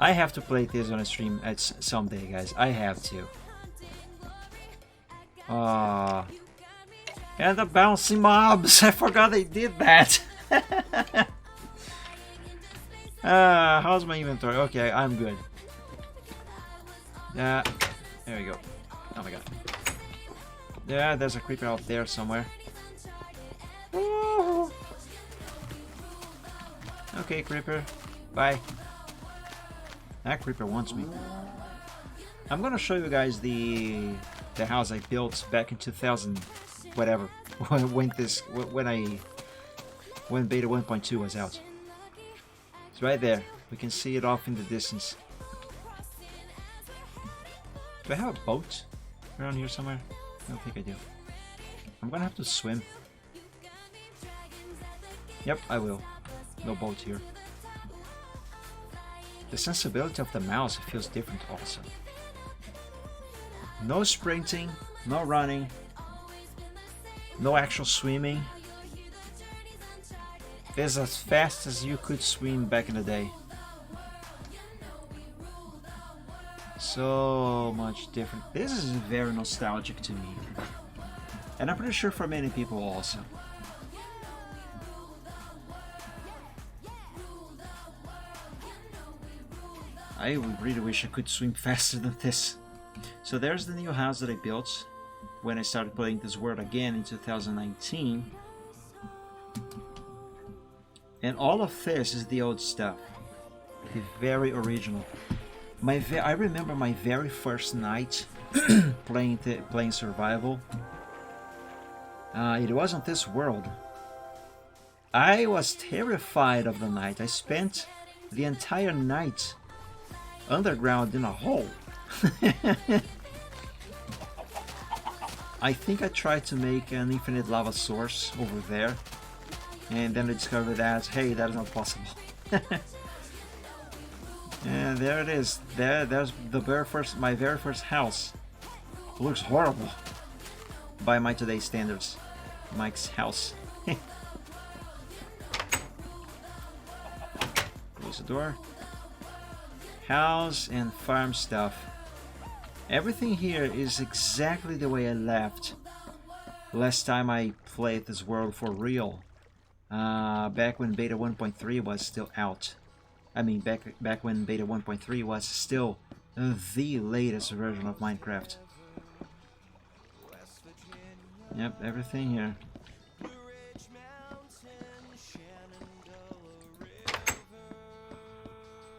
I have to play this on a stream at someday, guys. I have to. And the bouncing mobs. I forgot they did that. How's my inventory? Okay, I'm good. Yeah, there we go. Oh my god. Yeah, there's a creeper out there somewhere. Woo! Okay, creeper. Bye. That creeper wants me. I'm gonna show you guys the house I built back in 2000, whatever, when beta 1.2 was out. It's right there. We can see it off in the distance. Do I have a boat around here somewhere? I don't think I do. I'm gonna have to swim. Yep, I will. No boat here. The sensibility of the mouse feels different also. No sprinting, no running, no actual swimming. It's as fast as you could swim back in the day. So much different. This is very nostalgic to me. And I'm pretty sure for many people also. I really wish I could swim faster than this. So there's the new house that I built when I started playing this world again in 2019. And all of this is the old stuff. The very original. I remember my very first night playing survival. It was on this world. I was terrified of the night. I spent the entire night underground in a hole. I think I tried to make an infinite lava source over there, and then I discovered that, hey, that is not possible. And there it is. There's my very first house. It looks horrible by my today's standards. Mike's house. Close the door. House and farm stuff. Everything here is exactly the way I left last time I played this world for real. Back when Beta 1.3 was still out. I mean, back when Beta 1.3 was still the latest version of Minecraft. Yep, everything here.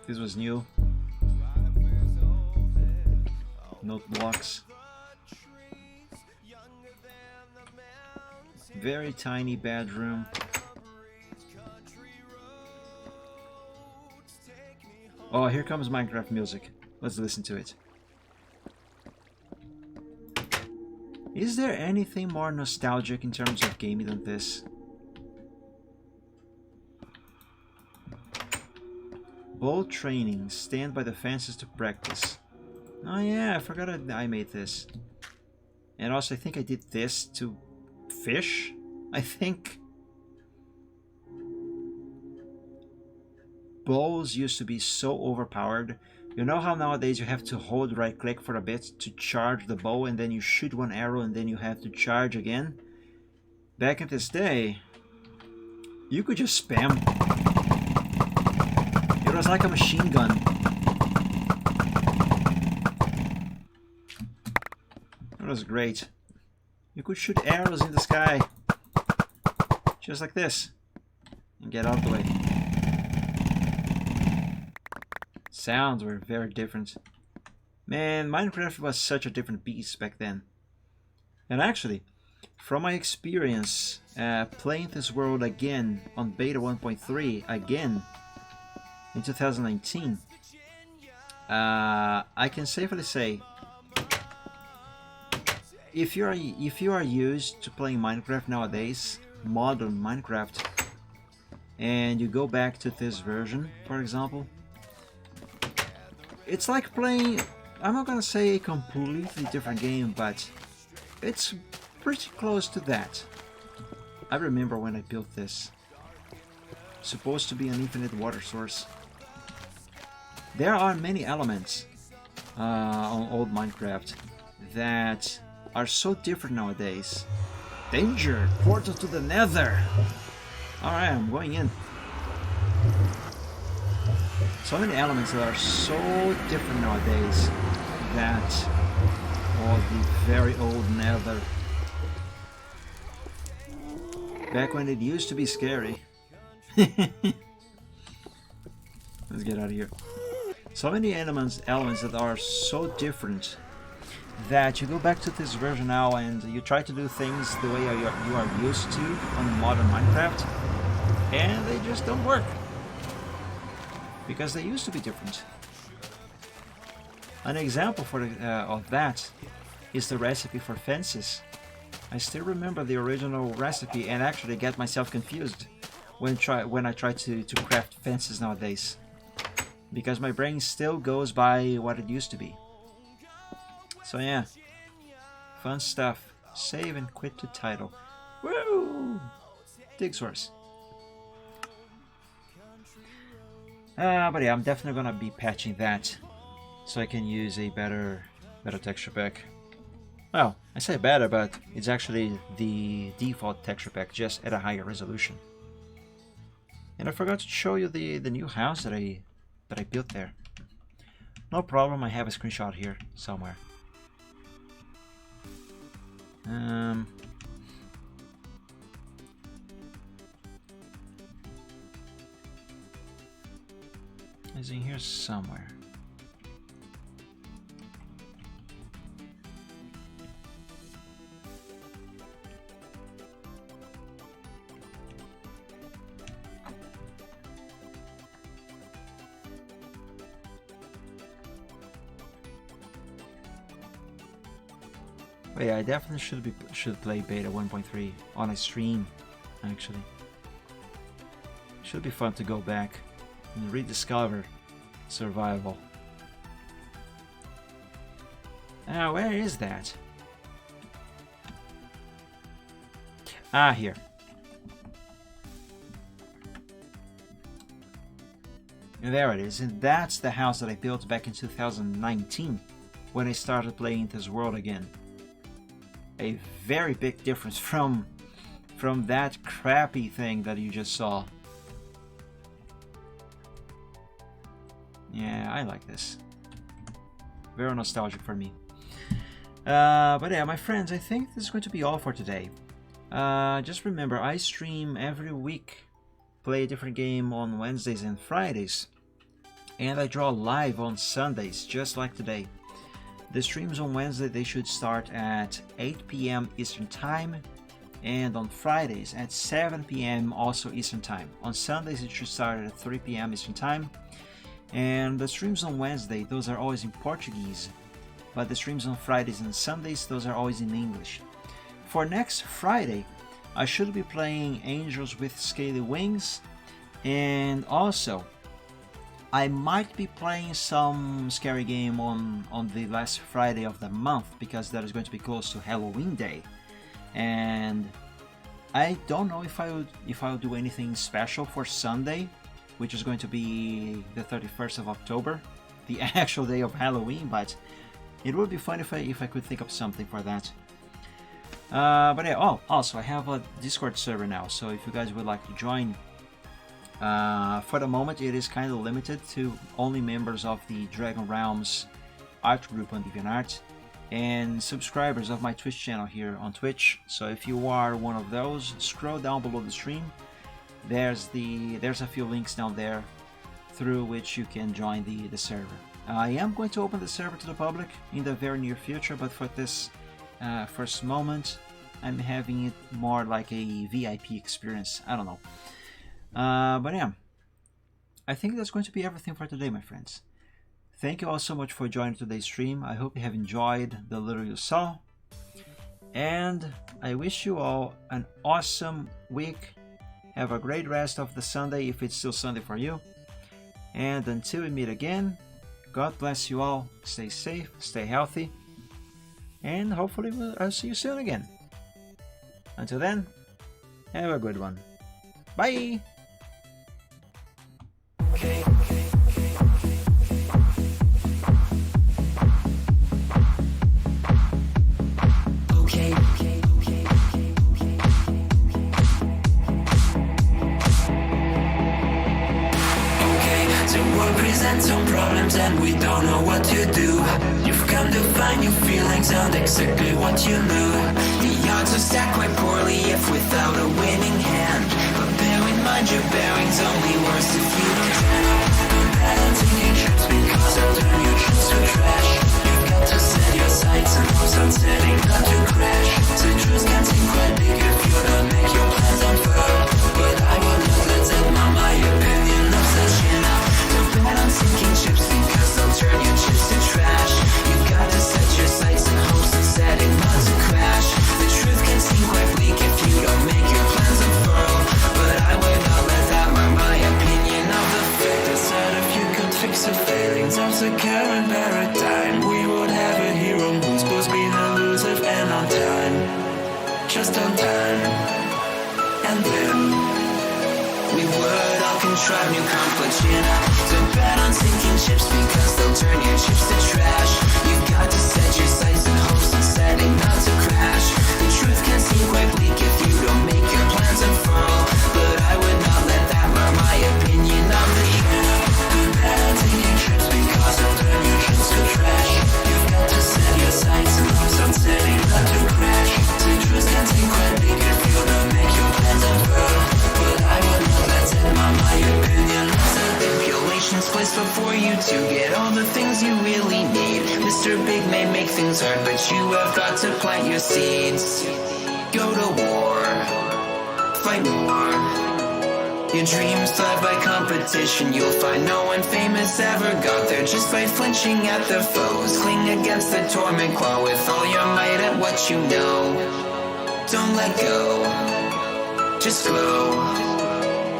This was new. Note blocks. Very tiny bedroom. Oh, here comes Minecraft music. Let's listen to it. Is there anything more nostalgic in terms of gaming than this? Bow training. Stand by the fences to practice. Oh yeah, I forgot I made this. And also I think I did this to fish, I think. Bows used to be so overpowered. You know how nowadays you have to hold right click for a bit to charge the bow and then you shoot one arrow and then you have to charge again? Back in this day, you could just spam. It was like a machine gun. It was great. You could shoot arrows in the sky. Just like this. And get out of the way. Sounds were very different. Man, Minecraft was such a different beast back then. And actually, from my experience playing this world again on Beta 1.3 again in 2019, I can safely say, if you are used to playing Minecraft nowadays, modern Minecraft, and you go back to this version, for example, it's like playing, I'm not gonna say a completely different game, but it's pretty close to that. I remember when I built this. Supposed to be an infinite water source. There are many elements on old Minecraft that are so different nowadays. Danger! Portal to the Nether! Alright, I'm going in. So many elements that are so different nowadays that... Oh, the very old Nether. Back when it used to be scary. Let's get out of here. So many elements that are so different that you go back to this version now and you try to do things the way you are used to on modern Minecraft, and they just don't work because they used to be different. An example of that is the recipe for fences. I still remember the original recipe and actually get myself confused when I try to craft fences nowadays, because my brain still goes by what it used to be. So yeah, fun stuff. Save and quit to title. Woo! Dig source. But yeah, I'm definitely gonna be patching that so I can use a better texture pack. Well, I say better, but it's actually the default texture pack, just at a higher resolution. And I forgot to show you the new house that I built there. No problem, I have a screenshot here somewhere. Is in here somewhere. But yeah, I definitely should play Beta 1.3 on a stream, actually. Should be fun to go back and rediscover survival. Where is that? Ah, here. And there it is, and that's the house that I built back in 2019. when I started playing this world again. A very big difference from that crappy thing that you just saw. Yeah, I like this. Very nostalgic for me. But yeah, my friends, I think this is going to be all for today. Just remember, I stream every week, play a different game on Wednesdays and Fridays, and I draw live on Sundays, just like today. The streams on Wednesday, they should start at 8 p.m. Eastern Time, and on Fridays at 7 p.m. also Eastern Time. On Sundays, it should start at 3 p.m. Eastern Time. And the streams on Wednesday, those are always in Portuguese, but the streams on Fridays and Sundays, those are always in English. For next Friday, I should be playing Angels with Scaly Wings, and also I might be playing some scary game on the last Friday of the month, because that is going to be close to Halloween Day, and I don't know if I will do anything special for Sunday, which is going to be the 31st of October, the actual day of Halloween, but it would be fun if I could think of something for that. But yeah, also I have a Discord server now, so if you guys would like to join, for the moment it is kind of limited to only members of the Dragon Realms art group on DeviantArt and subscribers of my Twitch channel here on Twitch. So if you are one of those, scroll down below the stream. There's a few links down there through which you can join the server. I am going to open the server to the public in the very near future, but for this first moment, I'm having it more like a VIP experience. I don't know. But yeah, I think that's going to be everything for today, my friends. Thank you all so much for joining today's stream. I hope you have enjoyed the little you saw. And I wish you all an awesome week. Have a great rest of the Sunday, if it's still Sunday for you. And until we meet again, God bless you all. Stay safe, stay healthy, and hopefully I'll see you soon again. Until then, have a good one. Bye! Some problems and we don't know what to do. You've come to find new feelings and exactly what you knew. The odds are stacked quite poorly if without a winning hand. But bear in mind your bearing's only worse if you don't turn. Balancing trips because I'll turn your trips to trash. You've got to set your sights and hopes on setting not to crash. The truth can seem quite big if you don't make your plans unfurl. But I will not let that mar my opinion of such enough. I'm sinking ships because they'll turn your chips to trash. You've got to set your sights and hopes and setting not to crash. The truth can seem quite bleak if you don't make your plans unfurl. But I would not let that mar my opinion of the fate. Instead, if you could fix the failings of the current paradigm, we would have a hero who's supposed to be elusive and on time. Just on time. And then we would all contrive new conflicts, you know. So bet on sinking ships because they'll turn your chips to trash. You've got to set your sights and hopes and setting not to crash. The truth can seem quite bleak if you don't make your plans unfurl. But I would not let that mar my opinion of the truth. Bet on sinking ships because they'll turn your chips to trash. You've got to set your sights and hopes on setting not to crash. The truth can seem quite bleak if you don't make your plans unfurl. But I would not let that mar my opinion. Stipulations placed before you to get all the things you really need. Mr. Big may make things hard, but you have got to plant your seeds. Go to war, fight more. Your dreams thrive by competition. You'll find no one famous ever got there just by flinching at their foes. Cling against the torment claw with all your might at what you know. Don't let go, just glow.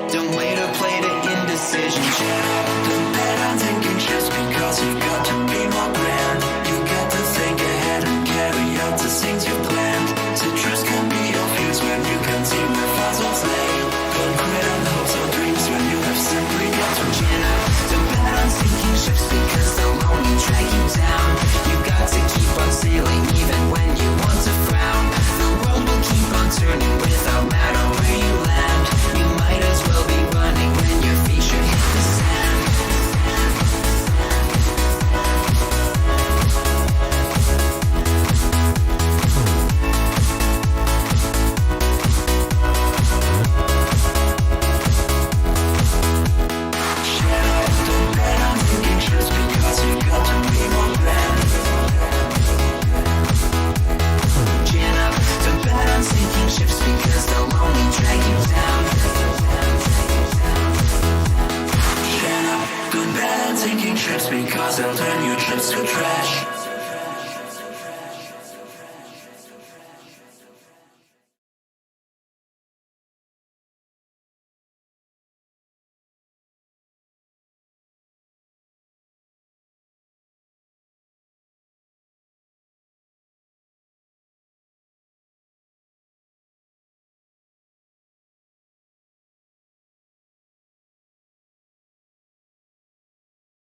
Don't wait or play to indecision. Don't bet on taking trips because you've got to be more grand. You've got to think ahead and carry out the things you've planned. The truth can be obvious when you can see where puzzles lay. Don't quit on hopes or dreams when you have simply got to chin up. Don't bet on sinking ships because they'll only drag you down. You've got ships go trash.